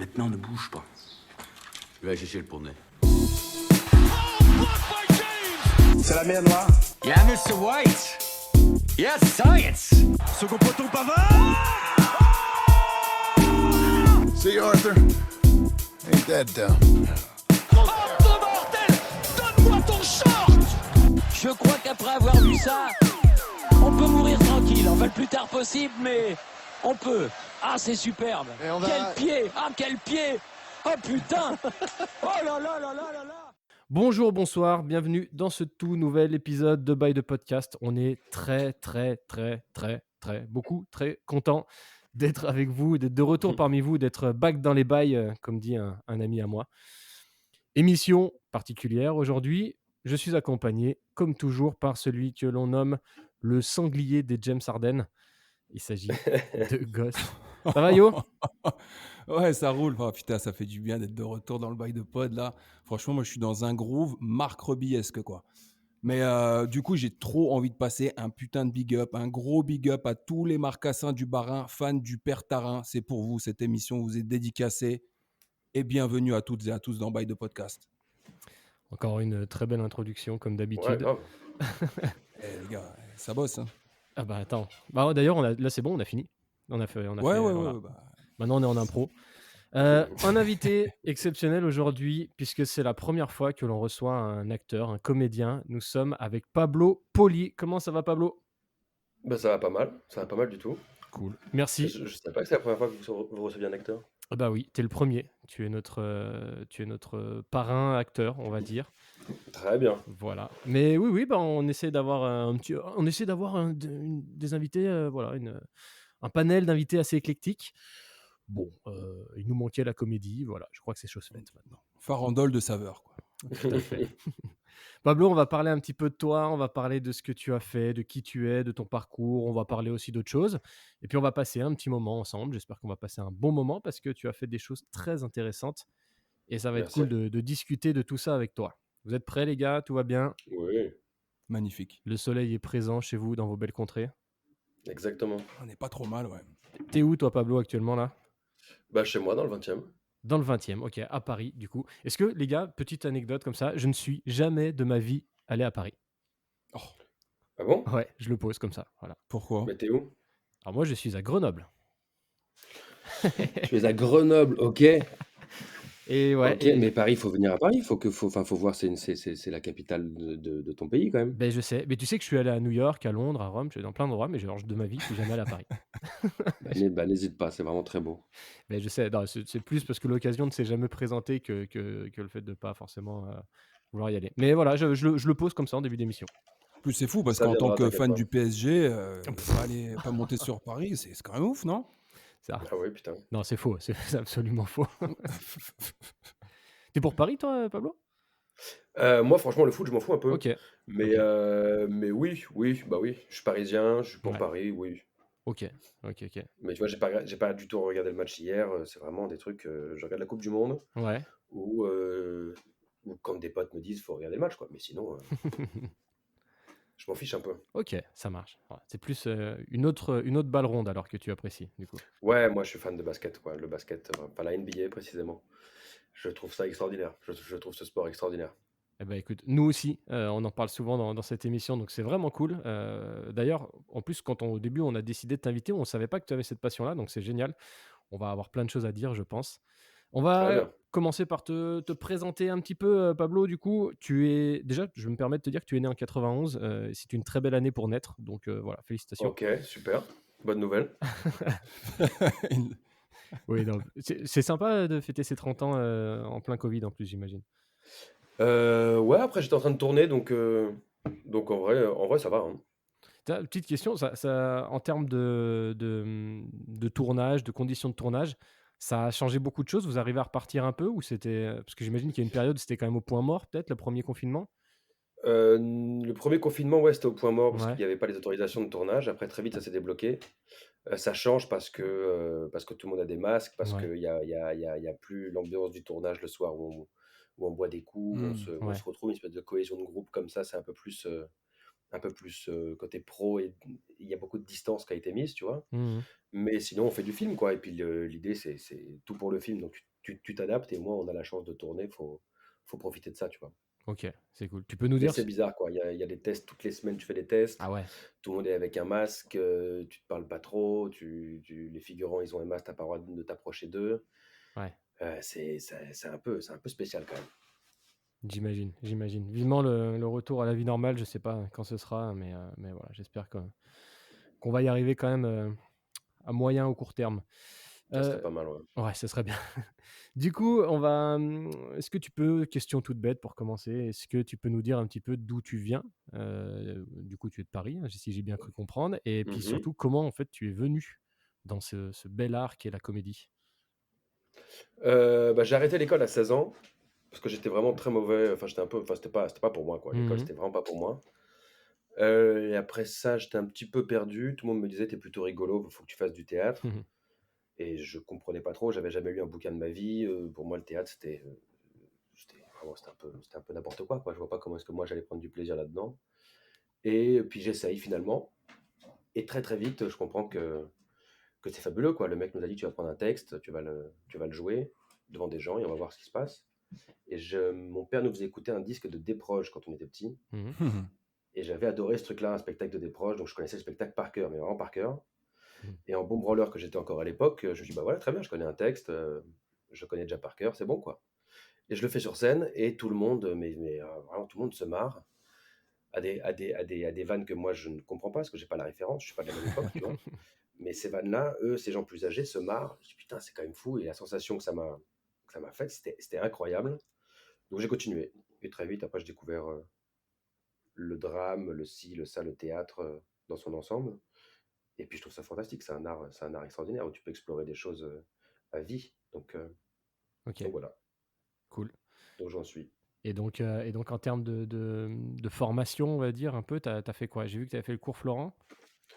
Maintenant, ne bouge pas. Je vais aller chercher le poney. C'est la mer Noire. Yeah, Mr. White. Yes, science. Second poteau Pavard. See, Arthur? Ain't that dumb? Oh, bordel! Donne-moi ton short! Je crois qu'après avoir vu ça, on peut mourir tranquille. Enfin, le plus tard possible, mais on peut. Ah, c'est superbe. Quel pied! Ah, quel pied! Oh putain! Oh là là là là là là! Bonjour, bonsoir, bienvenue dans ce tout nouvel épisode de By the Podcast. On est très content d'être avec vous, d'être de retour parmi vous, d'être back dans les bails, comme dit un ami à moi. Émission particulière aujourd'hui. Je suis accompagné, comme toujours, par celui que l'on nomme le sanglier des James Harden. Il s'agit de Goss. Ça va, Yo? Ouais, ça roule. Oh, putain, ça fait du bien d'être de retour dans le bail de pod là. Franchement, moi je suis dans un groove Marc Robilesque quoi. Mais du coup, j'ai trop envie de passer un putain de big up, un gros big up à tous les marcassins du Barin, fans du Père Tarin. C'est pour vous, cette émission vous est dédicacée. Et bienvenue à toutes et à tous dans Bail de Podcast. Encore une très belle introduction, comme d'habitude. Ouais, grave. Les gars, ça bosse. Hein. Ah bah attends. Bah, d'ailleurs, là c'est bon, on a fini. On a fait. Voilà. Maintenant, on est en impro. Un invité exceptionnel aujourd'hui, puisque c'est la première fois que l'on reçoit un acteur, un comédien. Nous sommes avec Pablo Poli. Comment ça va, Pablo ? Bah, ça va pas mal du tout. Cool. Merci. Je sais pas que c'est la première fois que vous receviez un acteur. Ah bah oui, t'es le premier. Tu es notre parrain acteur, on va dire. Très bien. Voilà. Mais oui, bah on essaie d'avoir des invités, voilà, un panel d'invités assez éclectique. Bon, il nous manquait la comédie, voilà, je crois que c'est chose faite maintenant. Farandole de saveur, quoi. Tout à fait. Pablo, on va parler un petit peu de toi, on va parler de ce que tu as fait, de qui tu es, de ton parcours, on va parler aussi d'autres choses. Et puis on va passer un petit moment ensemble, j'espère qu'on va passer un bon moment parce que tu as fait des choses très intéressantes et ça va être cool de discuter de tout ça avec toi. Vous êtes prêts les gars? Tout va bien? Oui. Magnifique. Le soleil est présent chez vous dans vos belles contrées? Exactement. On n'est pas trop mal, ouais. T'es où toi Pablo actuellement là? Bah chez moi dans le 20e. Dans le 20e, ok, à Paris du coup. Est-ce que les gars, petite anecdote comme ça, je ne suis jamais de ma vie allé à Paris. Oh. Ah bon? Ouais, je le pose comme ça, voilà. Pourquoi? Mais t'es où? Alors moi je suis à Grenoble. Tu es à Grenoble, ok. Et ouais. Ok, mais Paris, il faut venir à Paris, faut voir, c'est la capitale de ton pays quand même. Ben je sais, mais tu sais que je suis allé à New York, à Londres, à Rome, je suis dans plein d'endroits, mais genre de ma vie, je suis jamais allé à Paris. N'hésite pas, c'est vraiment très beau. Ben je sais, non, c'est plus parce que l'occasion ne s'est jamais présentée que le fait de pas forcément vouloir y aller. Mais voilà, je le pose comme ça en début d'émission. En plus, c'est fou parce Ça qu'en tant viendra, que t'inquiète fan pas. du PSG, pas monter sur Paris, c'est quand même ouf, non? Ça. Ah oui, putain. Non, c'est faux, c'est absolument faux. T'es pour Paris toi, Pablo? Moi franchement le foot je m'en fous un peu. Ok. Mais oui, bah oui, je suis parisien, je suis pour Ouais. Paris, oui. Ok. Mais tu vois, j'ai pas du tout regardé le match hier. C'est vraiment des trucs. Je regarde la Coupe du Monde Ouais. ou quand des potes me disent faut regarder le match, quoi. Mais sinon, je m'en fiche un peu. Ok, ça marche. Ouais, c'est plus une autre balle ronde alors que tu apprécies du coup. Ouais, moi je suis fan de basket, quoi. Le basket, pas la NBA précisément. Je trouve ça extraordinaire. Je trouve ce sport extraordinaire. Eh ben écoute, nous aussi, on en parle souvent dans cette émission, donc c'est vraiment cool. D'ailleurs, en plus, au début on a décidé de t'inviter, on ne savait pas que tu avais cette passion-là, donc c'est génial. On va avoir plein de choses à dire, je pense. On Très va bien. commencer par te présenter un petit peu, Pablo. Du coup, déjà, je me permets de te dire que tu es né en 91. C'est une très belle année pour naître, donc voilà, félicitations. Ok, super. Bonne nouvelle. Oui, non, c'est sympa de fêter ses 30 ans en plein Covid en plus, j'imagine. Ouais, après j'étais en train de tourner, donc en vrai ça va. Hein. Petite question, en termes de tournage, de conditions de tournage, ça a changé beaucoup de choses? Vous arrivez à repartir un peu ou c'était... Parce que j'imagine qu'il y a une période, c'était quand même au point mort, peut-être, le premier confinement? Le premier confinement, ouais, c'était au point mort parce Ouais. qu'il n'y avait pas les autorisations de tournage. Après, très vite, ça s'est débloqué. Ça change parce que tout le monde a des masques, parce Ouais. qu'il y a plus l'ambiance du tournage le soir où on boit des coups, où on Ouais. se retrouve, une espèce de cohésion de groupe comme ça, c'est un peu plus un peu plus côté pro, et il y a beaucoup de distance qui a été mise, tu vois. Mhm. Mais sinon, on fait du film, quoi. Et puis l'idée, c'est tout pour le film. Donc tu t'adaptes, et moi, on a la chance de tourner, faut profiter de ça, tu vois. Ok, c'est cool. Tu peux nous Mais dire c'est bizarre, quoi. Il y a des tests, toutes les semaines, tu fais des tests. Ah ouais. Tout le monde est avec un masque, tu te parles pas trop, les figurants, ils ont un masque, t'as pas le droit de t'approcher d'eux. Ouais. C'est un peu spécial, quand même. J'imagine. Vivement le retour à la vie normale, je sais pas quand ce sera, mais voilà, j'espère qu'on va y arriver quand même à moyen ou court terme. Ça serait Euh, pas mal, ouais. ouais, ce serait bien. Du coup, est-ce que tu peux, question toute bête pour commencer, est-ce que tu peux nous dire un petit peu d'où tu viens? Du coup, tu es de Paris, hein, si j'ai bien cru comprendre, et puis Mhm. surtout, comment en fait tu es venu dans ce bel art qu'est la comédie? J'ai arrêté l'école à 16 ans parce que j'étais vraiment très mauvais. Enfin, c'était pas pour moi, quoi. L'école, Mhm. c'était vraiment pas pour moi. Et après ça, j'étais un petit peu perdu. Tout le monde me disait, t'es plutôt rigolo, faut que tu fasses du théâtre. Et je comprenais pas trop. J'avais jamais lu un bouquin de ma vie. Pour moi, le théâtre, c'était un peu n'importe quoi. Je vois pas comment est-ce que moi j'allais prendre du plaisir là-dedans. Et puis j'essaye finalement. Et très très vite, je comprends que c'est fabuleux, quoi. Le mec nous a dit, tu vas prendre un texte, tu vas le jouer devant des gens et on va voir ce qui se passe. Et mon père nous faisait écouter un disque de Desproges quand on était petit. Mhm. Et j'avais adoré ce truc-là, un spectacle de Desproges. Donc je connaissais le spectacle par cœur, mais vraiment par cœur. Mhm. Et en boom roller que j'étais encore à l'époque, je me suis dit, bah voilà, très bien, je connais un texte, je connais déjà par cœur, c'est bon, quoi. Et je le fais sur scène et tout le monde, vraiment tout le monde se marre à des vannes que moi je ne comprends pas parce que j'ai pas la référence, je suis pas de la même époque, tu vois. Mais ces vannes-là, eux, ces gens plus âgés se marrent. Je dis putain, c'est quand même fou. Et la sensation que ça m'a faite, c'était incroyable. Donc j'ai continué. Et très vite, après, j'ai découvert le drame, le ci, le ça, le théâtre dans son ensemble. Et puis je trouve ça fantastique. C'est un art extraordinaire où tu peux explorer des choses à vie. Ok, Donc voilà. cool. Donc j'en suis. Et donc en termes de formation, on va dire un peu, t'as fait quoi? J'ai vu que tu avais fait le cours Florent.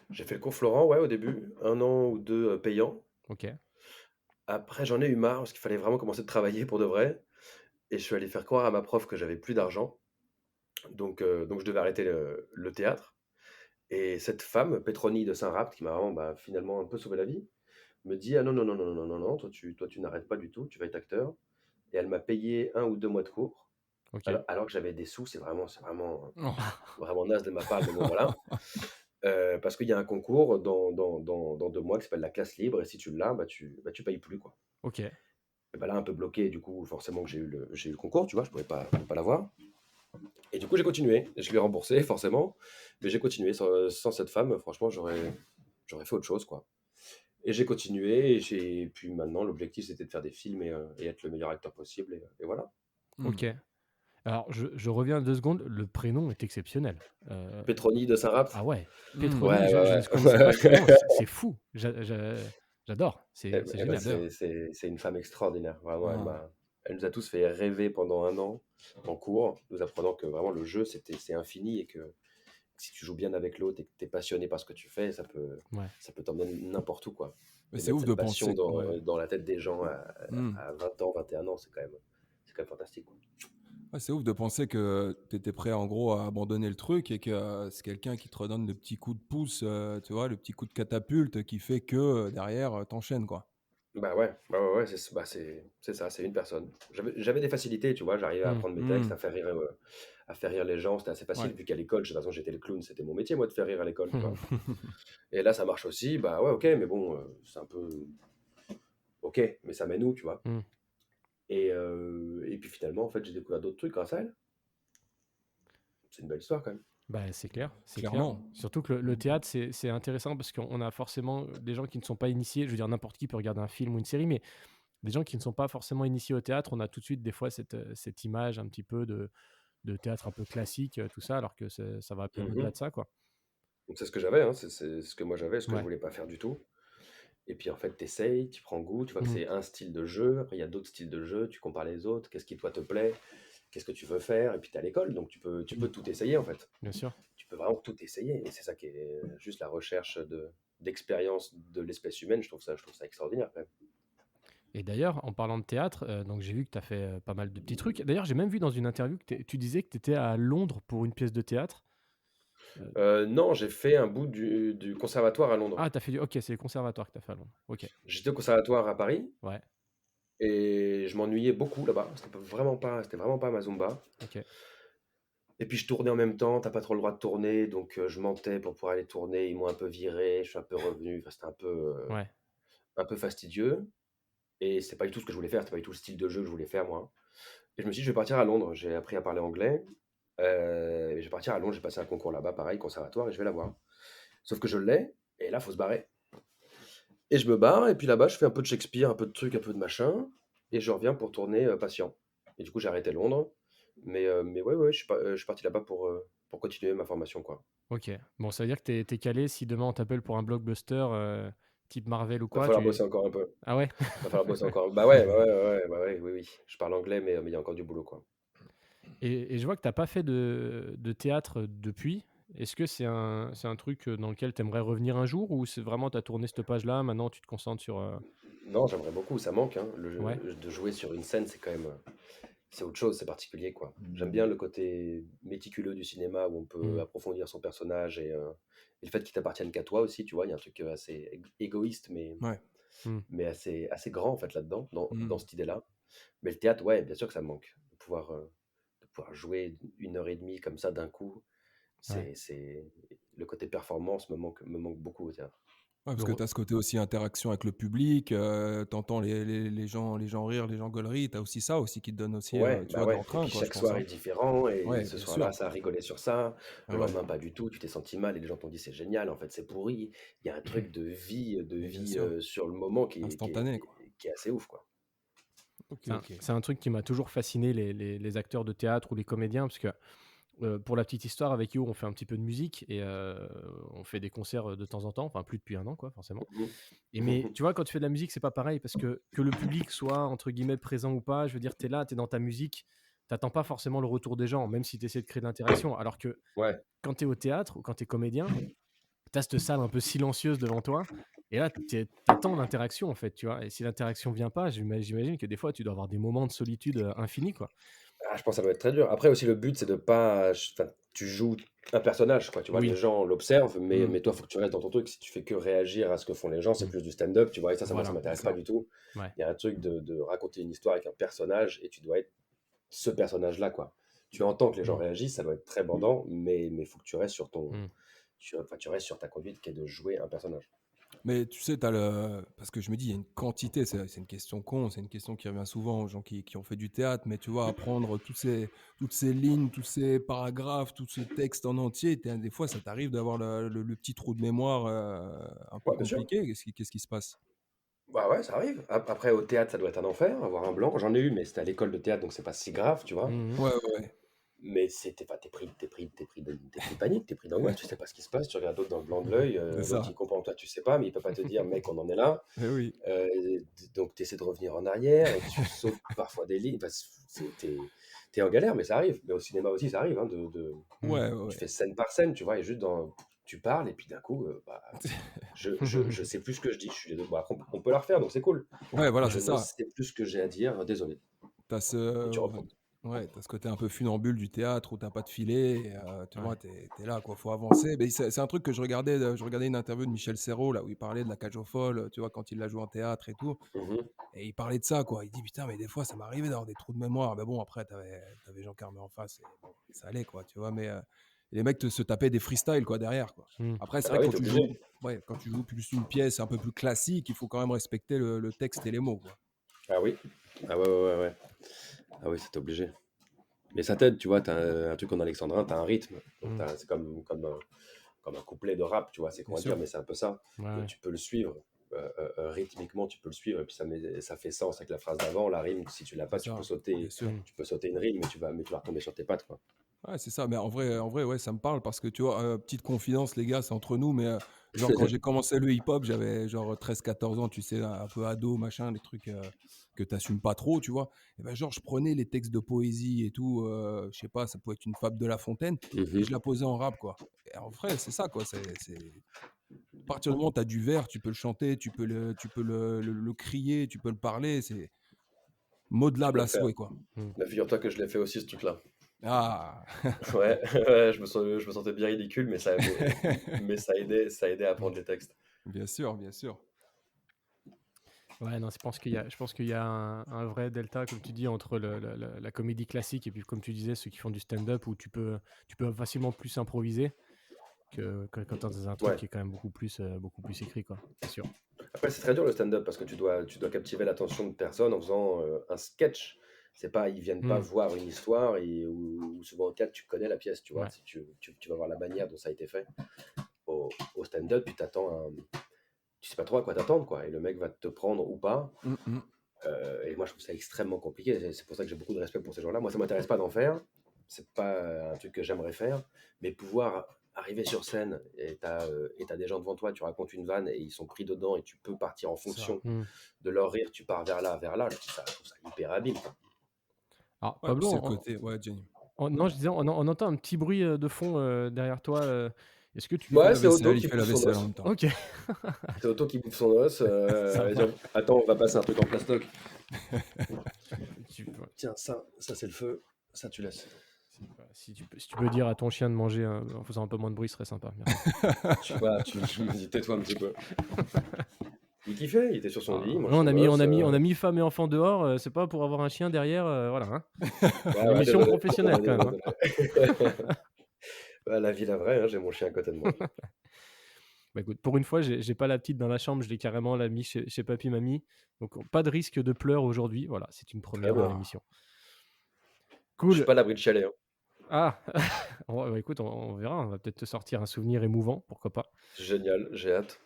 J'ai fait le cours Florent, ouais, au début, 1 an ou 2 payant. Ok. Après, j'en ai eu marre parce qu'il fallait vraiment commencer de travailler pour de vrai. Et je suis allé faire croire à ma prof que j'avais plus d'argent. Donc je devais arrêter le théâtre. Et cette femme, Petroni de Saint-Rapt, qui m'a vraiment finalement un peu sauvé la vie, me dit: ah non, non, non, non, non, non, non, toi tu n'arrêtes pas du tout, tu vas être acteur. Et elle m'a payé 1 ou 2 mois de cours, Ok. alors que j'avais des sous. C'est vraiment, Oh. vraiment naze de ma part, mais bon, voilà. Parce qu'il y a un concours dans 2 mois qui s'appelle la classe libre, et si tu l'as, tu payes plus, quoi. Ok. Et là, un peu bloqué, du coup, forcément que j'ai eu le concours, tu vois, je pouvais pas l'avoir. Et du coup, j'ai continué. Je l'ai remboursé, forcément. Mais j'ai continué. Sans cette femme, franchement, j'aurais fait autre chose, quoi. Et j'ai continué. Et puis maintenant, l'objectif, c'était de faire des films et être le meilleur acteur possible. Et voilà. Ok. Alors, je reviens 2 secondes. Le prénom est exceptionnel. Petroni de Saint-Rapt. Ah ouais, Mm. Petroni, Ouais, je ouais, ne connaissais pas ce nom. ouais. C'est fou. J'adore. C'est Eh ben, génial. c'est une femme extraordinaire. Vraiment, Ah. elle nous a tous fait rêver pendant 1 an en cours, nous apprenant que vraiment le jeu, c'est infini, et que si tu joues bien avec l'autre et que tu es passionné par ce que tu fais, ça peut, Ouais. ça peut t'emmener n'importe où, quoi. Mais Et c'est mettre ouf cette de passion penser. Ouais. dans la tête des gens Mm. à 20 ans, 21 ans, c'est quand même fantastique, quoi. Ouais, c'est ouf de penser que tu étais prêt en gros à abandonner le truc et que c'est quelqu'un qui te redonne le petit coup de pouce, tu vois, le petit coup de catapulte qui fait que derrière, t'enchaînes quoi. Ouais, c'est ça, c'est une personne. J'avais des facilités, tu vois, j'arrivais à Hmm. apprendre mes textes, Mm. à faire rire les gens, c'était assez facile, Ouais. vu qu'à l'école, de toute façon, j'étais le clown, c'était mon métier, moi, de faire rire à l'école, tu vois. Et là, ça marche aussi, bah ouais, ok, mais bon, c'est un peu. Ok, mais ça mène où, tu vois. Hmm. Et puis finalement, en fait, j'ai découvert d'autres trucs grâce à elle. C'est une belle histoire, quand même. Bah, c'est clair, c'est clair. Clairement. Surtout que le théâtre, c'est intéressant parce qu'on a forcément des gens qui ne sont pas initiés. Je veux dire, n'importe qui peut regarder un film ou une série, mais des gens qui ne sont pas forcément initiés au théâtre, on a tout de suite des fois cette image un petit peu de théâtre un peu classique, tout ça, alors que ça va bien au-delà Mhm. de ça, quoi. Donc c'est ce que j'avais, hein, c'est ce que moi j'avais, ce que je Ouais. voulais pas faire du tout. Et puis en fait, t'essayes, tu prends goût, tu vois que Mhm. c'est un style de jeu, après il y a d'autres styles de jeu, tu compares les autres, qu'est-ce qui toi te plaît, qu'est-ce que tu veux faire, et puis t'es à l'école, donc tu peux tout essayer, en fait. Bien sûr. Tu peux vraiment tout essayer, et c'est ça qui est juste la recherche d'expérience de l'espèce humaine. Je trouve ça extraordinaire, quand même. Et d'ailleurs, en parlant de théâtre, donc j'ai vu que tu as fait pas mal de petits trucs. D'ailleurs, j'ai même vu dans une interview que tu disais que tu étais à Londres pour une pièce de théâtre. Non, j'ai fait un bout du conservatoire à Londres. Ah, t'as fait du... Ok, c'est le conservatoire que t'as fait à Londres. Ok, J'étais au conservatoire à Paris ouais, et je m'ennuyais beaucoup là-bas. C'était vraiment pas ma Zumba. ok. Et puis je tournais en même temps, t'as pas trop le droit de tourner, donc je mentais pour pouvoir aller tourner. Ils m'ont un peu viré, je suis un peu revenu. Enfin, c'était Ouais, un peu fastidieux. Et c'est pas du tout ce que je voulais faire, c'était pas du tout le style de jeu que je voulais faire moi. Et je me suis dit, je vais partir à Londres. J'ai appris à parler anglais. Et je vais partir à Londres, j'ai passé un concours là-bas, pareil, conservatoire, et je vais l'avoir. Sauf que je l'ai, et là, faut se barrer. Et je me barre, et puis là-bas, je fais un peu de Shakespeare, un peu de trucs, un peu de machin, et je reviens pour tourner Patient. Et du coup, j'ai arrêté Londres. Mais ouais, je suis parti là-bas pour continuer ma formation, quoi. ok. Bon, ça veut dire que t'es calé si demain on t'appelle pour un blockbuster type Marvel ou Va quoi, falloir bosser encore un peu. Ah ouais? Va falloir bosser encore. Bah ouais, oui. Je parle anglais, mais il y a encore du boulot, quoi. Et je vois que t'as pas fait de théâtre depuis. Est-ce que c'est un truc dans lequel t'aimerais revenir un jour ou c'est vraiment t'as tourné cette page-là, maintenant tu te concentres sur... Non, j'aimerais beaucoup, ça manque, hein. Ouais, De jouer sur une scène, c'est quand même, c'est autre chose, c'est particulier, quoi. J'aime bien le côté méticuleux du cinéma où on peut mm, approfondir son personnage et le fait qu'il t'appartienne qu'à toi aussi, tu vois, il y a un truc assez égoïste, Ouais. mm, mais assez grand, en fait, là-dedans, dans Mm. cette idée-là. Mais le théâtre, ouais, bien sûr que ça me manque. De pouvoir jouer 1 heure et demie comme ça d'un coup, ouais. c'est... Le côté performance me manque beaucoup au théâtre. Ouais, parce que Heureux. tu as ce côté aussi interaction avec le public, t'entends les gens rire, les gens gauleries, tu as aussi ça aussi qui te donne aussi, Ouais, tu bah vois, de ouais. Et l'entrain, puis quoi, je chaque pense, soir hein. est différent. Et Ouais, ce bien soir-là, sûr. ça a rigolé sur ça. Ah Le ouais, lendemain, pas du tout. Tu t'es senti mal et les gens t'ont dit c'est génial. En fait, c'est pourri. Il y a un truc de mais bien vie sûr, sur le moment qui est, qui est, instantané, qui quoi. est- qui est assez ouf, quoi. Ok, C'est un, ok. c'est un truc qui m'a toujours fasciné, les acteurs de théâtre ou les comédiens, parce que pour la petite histoire, avec Yo, on fait un petit peu de musique et on fait des concerts de temps en temps, enfin plus depuis un an, quoi, forcément. Et mais Mhm. tu vois, quand tu fais de la musique, c'est pas pareil parce que le public soit entre guillemets présent ou pas, je veux dire, t'es là, t'es dans ta musique, t'attends pas forcément le retour des gens, même si tu essaies de créer de l'interaction. Alors que Ouais, quand t'es au théâtre ou quand t'es comédien, t'as cette salle un peu silencieuse devant toi. Et là, t'attends l'interaction en fait, tu vois. Et si l'interaction vient pas, j'imagine que des fois, tu dois avoir des moments de solitude infinis, quoi. ah, je pense que ça doit être très dur. Après aussi, le but, c'est de pas. Enfin, tu joues un personnage, quoi. Tu vois, les Oui. gens l'observent, mais, Mm, mais toi, faut que tu restes dans ton truc. Si tu fais que réagir à ce que font les gens, c'est mm. plus du stand-up, tu vois. Et ça, moi, ça Voilà, m'intéresse c'est pas ça. du tout. Ouais. Il y a un truc de raconter une histoire avec un personnage et tu dois être ce personnage-là, quoi. Tu entends que les gens Mm, réagissent, ça doit être très bandant, mais faut que tu restes sur mm. enfin, tu restes sur ta conduite qui est de jouer un personnage. Mais tu sais, parce que je me dis, il y a une quantité, c'est une question con, c'est une question qui revient souvent aux gens qui ont fait du théâtre, mais tu vois, apprendre toutes ces lignes, tous ces paragraphes, tout ce texte en entier, des fois, ça t'arrive d'avoir le petit trou de mémoire un peu Ouais, bien sûr. compliqué. Qu'est-ce qui se passe? Bah ouais, ça arrive. Après, au théâtre, ça doit être un enfer, avoir un blanc. J'en ai eu, mais c'était à l'école de théâtre, donc c'est pas si grave, tu vois. Mhm. Ouais, ouais, Mais enfin, t'es pris de panique, t'es pris d'angoisse, tu sais pas ce qui se passe, tu regardes l'autre dans le blanc de l'œil, c'est l'autre ça. il comprend, toi tu sais pas, mais il peut pas te dire, mec, on en est là. Eh oui. Donc tu essaies de revenir en arrière et tu sautes parfois des lignes. Enfin, t'es en galère, mais ça arrive. Mais au cinéma aussi, ça arrive. Hein, Mm. Ouais, ouais, tu ouais. fais scène par scène, tu vois, et juste tu parles, et puis d'un coup, bah, je sais plus ce que je dis. Je suis désolé. Bon, après, on peut la refaire, donc c'est cool. Ouais, voilà, Je c'est ne ça. sais plus ce que j'ai à dire, désolé. T'as Et tu ce, reprends. ouais, t'as ce côté un peu funambule du théâtre où t'as pas de filet, et, tu Ouais. vois, t'es là, quoi, faut avancer. Mais c'est un truc que je regardais une interview de Michel Serrault, là, où il parlait de la cage aux folles, tu vois, quand il l'a joué en théâtre et tout. Mhm. Et il parlait de ça, quoi. Il dit, putain, mais des fois, ça m'arrivait d'avoir des trous de mémoire. Mais bon, après, t'avais Jean Carmé en face, et bon, ça allait, quoi, tu vois. Mais les mecs se tapaient des freestyles, quoi, derrière, quoi. Mm. Après, c'est Ah vrai que oui, t'es obligé. quand tu joues plus une pièce un peu plus classique, il faut quand même respecter le texte et les mots, quoi. Ah oui. Ah ouais. Ah oui, c'est obligé. Mais ça t'aide, tu vois, t'as un truc en alexandrin, t'as un rythme. Donc Mm. c'est comme un couplet de rap, tu vois, c'est Bien con à dire, sûr. mais c'est un peu ça. Ouais, Et ouais. tu peux le suivre. Rythmiquement, tu peux le suivre, et puis ça fait sens avec la phrase d'avant, la rime, si tu l'as pas, C'est ça, bien sûr. Mm. tu peux sauter une rime, mais tu vas retomber sur tes pattes, quoi. Ouais, c'est ça. Mais en vrai, ouais, ça me parle parce que tu vois, petite confidence, les gars, c'est entre nous, mais genre quand j'ai commencé le hip-hop, j'avais genre 13 14 ans, tu sais, un peu ado, machin, des trucs que t'assumes pas trop, tu vois. Et ben genre, je prenais les textes de poésie et tout, je sais pas, ça pouvait être une fable de La Fontaine, et je Mhm. la posais en rap, quoi. Et en vrai, c'est ça, quoi. À partir du moment où t'as du vers, tu peux le chanter, tu peux le crier, tu peux le parler, c'est Tu peux modelable le à faire. souhait, quoi. Mm. Mais figure-toi que je l'ai fait aussi, ce truc-là. Ah. Ouais, ouais, je me sentais bien ridicule, mais ça aidait à apprendre les textes. Bien sûr, bien sûr. Ouais, non, je pense qu'il y a un vrai delta, comme tu dis, entre la comédie classique et puis, comme tu disais, ceux qui font du stand-up où tu peux facilement plus improviser quand tu dans un truc Ouais. qui est quand même beaucoup plus écrit, quoi. C'est sûr. Après, c'est très dur le stand-up parce que tu dois captiver l'attention de personnes en faisant un sketch. C'est pas, ils viennent pas Mm. voir une histoire ou souvent au théâtre, tu connais la pièce, tu vois. Ouais. Si tu vas voir la manière dont ça a été fait. Au stand-up, tu sais pas trop à quoi t'attendre, quoi. Et le mec va te prendre ou pas. Et moi, je trouve ça extrêmement compliqué. C'est pour ça que j'ai beaucoup de respect pour ces gens-là. Moi, ça m'intéresse pas d'en faire. C'est pas un truc que j'aimerais faire. Mais pouvoir arriver sur scène et t'as des gens devant toi, tu racontes une vanne et ils sont pris dedans et tu peux partir en fonction Mm. de leur rire, tu pars vers là. Je trouve ça hyper habile, quoi. Alors, Ouais, puis Pablo, c'est le côté. Ouais, Jenny. non, je disais, on entend un petit bruit de fond derrière toi. Est-ce que tu... Il fait Ouais, la c'est Otto vaisselle, il qui fait la bouffe son vaisselle en os. même temps. Ok. C'est Otto qui bouffe son os. Sympa. Attends, on va passer un truc en plastoc. Ouais. Tiens, ça c'est le feu. Ça, tu laisses. Si tu peux dire à ton chien de manger en faisant un peu moins de bruit, ce serait sympa. Merci. Je me dis, tais-toi un petit peu. Il kiffait, il était sur son lit. il Non, mange son os, on a mis femme et enfant dehors. C'est pas pour avoir un chien derrière. Voilà. Hein. Ouais, Une ouais, émission désolé. professionnelle quand même. Hein. Désolé. Ouais, la vie, la vraie, hein, j'ai mon chien à côté de moi. Bah, écoute, pour une fois, j'ai pas la petite dans la chambre, je l'ai carrément mis chez papy, mamie. Donc pas de risque de pleurs aujourd'hui. Voilà, c'est une première dans bien. l'émission. Je suis Cool. pas à l'abri de chialer. Hein. Ah, bah, écoute, on verra. On va peut-être te sortir un souvenir émouvant, pourquoi pas. Génial, j'ai hâte.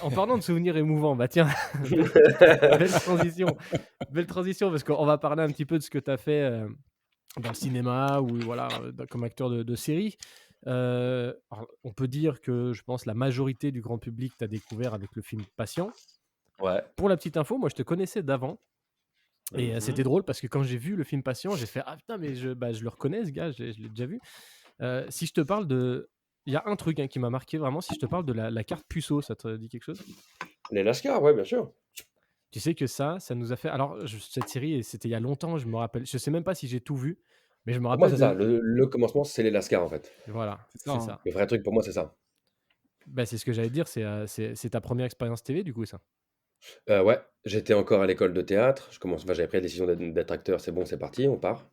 En parlant de souvenirs émouvants, bah tiens, belle transition. Belle transition, parce qu'on va parler un petit peu de ce que tu as fait dans le cinéma ou voilà, comme acteur de série. Alors, on peut dire que je pense la majorité du grand public t'a découvert avec le film Patient. Ouais. Pour la petite info, moi je te connaissais d'avant. Et Mhm. c'était drôle parce que quand j'ai vu le film Patient, j'ai fait ah putain, mais je le reconnais ce gars, je l'ai déjà vu. Si je te parle de. Il y a un truc qui m'a marqué vraiment, si je te parle de la carte puceau, ça te dit quelque chose? Les Lascars, ouais, bien sûr. Tu sais que ça nous a fait. Alors, cette série, c'était il y a longtemps, je me rappelle. Je sais même pas si j'ai tout vu, mais je me Pour moi, rappelle c'est ça. de. Le commencement, c'est les Lascars, en fait. Voilà, C'est ça, c'est hein. ça. Le vrai truc, pour moi, c'est ça. Bah, c'est ce que j'allais dire, c'est ta première expérience TV, du coup, ça. Ouais, j'étais encore à l'école de théâtre. J'avais pris la décision d'être acteur. C'est bon, c'est parti, on part.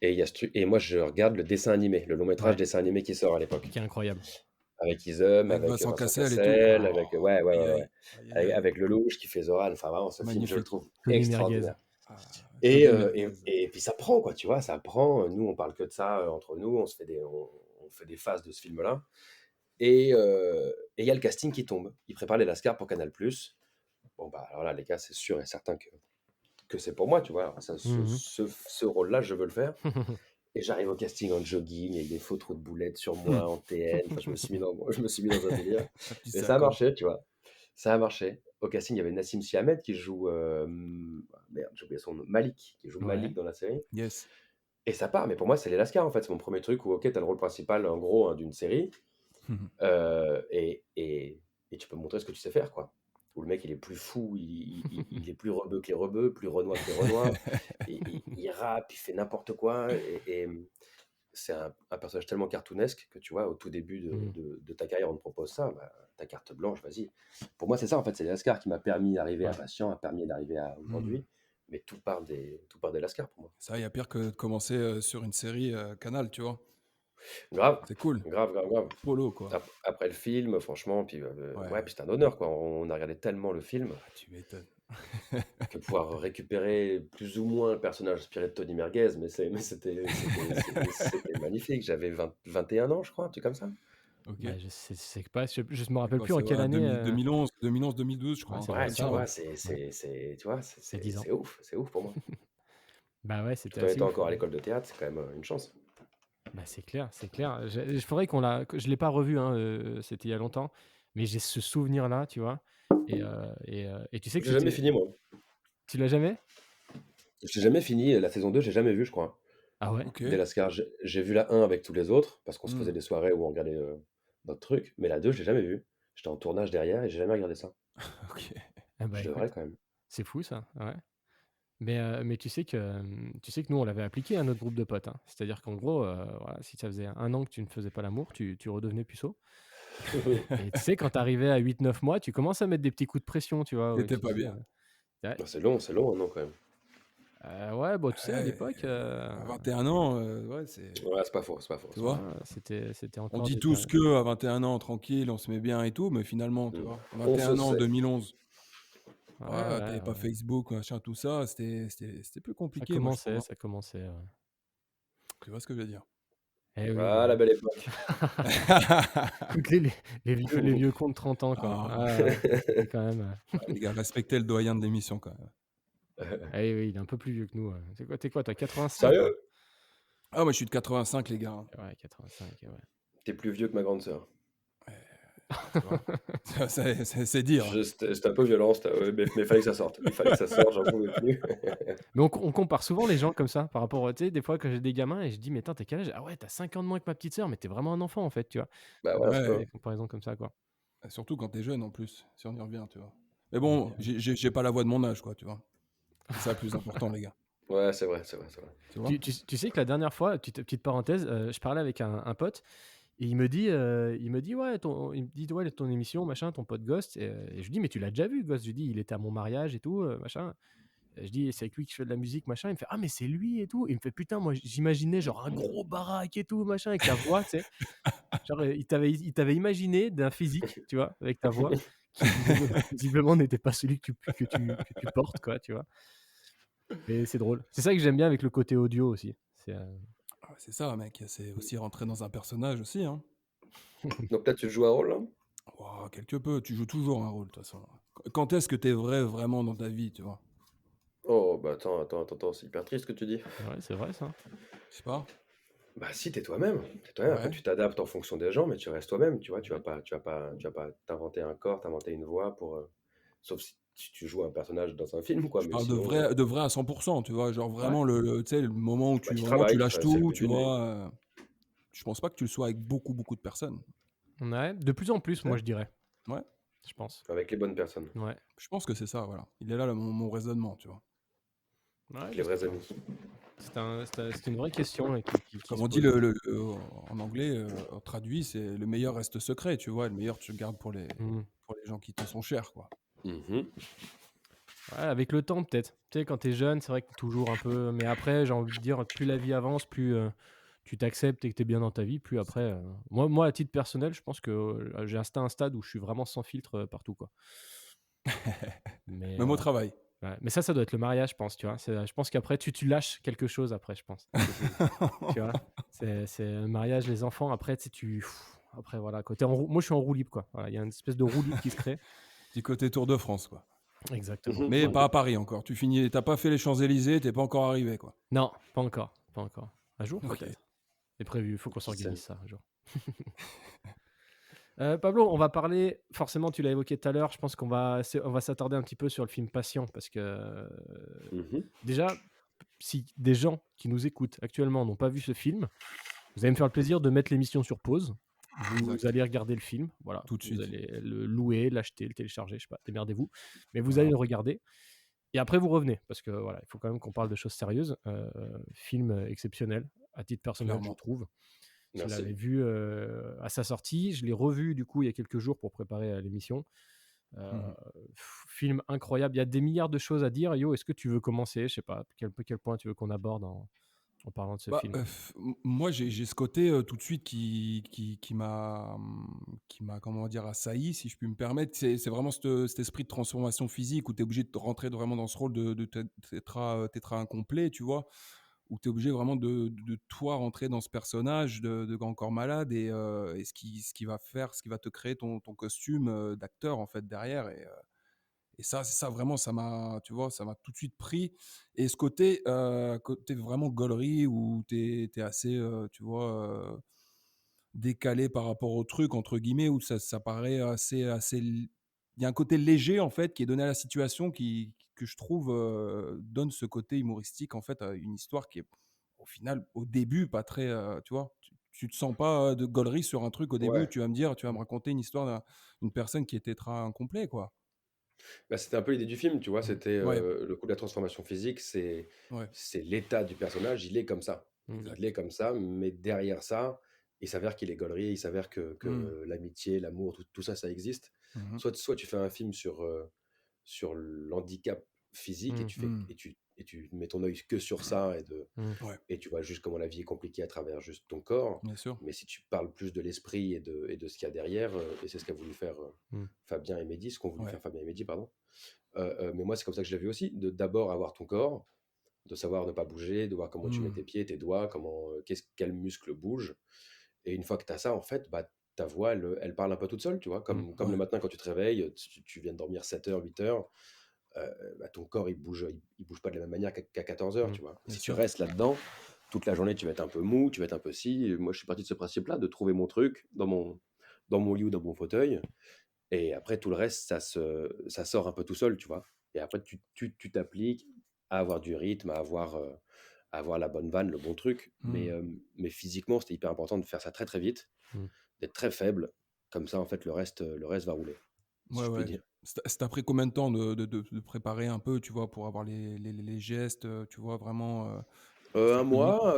Et il y a ce truc. Et moi, je regarde le dessin animé, le long métrage Ouais. dessin animé qui sort à l'époque. Qui est incroyable. Avec Isum, Avec avec Vincent Vincent Cassel et tout. Cassel, avec. Ouais, ouais, Aïe, ouais, aïe, ouais. aïe, aïe, aïe. Avec Lelouch qui fait Zoran. Enfin, vraiment, ce film, je le Magnifique. trouve Tony extraordinaire. Ah, Et, Tony et, Merguez. et puis ça prend, quoi, tu vois, ça prend. Nous, on parle que de ça entre nous, on fait des phases de ce film-là. Et il y a le casting qui tombe. Ils préparent les Lascars pour Canal+. Bon, bah, alors là, les gars, c'est sûr et certain que c'est pour moi, tu vois. Alors, Mhm. ce rôle-là, je veux le faire. Et j'arrive au casting en jogging, avec des faux trous de boulettes sur moi, en TN. Enfin, je me suis mis dans un délire. Un petit Et ça a sac, quoi. marché, tu vois. Ça a marché. Au casting, il y avait Nassim Siamet qui joue. Merde, j'ai oublié son nom. Malik, qui joue Ouais. Malik dans la série. Yes. Et ça part. Mais pour moi, c'est les Lascars, en fait. C'est mon premier truc où, ok, t'as le rôle principal, en gros, d'une série. Et tu peux montrer ce que tu sais faire, quoi. Où le mec, il est plus fou, il est plus rebeu que les rebeux, plus renois que les renois. Il rappe, il fait n'importe quoi. Et c'est un personnage tellement cartoonesque que, tu vois, au tout début de ta carrière, on te propose ça. Bah, ta carte blanche, vas-y. Pour moi, c'est ça, en fait. C'est les Lascars qui m'a permis d'arriver à Ouais. Patient, a permis d'arriver à aujourd'hui. Mais tout part des Lascars, pour moi. Ça, il y a pire que de commencer sur une série Canal, tu vois. Grave. C'est cool. Grave. Polo, quoi. Après le film, franchement, puis Ouais. puis c'est un honneur, quoi. On a regardé tellement le film Ah, tu m'étonnes. que pouvoir récupérer plus ou moins le personnage inspiré de Tony Merguez, mais c'était magnifique. J'avais 21 ans, je crois, un truc comme ça. Ok. Bah, je sais pas, je me rappelle Quoi, plus en c'est quelle année. 2011, 2012, je crois. Ouais, c'est hein. vrai, Ouais, tu ça, vois, ouais. tu vois, C'est 10 ans. c'est ouf pour moi. Bah ouais, c'était Tout en assez étant ouf. encore à l'école de théâtre, c'est quand même une chance. Bah, c'est clair, c'est clair. Il faudrait que je l'ai pas revu, hein, c'était il y a longtemps, mais j'ai ce souvenir-là, tu vois. Et tu sais que J'ai jamais c'était. fini, moi. Tu l'as jamais? J'ai jamais fini, la saison 2, j'ai jamais vu, je crois. Ah ouais? Ok. Des Lascars, j'ai vu la 1 avec tous les autres, parce qu'on se Hmm. faisait des soirées où on regardait d'autres trucs, mais la 2, je l'ai jamais vue. J'étais en tournage derrière et j'ai jamais regardé ça. Ah bah, Je écoute, devrais quand même. c'est fou ça, ouais. Mais tu sais que nous, on l'avait appliqué à notre groupe de potes, hein. C'est-à-dire qu'en gros, voilà, si ça faisait 1 an que tu ne faisais pas l'amour, tu redevenais puceau. Et tu sais, quand tu arrivais à 8-9 mois, tu commences à mettre des petits coups de pression, tu vois? Ouais, T'étais tu pas dis, bien. ouais, C'est long, non, quand même. ouais, bon, tu sais, à Ouais, l'époque, à 21 ans, ouais, c'est. Ouais, c'est pas faux, c'est pas faux. Tu vois? c'était On encore dit des tous périodes. que à 21 ans, tranquille, on se met bien et tout, mais finalement, tu vois, On 21 se ans, sait. 2011, Ouais, ouais, t'avais pas ouais. Facebook, machin, tout ça, c'était plus Ça compliqué, moi, je trouve, commençait, hein. ça commençait, ouais. Tu vois ce que je veux dire? Eh oui, Ah, la belle époque. écoutez les vieux cons de 30 ans, quoi. Ah, Ah, c'était quand même, les gars, respectez le doyen de l'émission, quand même. eh oui, il est un peu plus vieux que nous, ouais. C'est quoi, toi, 85, toi? Sérieux? Ah, moi, je suis de 85, les gars, hein. Ouais, 85, ouais. T'es plus vieux que ma grande sœur. Tu vois? C'est dire, hein. C'était un peu violent, ouais, mais fallait que ça sorte. Il fallait que ça sorte, j'en pouvais plus. Mais on compare souvent les gens comme ça par rapport, tu sais, des fois quand j'ai des gamins et je dis: «Mais attends, tu quel âge?» «Ah ouais, t'as 5 ans de moins que ma petite sœur, mais t'es vraiment un enfant, en fait», tu vois? Bah voilà, c'est ça. Ouais, Des comparaisons comme ça, quoi. surtout quand t'es jeune, en plus, si on y revient, tu vois? Mais Et bon, j'ai pas la voix de mon âge, quoi, tu vois? C'est ça le plus important, les gars. Ouais, c'est vrai. Tu vois? tu sais que la dernière fois, petite parenthèse, je parlais avec un pote et il me dit: «Ouais, ton émission, machin, ton pote Ghost», et je lui dis: «Mais tu l'as déjà vu, Ghost?» Je lui dis: «Il était à mon mariage et tout, machin». Je dis: «C'est avec lui que je fais de la musique, machin». Il me fait: «Ah, mais c'est lui et tout». Il me fait: «Putain, moi j'imaginais genre un gros baraque et tout, machin, avec ta voix, tu sais». Genre, il t'avait imaginé d'un physique, tu vois, avec ta voix, qui visiblement n'était pas celui que tu portes, quoi, tu vois. Et c'est drôle. C'est ça que j'aime bien avec le côté audio aussi. Ah, c'est ça, mec, c'est aussi rentrer dans un personnage aussi, hein. Donc là, tu joues un rôle, là? Ouah, quelque peu, tu joues toujours un rôle, de toute façon. Quand est-ce que t'es vraiment dans ta vie, tu vois? Oh, bah attends, c'est hyper triste ce que tu dis. Ouais, c'est vrai ça. Je sais pas. Bah si, t'es toi-même. Après, Ouais. tu t'adaptes en fonction des gens, mais tu restes toi-même, tu vois. Tu vas pas t'inventer un corps, t'inventer une voix pour. Sauf si tu joues un personnage dans un film, quoi. Je Mais parle de sinon, vrai à 100%, tu vois? Genre Ouais. vraiment tu sais, le moment où bah, tu vraiment tu travailles, lâches c'est le tout, but tu d'une vie. vois? Je pense pas que tu le sois avec beaucoup, beaucoup de personnes. Ouais, de plus en plus, Tu moi sais? je dirais. Ouais. Je pense. Avec les bonnes personnes, Ouais. Je pense que c'est ça, voilà. Il est là, mon raisonnement, tu vois? Ouais, avec je les sais vrais pas. amis. C'est une vraie question qui Comme se on dit pose. en anglais, traduit, c'est le meilleur reste secret, tu vois? Le meilleur, tu le gardes Mhm. pour les gens qui te sont chers, quoi. Mhm. Ouais, avec le temps peut-être. Tu sais, quand t'es jeune, c'est vrai que t'es toujours un peu. Mais après, j'ai envie de dire, plus la vie avance, plus tu t'acceptes et que t'es bien dans ta vie, plus après. Moi, à titre personnel, je pense que j'ai atteint un stade où je suis vraiment sans filtre partout, quoi. Mais, Même au travail. ouais. Mais ça doit être le mariage, je pense, tu vois. Je pense qu'après, tu lâches quelque chose après, je pense. Tu vois, c'est le mariage, les enfants. Après, tu sais, après, voilà. Moi, je suis en roue libre, quoi. Voilà, il y a une espèce de roue libre qui se crée. Petit côté Tour de France, quoi. Exactement. Mais Ouais. pas à Paris encore. T'as pas fait les Champs-Élysées, t'es pas encore arrivé, quoi. Non, pas encore. Pas encore. Un jour, Ok. peut-être. C'est prévu. Il faut qu'on Qui sait? s'organise ça un jour. Pablo, on va parler. Forcément, tu l'as évoqué tout à l'heure. Je pense on va s'attarder un petit peu sur le film Patient parce que Mhm. déjà, si des gens qui nous écoutent actuellement n'ont pas vu ce film, vous allez me faire le plaisir de mettre l'émission sur pause. Vous Exact. allez regarder le film, voilà. Tout de Vous suite. allez le louer, l'acheter, le télécharger, je sais pas, démerdez-vous. Mais vous Voilà. allez le regarder. Et après, vous revenez, parce que voilà, il faut quand même qu'on parle de choses sérieuses. Film exceptionnel, à titre personnel, je Clairement. trouve. Je Merci. l'avais vu à sa sortie. Je l'ai revu, du coup, il y a quelques jours pour préparer l'émission. Film incroyable. Il y a des milliards de choses à dire. Yo, est-ce que tu veux commencer? Je sais pas, quel point tu veux qu'on aborde en parlant de ce Bah, film. moi, j'ai ce côté tout de suite qui m'a, comment dire, assailli, si je puis me permettre. C'est vraiment cet esprit de transformation physique où tu es obligé de rentrer vraiment dans ce rôle de tétra incomplet, tu vois, où tu es obligé vraiment de toi rentrer dans ce personnage de grand corps malade et ce qui va te créer ton costume d'acteur, en fait, derrière. Et ça vraiment, tu vois, ça m'a tout de suite pris. Et ce côté vraiment gaulerie où t'es assez, tu vois, décalé par rapport au truc, entre guillemets, où ça paraît assez. Il y a un côté léger, en fait, qui est donné à la situation que je trouve donne ce côté humoristique, en fait, à une histoire qui est, au final, au début, pas très. Tu vois, tu te sens pas de gaulerie sur un truc au début où Ouais. tu vas me raconter une histoire d'une personne qui était très incomplet, quoi. Bah, c'était un peu l'idée du film, tu vois? C'était, Ouais, le coup de la transformation physique, ouais, c'est l'état du personnage, il est comme ça. Mmh. Il est comme ça, mais derrière ça, il s'avère qu'il est gaulerie, il s'avère Mmh. que l'amitié, l'amour, tout ça, ça existe. Mmh. Soit tu fais un film sur l'handicap physique et Mmh. tu fais Mmh. et tu mets ton œil que sur ça Mmh. Ouais, et tu vois juste comment la vie est compliquée à travers juste ton corps. bien sûr. Mais si tu parles plus de l'esprit et de ce qu'il y a derrière, et c'est ce qu'a voulu faire, Mmh. Fabien et Mehdi, ce qu'ont voulu Ouais. faire Fabien et Mehdi, pardon. Mais moi, c'est comme ça que je l'ai vu aussi, de d'abord avoir ton corps, de savoir ne pas bouger, de voir comment tu mets Mmh. tes pieds, tes doigts, quel muscle bouge. Et une fois que tu as ça, en fait, bah, ta voix, elle parle un peu toute seule, tu vois. Mmh. Comme le Ouais. matin quand tu te réveilles, tu viens de dormir 7 heures, 8 heures, bah, ton corps, il bouge pas de la même manière qu'à 14 heures, Mmh. tu vois. Bien Si tu sûr. restes là-dedans, toute la journée, tu vas être un peu mou, tu vas être un peu si. Moi, je suis parti de ce principe-là, de trouver mon truc dans mon lit ou dans mon fauteuil. Et après, tout le reste, ça sort un peu tout seul, tu vois. Et après, tu t'appliques à avoir du rythme, à avoir la bonne vanne, le bon truc. Mmh. Mais physiquement, c'était hyper important de faire ça très très vite, Mmh. d'être très faible. Comme ça, en fait, le reste va rouler, si Ouais, je puis ouais. dire. C'est après combien de temps de préparer un peu, tu vois, pour avoir les gestes, tu vois, vraiment Un techniques? mois,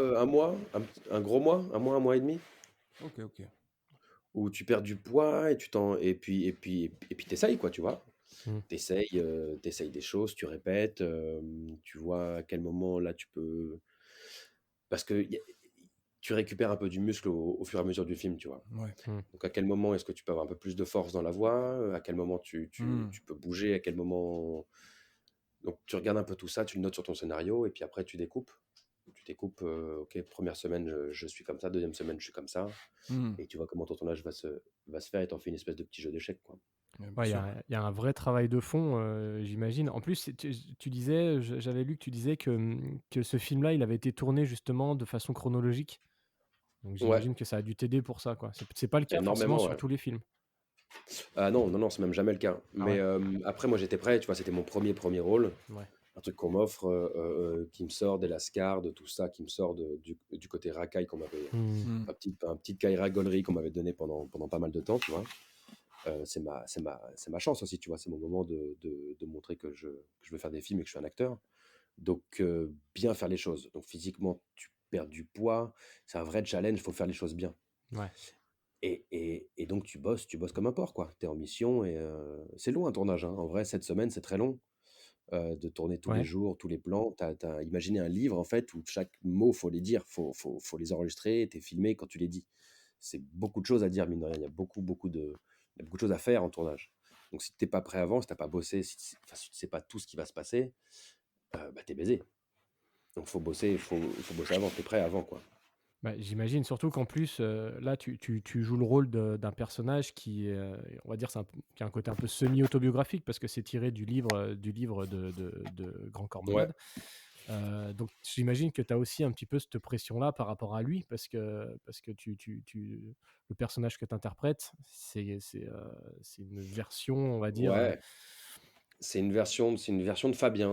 un gros mois, un mois et demi, Ok, ok. où tu perds du poids et puis t'essayes, quoi, tu vois. Mmh. T'essayes des choses, tu répètes, tu vois à quel moment là tu peux. Parce que tu récupères un peu du muscle au fur et à mesure du film, tu vois. Ouais. Mmh. Donc à quel moment est-ce que tu peux avoir un peu plus de force dans la voix, à quel moment Mmh. tu peux bouger, à quel moment. Donc tu regardes un peu tout ça, tu le notes sur ton scénario, et puis après tu découpes. Tu découpes, ok, première semaine je suis comme ça, deuxième semaine je suis comme ça, Mmh. et tu vois comment ton tournage va se faire, et t'en fais une espèce de petit jeu d'échecs, quoi. Ouais, bien Ouais, sûr. il y a un vrai travail de fond, j'imagine. En plus, tu disais, j'avais lu que tu disais que, que ce film-là, il avait été tourné justement de façon chronologique. Donc Ouais, j'imagine que ça a dû t'aider pour ça, quoi. C'est pas le cas forcément énormément, sur ouais. tous les films. Ah non, non, non, c'est même jamais le cas. Ah Mais ouais? après, moi, j'étais prêt, tu vois, c'était mon premier rôle. Ouais. Un truc qu'on m'offre, qui me sort des Lascar, de tout ça, qui me sort du côté racaille qu'on m'avait. Mmh. Mmh. Un petit Kaira Gollery qu'on m'avait donné pendant pas mal de temps, tu vois. C'est ma chance aussi, tu vois. C'est mon moment de montrer que je veux faire des films et que je suis un acteur. Donc, bien faire les choses. Donc, physiquement, tu perds du poids. C'est un vrai challenge, il faut faire les choses bien. Ouais. Et donc, tu bosses comme un porc, quoi. Tu es en mission et c'est long un tournage, hein. En vrai, 7 semaines, c'est très long, de tourner tous les Ouais. jours, tous les plans. T'as imaginé un livre, en fait, où chaque mot, faut les dire, faut les enregistrer, t'es filmé quand tu les dis. C'est beaucoup de choses à dire, mine de rien. Il y a beaucoup de choses à faire en tournage. Donc, si t'es pas prêt avant, si t'as pas bossé, enfin, si tu sais pas tout ce qui va se passer, bah, t'es baisé. Donc, faut bosser avant, t'es prêt avant, quoi. Bah, j'imagine surtout qu'en plus, là, tu joues le rôle d'un personnage qui est, on va dire, qui a un côté un peu semi-autobiographique parce que c'est tiré du livre de Grand Corps Ouais. Malade. Donc j'imagine que tu as aussi un petit peu cette pression-là par rapport à lui parce que le personnage que tu interprètes, c'est une version, on va dire, Ouais. C'est une version de Fabien.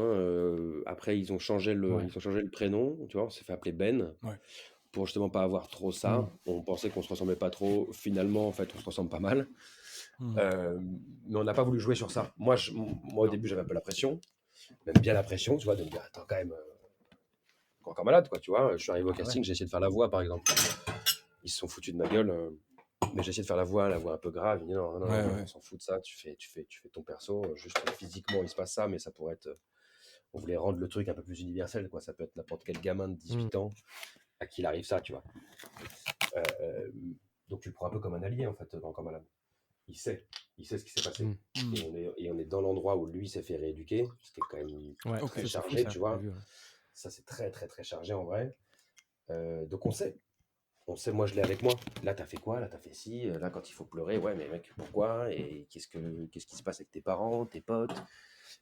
Après, ouais. ils ont changé le prénom, tu vois. On s'est fait appeler Ben Ouais. pour justement pas avoir trop Mmh. ça. On pensait qu'on se ressemblait pas trop. Finalement, en fait, on se ressemble pas mal. Mmh. Mais on n'a pas voulu jouer sur ça. Moi, au Non. début, j'avais un peu la pression, même bien la pression, tu vois, de me dire, attends, quand même, encore malade, quoi, tu vois. Je suis arrivé au Ah ouais. casting, j'ai essayé de faire la voix, par exemple. Ils se sont foutus de ma gueule, mais j'ai essayé de faire la voix un peu grave. Ils disent, non, non, non, Ouais, non, ouais. on s'en fout de ça. Tu fais ton perso. Juste physiquement, il se passe ça, mais ça pourrait être. On voulait rendre le truc un peu plus universel, quoi. Ça peut être n'importe quel gamin de Mmh. 18 ans à qui il arrive ça, tu vois. Euh, donc tu le prends un peu comme un allié, en fait, dans Encore Malade. Il sait ce qui s'est passé. Mmh. Mmh. Et on est dans l'endroit où lui s'est fait rééduquer, ce qui est quand même Ouais, Ok. très ça c'est fou chargé, ça, tu j'ai vois. vu, ouais. Ça, c'est très, très, très chargé en vrai. Donc on sait. On sait, moi je l'ai avec moi. Là, t'as fait quoi? Là, t'as fait ci. Là, quand il faut pleurer, ouais, mais mec, pourquoi? Et qu'est-ce qui se passe avec tes parents, tes potes?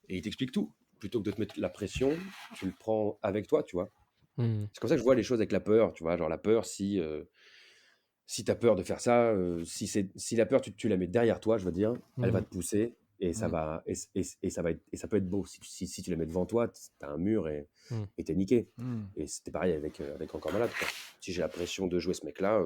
Et il t'explique tout. Plutôt que de te mettre la pression, tu le prends avec toi, tu vois. Mmh. C'est comme ça que je vois les choses avec la peur, tu vois. Genre la peur, si tu as peur de faire ça, si la peur, tu la mets derrière toi, je veux dire, elle va Mmh. te pousser et ça Mmh. va, et ça va être, et ça peut être beau. Si tu la mets devant toi, tu as un mur Mmh. et t'es niqué. Mmh. Et c'était pareil avec Encore Malade, quoi. Si j'ai la pression de jouer ce mec-là,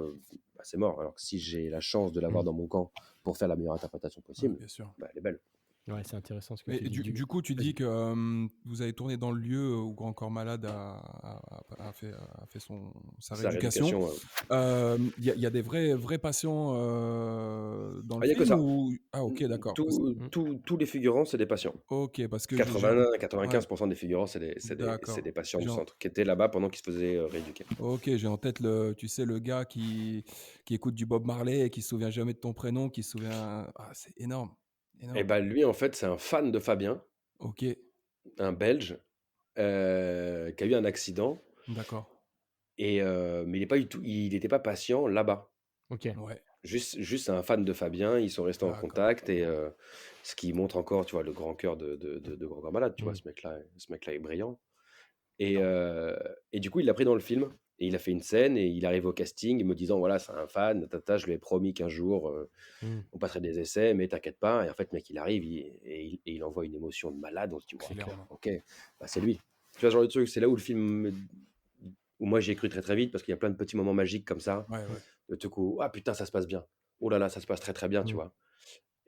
bah, c'est mort. Alors que si j'ai la chance de l'avoir Mmh. dans mon camp pour faire la meilleure interprétation Ouais, possible, bien sûr. bah, elle est belle. Ouais, c'est intéressant ce que Mais tu dis. du coup, tu Vas-y. dis que vous avez tourné dans le lieu où Grand Corps Malade a fait sa Sa rééducation. rééducation. Il y a des vrais patients dans le Il n'y a que film ça. ou... Ah, ok, d'accord. Tous les figurants, c'est des patients. Ok, parce que 95% des figurants, c'est D'accord. des patients du Genre- centre qui étaient là-bas pendant qu'ils se faisaient rééduquer. Ok, j'ai en tête tu sais, le gars qui écoute du Bob Marley et qui se souvient jamais de ton prénom, qui se souvient... Ah, c'est énorme. Et Énorme. bah lui, en fait, c'est un fan de Fabien, Ok, un Belge, qui a eu un accident, d'accord. mais il n'était pas patient là-bas. Ok. Ouais, Juste un fan de Fabien, ils sont restés en d'accord. contact et ce qui montre encore, tu vois, le grand cœur de Grand Corps Malade, tu vois, Mm. ce mec-là est brillant. Et du coup, il l'a pris dans le film et il a fait une scène et il arrive au casting me disant, voilà, c'est un fan, je lui ai promis qu'un jour Mm. on passerait des essais, mais t'inquiète pas. Et en fait, le mec, il arrive et il envoie une émotion de malade. On se dit, wow, Clairement. ok, bah, c'est lui. Tu vois, ce genre de truc, c'est là où le film, où moi j'y ai cru très très vite parce qu'il y a plein de petits moments magiques comme ça. Ouais. De trucs où, ah putain, ça se passe bien. Oh là là, ça se passe très très bien, tu Mm. vois.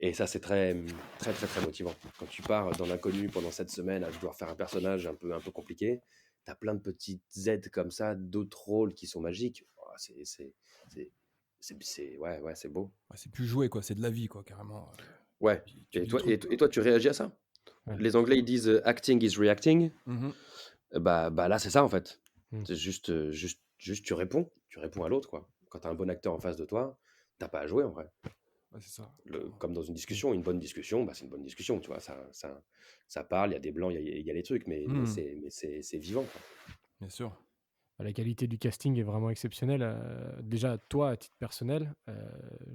Et ça, c'est très, très, très, très motivant. Quand tu pars dans l'inconnu pendant 7 semaines à devoir faire un personnage un peu compliqué, tu as plein de petites aides comme ça, d'autres rôles qui sont magiques. Oh, ouais, c'est beau. Ouais, c'est plus joué, quoi. C'est de la vie, quoi, carrément. Ouais. Tu Et vis toi, le truc. toi, tu réagis à ça? Ouais. Les Anglais, ils disent acting is reacting. Mhm. Bah là, c'est ça, en fait. Mm. C'est juste, tu réponds. Tu réponds à l'autre, quoi. Quand tu as un bon acteur en face de toi, t'as pas à jouer, en vrai. Ouais, c'est ça. Comme dans une discussion, une bonne discussion, bah, c'est une bonne discussion, tu vois. Ça parle, il y a des blancs, il y a les trucs, mais Mm. c'est vivant, quoi. Bien sûr. La qualité du casting est vraiment exceptionnelle. Déjà, toi, à titre personnel,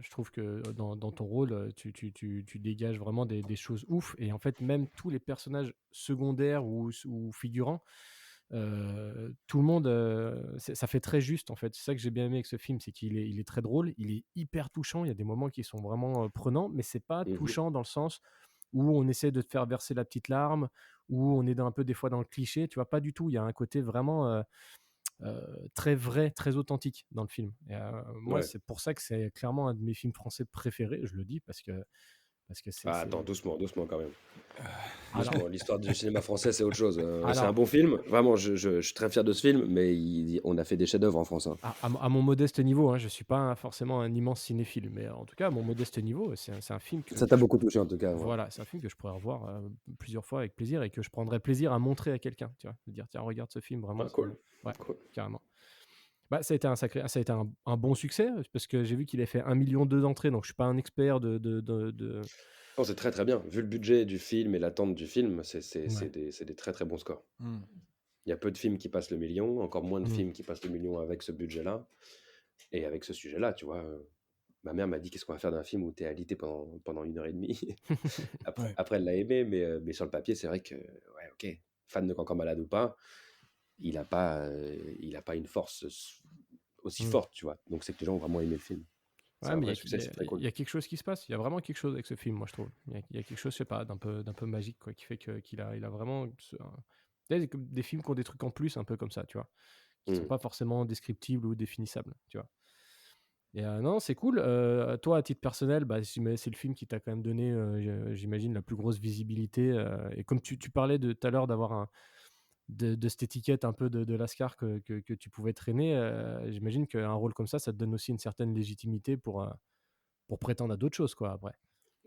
je trouve que dans ton rôle, tu dégages vraiment des choses ouf. Et en fait, même tous les personnages secondaires ou figurants, tout le monde, ça fait très juste en fait. C'est ça que j'ai bien aimé avec ce film, c'est il est très drôle, il est hyper touchant. Il y a des moments qui sont vraiment prenants, mais c'est pas Mhm. touchant dans le sens où on essaie de te faire verser la petite larme, où on est un peu des fois dans le cliché. Tu vois, pas du tout. Il y a un côté vraiment très vrai, très authentique dans le film. Et, moi, Ouais. c'est pour ça que c'est clairement un de mes films français préférés. Je le dis parce que c'est. Ah, attends, doucement quand même. Alors, Doucement. L'histoire du cinéma français, c'est autre chose. C'est alors, un bon film. Vraiment, je suis très fier de ce film, mais on a fait des chefs-d'œuvre en France, hein. à mon modeste niveau, hein, je suis pas forcément un immense cinéphile, mais en tout cas, à mon modeste niveau, c'est un film que Ça t'a beaucoup touché, en tout cas. Ouais. voilà, c'est un film que je pourrais revoir plusieurs fois avec plaisir et que je prendrais plaisir à montrer à quelqu'un. Tu vois, de dire tiens, regarde ce film, vraiment. Ah, cool. Ouais, Cool. carrément. Bah, ça a été un bon succès parce que j'ai vu qu'il a fait 1,2 million d'entrées, donc je suis pas un expert de... Non, c'est très très bien. Vu le budget du film et l'attente du film, c'est Ouais. des très très bons scores. Mm. Il y a peu de films qui passent le million, encore moins de Mm. films qui passent le million avec ce budget-là et avec ce sujet-là, tu vois. Ma mère m'a dit qu'est-ce qu'on va faire d'un film où tu es alité pendant 1 heure et demie. Ouais. Après, elle l'a aimé, mais sur le papier, c'est vrai que, ouais, ok, fan de Cancan Malade ou pas, il a pas une force aussi Mm. forte, tu vois. Donc c'est que les gens ont vraiment aimé le film. C'est Ouais, un mais vrai succès, c'est très cool. il y a quelque chose qui se passe. Il y a vraiment quelque chose avec ce film, moi, je trouve. Il y a quelque chose, je sais pas, d'un peu magique, quoi, qui fait qu'il a vraiment... Il y a des films qui ont des trucs en plus, un peu comme ça, tu vois, qui sont Mm. pas forcément descriptibles ou définissables, tu vois. Et non, c'est cool. Toi, à titre personnel, bah, c'est le film qui t'a quand même donné, j'imagine, la plus grosse visibilité. Et comme tu parlais tout à l'heure d'avoir de cette étiquette un peu de Lascar que tu pouvais traîner, j'imagine qu'un rôle comme ça te donne aussi une certaine légitimité pour prétendre à d'autres choses, quoi, après.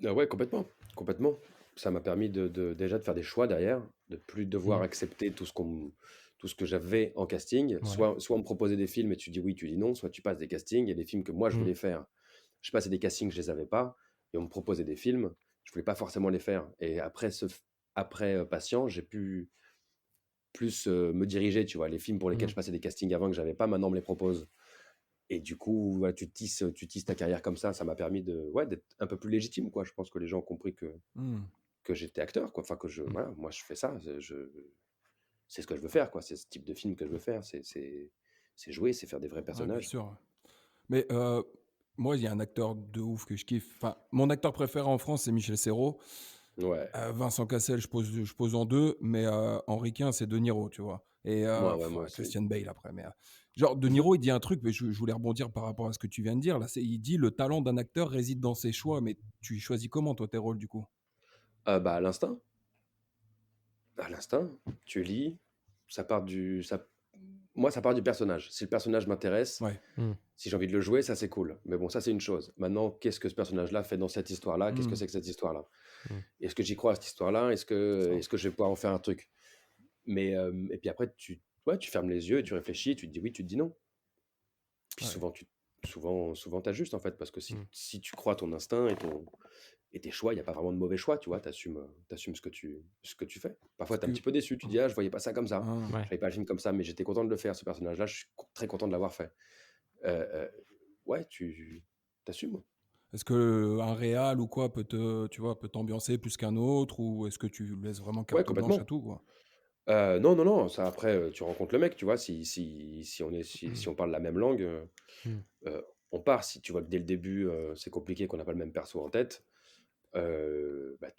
Ah ouais, complètement. Complètement. Ça m'a permis déjà de faire des choix derrière, de plus devoir Mm. accepter tout ce que j'avais en casting. Ouais. Soit on me proposait des films et tu dis oui, tu dis non, soit tu passes des castings. Il y a des films que moi je Mm. voulais faire. Je passais des castings, je les avais pas. Et on me proposait des films, je voulais pas forcément les faire. Et après Patient, j'ai pu plus me diriger, tu vois. Les films pour lesquels Mm. je passais des castings avant que j'avais pas, maintenant on me les propose. Et du coup, voilà, tu tisses ta carrière comme ça m'a permis d'être un peu plus légitime, quoi. Je pense que les gens ont compris Mm. que j'étais acteur, quoi. Enfin, Mm. voilà, moi, je fais ça. C'est ce que je veux faire, quoi. C'est ce type de film que je veux faire. C'est jouer, c'est faire des vrais Ouais, bien personnages. sûr. Mais moi, il y a un acteur de ouf que je kiffe. Enfin, mon acteur préféré en France, c'est Michel Serrault. Ouais, Vincent Cassel, je pose en deux, mais Henri Quint, c'est De Niro, tu vois. Et moi aussi. Christian Bale après. Mais, genre, De Niro, il dit un truc, mais je voulais rebondir par rapport à ce que tu viens de dire. Là, il dit le talent d'un acteur réside dans ses choix, mais tu choisis comment, toi, tes rôles, du coup? Bah, à l'instinct. À l'instinct, tu lis, ça part du ça moi, ça part du personnage. Si le personnage m'intéresse, Ouais. si j'ai envie de le jouer, ça, c'est cool. Mais bon, ça, c'est une chose. Maintenant, qu'est-ce que ce personnage-là fait dans cette histoire-là? Qu'est-ce que Mm. c'est que cette histoire-là? Mm. Est-ce que j'y crois à cette histoire-là? Est-ce que Ça. est-ce que je vais pouvoir en faire un truc? Mais, et puis après, tu fermes les yeux et tu réfléchis, tu te dis oui, tu te dis non. Puis Ouais. souvent, t'ajustes, en fait, parce que Mm. si tu crois à ton instinct et tes choix, il n'y a pas vraiment de mauvais choix, tu vois, t'assumes ce que tu fais. Parfois, Parce t'es un que. petit peu déçu, tu dis, ah, je voyais pas ça comme ça, Ah. je Ouais. voyais pas le film comme ça, mais j'étais content de le faire, ce personnage-là, je suis très content de l'avoir fait. Ouais, tu t'assumes. Est-ce que un réal ou quoi peut t'ambiancer plus qu'un autre, ou est-ce que tu laisses vraiment Ouais, carte blanche à complètement. tout, quoi? Non, ça après, tu rencontres le mec, tu vois, si on parle la même langue, Mm. on part. Si tu vois que dès le début, c'est compliqué, qu'on n'a pas le même perso en tête, bah,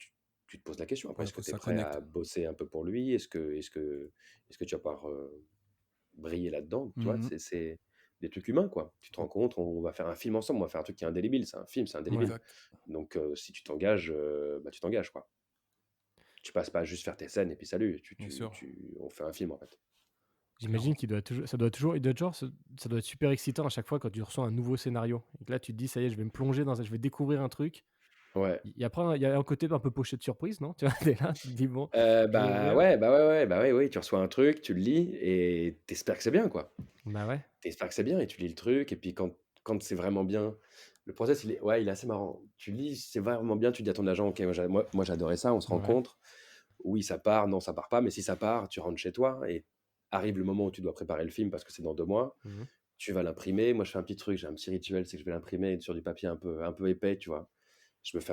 tu te poses la question. Après, Ouais, est-ce que faut que tu es ça prêt connecte. à bosser un peu pour lui? Est-ce que tu vas pouvoir briller là-dedans? Tu vois, Mhm. c'est des trucs humains, quoi. Tu te rencontres, on va faire un film ensemble, on va faire un truc qui est indélébile. C'est un film, c'est Ouais. indélébile. Exact. Donc, si tu t'engages, bah, tu t'engages, quoi. Tu passes pas à juste faire tes scènes et puis salut. Bien sûr. On fait un film, en fait. J'imagine qu'il doit toujours, il doit être genre, ça doit être super excitant à chaque fois quand tu reçois un nouveau scénario. Et que là, tu te dis, ça y est, je vais me plonger je vais découvrir un truc. Ouais. Il y a un côté un peu poché de surprise, non? Tu vois, t'es là, tu te dis, bon, je vais Bah ouvrir. ouais, bah ouais, oui, tu reçois un truc, tu le lis et t'espères que c'est bien, quoi. Bah ouais. T'espères que c'est bien et tu lis le truc et puis quand c'est vraiment bien, le process il est assez marrant. Tu lis, c'est vraiment bien, tu dis à ton agent, ok, moi j'adorais ça, on se Ouais. rencontre, oui ça part, non ça part pas, mais si ça part, tu rentres chez toi et arrive le moment où tu dois préparer le film parce que c'est dans 2 mois, Mhm. tu vas l'imprimer. Moi je fais un petit truc, j'ai un petit rituel, c'est que je vais l'imprimer sur du papier un peu épais, tu vois. Je me fais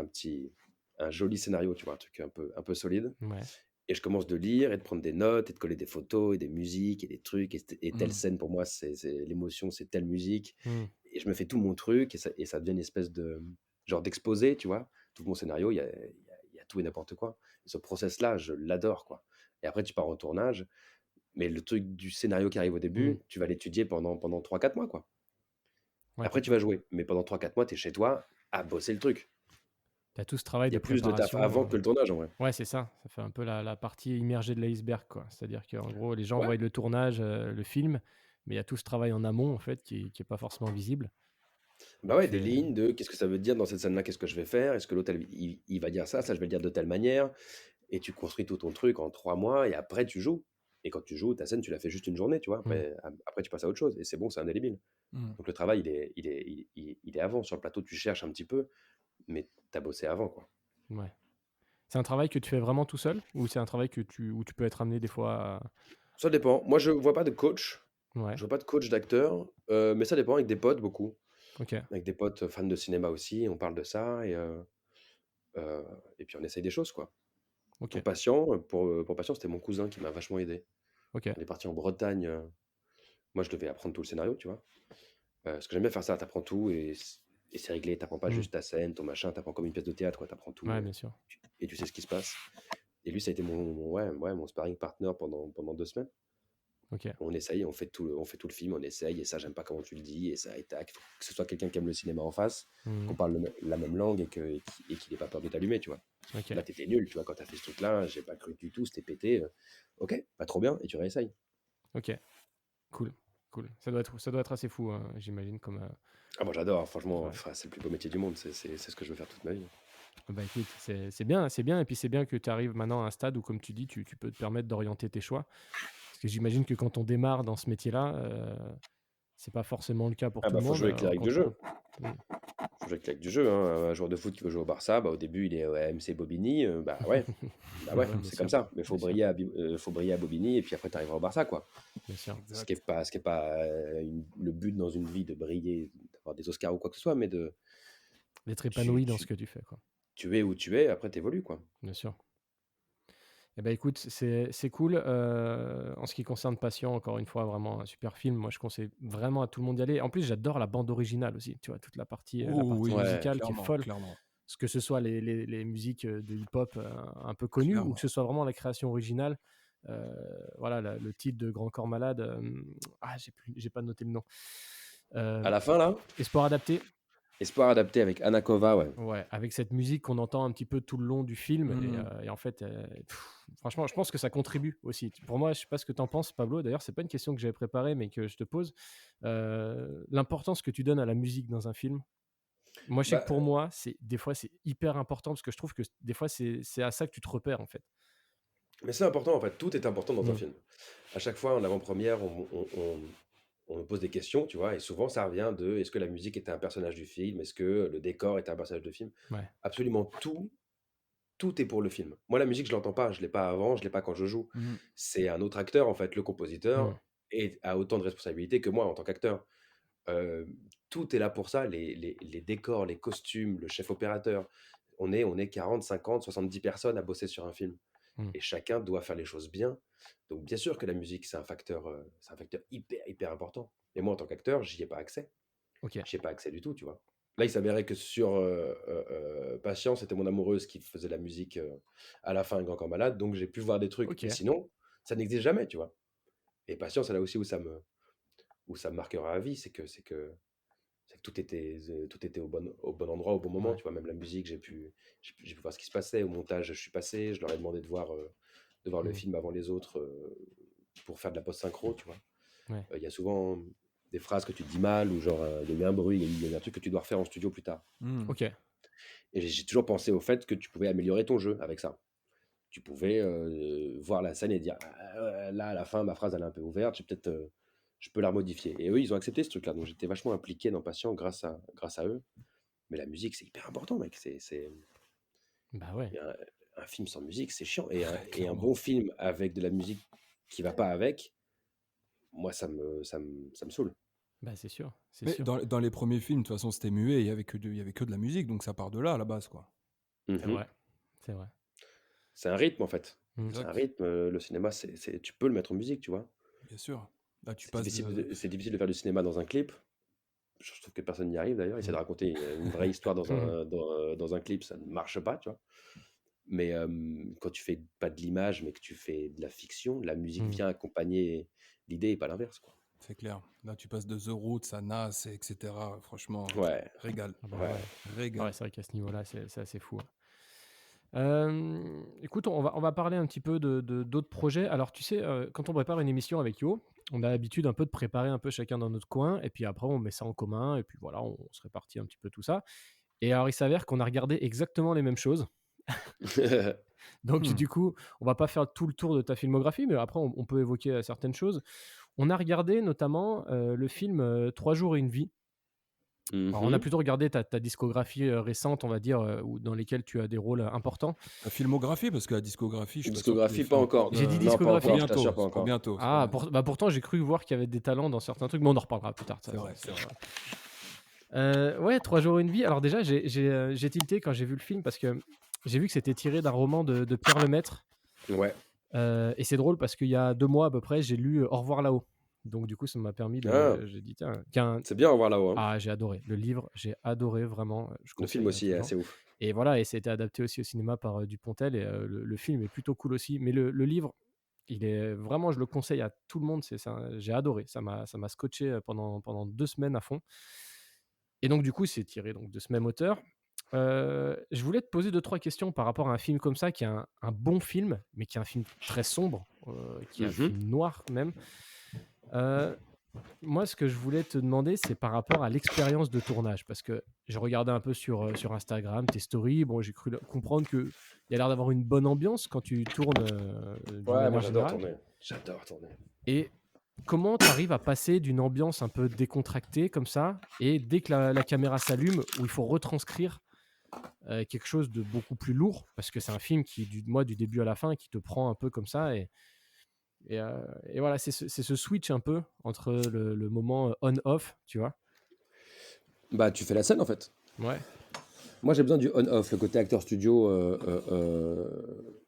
un joli scénario, tu vois, un truc un peu solide. Ouais. Et je commence de lire et de prendre des notes et de coller des photos et des musiques et des trucs. Et telle Mhm. scène, pour moi, l'émotion, c'est telle musique. Mm. Et je me fais tout mon truc et ça devient une espèce de genre d'exposé, tu vois. Tout mon scénario, il y a tout et n'importe quoi. Et ce process-là, je l'adore, quoi. Et après, tu pars au tournage. Mais le truc du scénario qui arrive au Mm. début, tu vas l'étudier pendant 3-4 mois, quoi. Ouais, Après, tu vas jouer. Mais pendant 3-4 mois, tu es chez toi à bosser le truc. t'as tout ce travail Il y de a plus de taf avant préparation. que le tournage, en vrai. Ouais, c'est ça. Ça fait un peu la partie immergée de l'iceberg, quoi. C'est-à-dire qu'en gros, les gens Ouais. voient le tournage, le film, mais il y a tout ce travail en amont, en fait, qui est pas forcément visible. Bah Et ouais, tu des fais. lignes de qu'est-ce que ça veut dire dans cette scène-là, qu'est-ce que je vais faire, est-ce que l'autre il va dire ça, je vais le dire de telle manière, et tu construis tout ton truc en 3 mois, et après tu joues. Et quand tu joues, ta scène, tu la fais juste une journée, tu vois. Mm. Après tu passes à autre chose, et c'est bon, c'est indélébile. Mhm. Donc le travail, il est avant. Sur le plateau, tu cherches un petit peu, mais t'as bossé avant, quoi. Ouais. C'est un travail que tu fais vraiment tout seul ou c'est un travail où tu peux être amené des fois à. Ça dépend. Moi, je vois pas de coach, Ouais, je vois pas de coach d'acteur, mais ça dépend avec des potes, beaucoup. ok, Avec des potes fans de cinéma aussi, on parle de ça, et puis on essaye des choses, quoi. ok, Pour Patient, c'était mon cousin qui m'a vachement aidé. ok. On est parti en Bretagne. Moi, je devais apprendre tout le scénario, tu vois. Parce que j'aime bien faire ça, t'apprends tout et c'est réglé. T'apprends pas Mm. juste ta scène, ton machin, t'apprends comme une pièce de théâtre, quoi. T'apprends tout Ouais, bien sûr. et tu sais ce qui se passe. Et lui, ça a été mon sparring partner pendant 2 semaines. Ok, On essaye, on fait tout le film, on essaye, et ça, j'aime pas comment tu le dis, et ça, et tac, faut que ce soit quelqu'un qui aime le cinéma en face, Mm. qu'on parle la même langue et qu'il n'ait pas peur de t'allumer, tu vois. ok, Là, t'étais nul, tu vois, quand t'as fait ce truc-là, j'ai pas cru du tout, c'était pété. Ok, pas trop bien, et tu réessayes. ok. Cool, cool. Ça doit être assez fou, hein, j'imagine, comme. Ah, moi j'adore, franchement, Ouais. enfin, c'est le plus beau métier du monde, c'est ce que je veux faire toute ma vie. Bah écoute, c'est bien, et puis c'est bien que tu arrives maintenant à un stade où, comme tu dis, tu peux te permettre d'orienter tes choix. Parce que j'imagine que quand on démarre dans ce métier-là, c'est pas forcément le cas pour Ah tout bah le faut monde, jouer avec les au règles du contraire. jeu. Mm. Faut jouer avec les règles du jeu, hein. Un joueur de foot qui veut jouer au Barça, bah au début il est au MC Bobigny, bah ouais, Ouais, bien c'est sûr, comme ça. Mais faut bien sûr, briller à Bobigny et puis après t'arriveras au Barça, quoi. bien sûr. Ce qui est pas le but dans une vie de briller, d'avoir des Oscars ou quoi que ce soit, mais D'être tu, épanoui dans ce tu, que tu fais, quoi. tu es où tu es, après t'évolues, quoi. Bien sûr. Eh ben écoute, c'est cool. En ce qui concerne Patient, encore une fois, vraiment un super film. Moi, je conseille vraiment à tout le monde d'y aller. En plus, j'adore la bande originale aussi. Tu vois, toute la partie Oh oui, Ouais, musicale qui est clairement, folle. clairement, Parce que ce soit les musiques de hip-hop un peu connues ou que clairement. ce soit vraiment la création originale. Voilà, le titre de Grand Corps Malade. J'ai pas noté le nom. à la fin là, Espoir adapté. Espoir adapté avec Anna Kova, ouais. Ouais, avec cette musique qu'on entend un petit peu tout le long du film. Et en fait, franchement, je pense que ça contribue aussi. Pour moi, je sais pas ce que tu en penses, Pablo. D'ailleurs, c'est pas une question que j'avais préparée, mais que je te pose. L'importance que tu donnes à la musique dans un film. Moi, je sais que Bah, pour moi, des fois, c'est hyper important parce que je trouve que des fois, c'est à ça que tu te repères, en fait. mais c'est important en fait, tout est important dans un Mm. film. À chaque fois en avant-première, on me pose des questions, tu vois, et souvent ça revient de est-ce que la musique était un personnage du film? Est-ce que le décor était un personnage de film? Ouais. Absolument tout est pour le film. Moi, la musique, je l'entends pas, je l'ai pas avant, je l'ai pas quand je joue. Mhm. C'est un autre acteur en fait, le Mm. compositeur a autant de responsabilités que moi en tant qu'acteur. Heu, Tout est là pour ça, les décors, les costumes, le chef opérateur. On est 40, 50, 70 personnes à bosser sur un film Mm. et chacun doit faire les choses bien. Donc bien sûr que la musique, c'est un facteur hyper, hyper important. Et moi, en tant qu'acteur, j'y ai pas accès. Ok. J'y ai pas accès du tout, tu vois? Là, il s'avérait que sur, Patience, c'était mon amoureuse qui faisait la musique, à la fin, Grand Corps Malade, donc j'ai pu voir des trucs. Ok. Mais sinon, ça n'existe jamais, tu vois? Et Patience, c'est là aussi où ça me marquera à vie, c'est que tout était au bon endroit, au bon moment, Ouais. tu vois? Même la musique, j'ai pu voir ce qui se passait. Au montage, je suis passé, je leur ai demandé de voir le Mm. film avant les autres, pour faire de la post-synchro, tu vois? Ouais. Il y a souvent des phrases que tu dis mal ou genre, il y a eu un bruit, il y a eu un truc que tu dois refaire en studio plus tard. Mhm. Ok. Et j'ai toujours pensé au fait que tu pouvais améliorer ton jeu avec ça. Tu pouvais, voir la scène et dire: «Ah ouais, là, à la fin, ma phrase, elle est un peu ouverte, je peux la modifier». Et eux, ils ont accepté ce truc-là, donc j'étais vachement impliqué dans Patient grâce à eux. Mais la musique, c'est hyper important, mec. Bah ouais. Et un film sans musique, c'est chiant. Et un Clairement. bon film avec de la musique qui va pas avec, moi, ça me saoule. Bah c'est sûr. C'est Mais sûr. dans les premiers films, de toute façon, c'était muet, il y avait que de la musique, donc ça part de là à la base, quoi. C'est Mhm. vrai. C'est vrai. C'est un rythme, en fait. Mm. C'est un Exact. rythme. Le cinéma, tu peux le mettre en musique, tu vois. Bien sûr. Là, tu C'est passes difficile de. c'est difficile de faire du cinéma dans un clip. Je trouve que personne n'y arrive d'ailleurs. Essayer de raconter une vraie histoire Mm. dans un clip, ça ne marche pas, tu vois. Mais quand tu fais pas de l'image, mais que tu fais de la fiction, la musique Mm. vient accompagner l'idée et pas l'inverse, quoi. C'est clair. Là, tu passes de The Roots à Nas, etc. Franchement, Ouais, régale. Ah bah ouais. ouais. Régale. Ouais, c'est vrai qu'à ce niveau-là, c'est assez fou. Écoute, on va parler un petit peu d'autres projets. Alors, tu sais, quand on prépare une émission avec Yo, on a l'habitude un peu de préparer un peu chacun dans notre coin, et puis après, on met ça en commun, et puis voilà, on se répartit un petit peu tout ça. Et alors, il s'avère qu'on a regardé exactement les mêmes choses. Donc, du coup, on va pas faire tout le tour de ta filmographie, mais après, on peut évoquer certaines choses. On a regardé notamment le film 3 jours et une vie. Alors, on a Mhm. plutôt regardé ta discographie récente, on va dire, dans lesquelles tu as des rôles importants. La filmographie, parce que la discographie, je suis pas sûr que tu l'aies Discographie, fait pas encore. encore. J'ai dit Non, pas discographie. encore, je t'assure, pas C'est pour encore. bientôt. Ah, pourtant, j'ai cru voir qu'il y avait des talents dans certains trucs, mais on en reparlera plus tard. C'est vrai, c'est vrai. Ouais, 3 jours et une vie. Alors déjà, j'ai tilté quand j'ai vu le film parce que j'ai vu que c'était tiré d'un roman de Pierre Lemaitre. Ouais. Et c'est drôle parce qu'il y a 2 mois à peu près, j'ai lu Au revoir là-haut. Donc du coup, ça m'a permis Ah, de... J'ai dit, tiens, c'est bien, au revoir là-haut, hein. ah, j'ai adoré. Le livre, j'ai adoré, vraiment. Je Le film conseille aussi est toujours. assez ouf. Et voilà, et ça a été adapté aussi au cinéma par Dupontel. Et le film est plutôt cool aussi. Mais le livre, il est vraiment, je le conseille à tout le monde. J'ai adoré. Ça m'a scotché pendant 2 semaines à fond. Et donc, du coup, c'est tiré donc, de ce même auteur. Je voulais te poser 2-3 questions par rapport à un film comme ça, qui est un bon film, mais qui est un film très sombre, qui est un Mhm. film noir même. Moi, ce que je voulais te demander, c'est par rapport à l'expérience de tournage, parce que j'ai regardé un peu sur Instagram, tes stories. Bon, j'ai cru comprendre qu'il y a l'air d'avoir une bonne ambiance quand tu tournes d'une Ouais, moi manière j'adore générale. tourner. J'adore tourner. Et comment tu arrives à passer d'une ambiance un peu décontractée comme ça, et dès que la caméra s'allume, où il faut retranscrire quelque chose de beaucoup plus lourd, parce que c'est un film qui, du début à la fin, qui te prend un peu comme ça. Et voilà, c'est ce switch un peu entre le moment on-off, tu vois. Bah, tu fais la scène en fait. Ouais. Moi, j'ai besoin du on-off. Le côté acteur studio,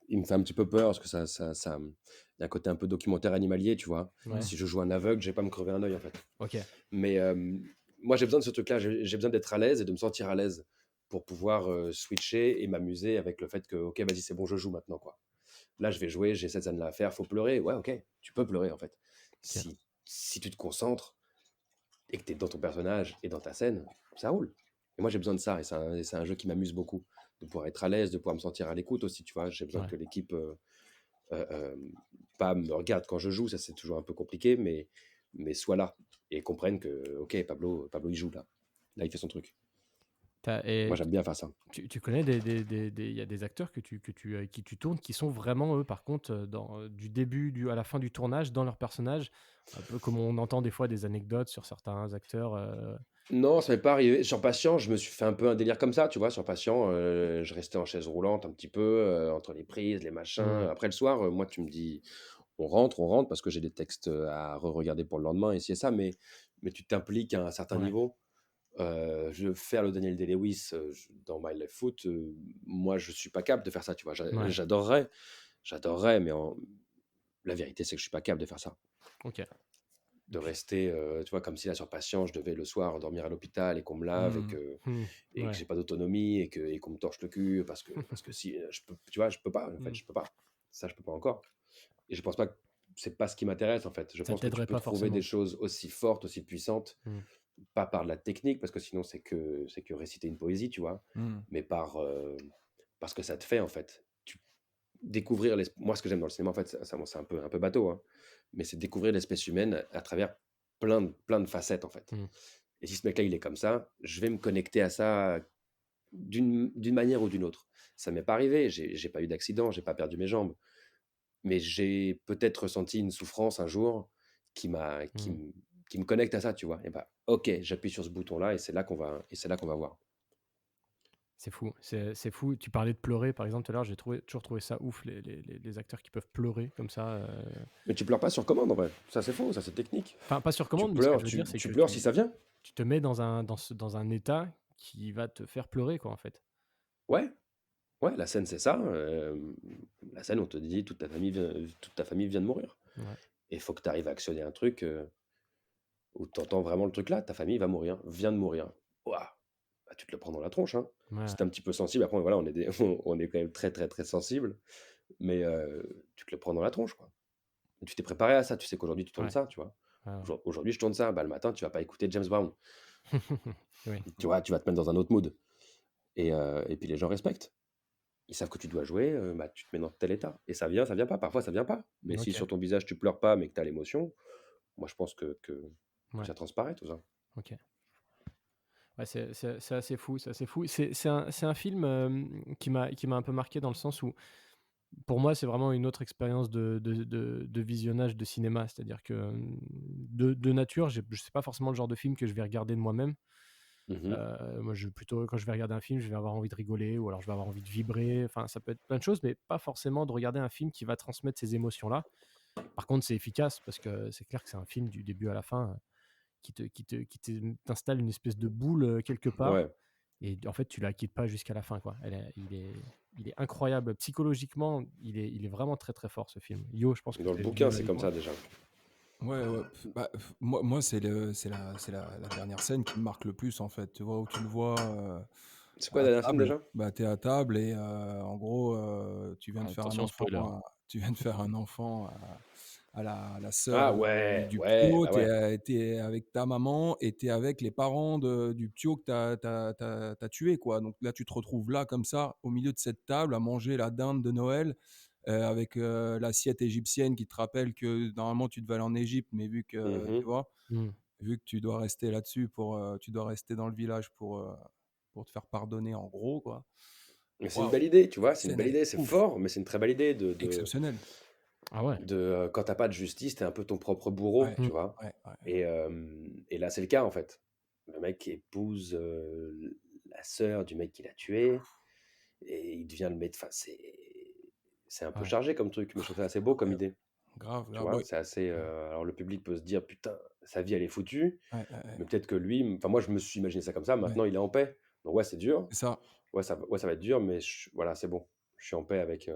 il me fait un petit peu peur parce que il y a un côté un peu documentaire animalier, tu vois. Ouais. Si je joue un aveugle, je vais pas me crever un œil en fait. Ok. Mais moi, j'ai besoin de ce truc-là. J'ai besoin d'être à l'aise et de me sentir à l'aise pour pouvoir switcher et m'amuser avec le fait que, ok, vas-y, c'est bon, je joue maintenant, quoi. Là, je vais jouer, j'ai cette scène-là à faire, faut pleurer. Ouais, ok, tu peux pleurer en fait. Si tu te concentres et que tu es dans ton personnage et dans ta scène, ça roule. Et moi, j'ai besoin de ça. Et c'est un jeu qui m'amuse beaucoup. De pouvoir être à l'aise, de pouvoir me sentir à l'écoute aussi, tu vois. J'ai besoin Ouais. que l'équipe pas me regarde quand je joue, ça c'est toujours un peu compliqué, mais soit là et comprenne que, ok, Pablo, il joue là. Là, il fait son truc. Et Moi, j'aime bien faire ça. tu connais il y a des acteurs avec qui tu tournes qui sont vraiment, eux, par contre, du début à la fin du tournage, dans leur personnage, un peu comme on entend des fois des anecdotes sur certains acteurs. Non, ça m'est pas arrivé. Sur Patient, je me suis fait un peu un délire comme ça, tu vois. Sur Patient, je restais en chaise roulante un petit peu, entre les prises, les machins. Hmm. Après le soir, moi, tu me dis, on rentre, parce que j'ai des textes à re-regarder pour le lendemain, et c'est ça, mais tu t'impliques à un certain Ouais. niveau. Faire le Daniel Day-Lewis dans My Left Foot, moi, je suis pas capable de faire ça, tu vois. Ouais. J'adorerais, mais la vérité, c'est que je suis pas capable de faire ça. Ok. De rester, tu vois, comme si là, sur Patient, je devais le soir dormir à l'hôpital et qu'on me lave et Ouais. que j'ai pas d'autonomie et qu'on me torche le cul parce que si, je peux, tu vois, je peux pas, en fait, je peux pas. Ça, je peux pas encore. Et je pense pas que c'est pas ce qui m'intéresse, en fait. Je Ça pense que tu t'aiderait peux pas trouver des forcément. choses aussi fortes, aussi puissantes, Hmm. pas par de la technique, parce que sinon, c'est que réciter une poésie, tu vois, Hmm. mais parce que ça te fait, en fait. Découvrir moi, ce que j'aime dans le cinéma, en fait, c'est un peu bateau, hein, mais c'est découvrir l'espèce humaine à travers plein de facettes, en fait. Hmm. Et si ce mec-là, il est comme ça, je vais me connecter à ça d'une manière ou d'une autre. Ça m'est pas arrivé, j'ai pas eu d'accident, j'ai pas perdu mes jambes, mais j'ai peut-être ressenti une souffrance un jour qui m'a qui Hmm. me qui me connecte à ça, tu vois? Et bah, OK, j'appuie sur ce bouton-là et c'est là qu'on va voir. C'est fou, c'est fou. Tu parlais de pleurer, par exemple, tout à l'heure, toujours trouvé ça ouf, les acteurs qui peuvent pleurer comme ça. Mais tu pleures pas sur commande, en vrai. Ça, c'est faux, ça, c'est technique. Enfin, pas sur Tu commande, mais ce que pleures je veux dire, tu c'est tu que pleures si ça vient. tu te mets dans un état qui va te faire pleurer, quoi, en fait. Ouais. Ouais, la scène, c'est ça. La scène, on te dit toute ta famille vient de mourir. Ouais. Et il faut que tu arrives à actionner un truc où tu entends vraiment le truc là, ta famille va mourir, vient de mourir. Ouah, bah, tu te le prends dans la tronche. Hein. Ouais. Si t'es un petit peu sensible, après, voilà, on est quand même très, très, très sensible. Mais tu te le prends dans la tronche, quoi. Tu t'es préparé à ça, tu sais qu'aujourd'hui, tu tournes Ouais. ça, tu vois. Ouais, ouais. Aujourd'hui, je tourne ça. Bah, le matin, tu vas pas écouter James Brown. Oui. Tu vois, tu vas te mettre dans un autre mood. Et puis les gens respectent. Ils savent que tu dois jouer, bah, tu te mets dans tel état. Et ça vient pas. Parfois, ça vient pas. Mais si Ok. sur ton visage, tu pleures pas, mais que tu as l'émotion, moi, je pense que Ouais. ça transparaît, tout ça. Ok. Ouais, c'est assez fou, c'est assez fou. C'est un film qui m'a un peu marqué dans le sens où, pour moi, c'est vraiment une autre expérience de visionnage de cinéma. C'est-à-dire que de nature, je sais pas forcément le genre de film que je vais regarder de moi-même. Mhm. Moi, plutôt, quand je vais regarder un film, je vais avoir envie de rigoler ou alors je vais avoir envie de vibrer. Enfin, ça peut être plein de choses, mais pas forcément de regarder un film qui va transmettre ces émotions-là. Par contre, c'est efficace parce que c'est clair que c'est un film du début à la fin t'installe une espèce de boule quelque part. Ouais. Et en fait, tu la quittes pas jusqu'à la fin, quoi. Il est incroyable. Psychologiquement, il est vraiment très très fort ce film. Yo, je pense que Dans tu le l'as vu bouquin, même c'est avec comme moi. ça déjà. Ouais, ouais. Moi c'est la dernière scène qui me marque le plus, en fait. Tu vois, où tu le vois C'est quoi à le dernier film table. déjà? Bah, t'es à table et en gros, tu viens de faire un Attention, enfant, spoiler. tu viens de faire un enfant à la sœur Ah ouais, du ouais, ptio. bah ouais. T'es avec ta maman et t'es avec les parents du ptio que t'as tué, quoi. Donc là, tu te retrouves là, comme ça, au milieu de cette table, à manger la dinde de Noël. Avec l'assiette égyptienne qui te rappelle que normalement tu devais aller en Égypte, mais vu que tu Mhm. vois, Mm. vu que tu dois rester là-dessus tu dois rester dans le village pour te faire pardonner, en gros, quoi. Mais c'est une Waouh, belle idée, tu vois, cette c'est une scène belle elle est idée, c'est ouf, fort, mais c'est une très belle idée exceptionnelle. Ah ouais. quand t'as pas de justice, t'es un peu ton propre bourreau, Ouais, tu Mm. vois. ouais, ouais. Et là, c'est le cas, en fait. Le mec qui épouse la sœur du mec qui l'a tué, et il devient le maître. Enfin, c'est un peu Ouais. chargé comme truc, mais je trouve ça assez beau comme Ouais, idée. grave, Tu grave. vois, Ouais, c'est assez. Alors le public peut se dire, putain, sa vie elle est foutue, ouais, ouais, mais peut-être que lui, enfin moi je me suis imaginé ça comme ça, ouais. maintenant il est en paix. Donc ouais, c'est dur, C'est ça. ouais, ça va être dur, mais voilà, c'est bon. Je suis en paix avec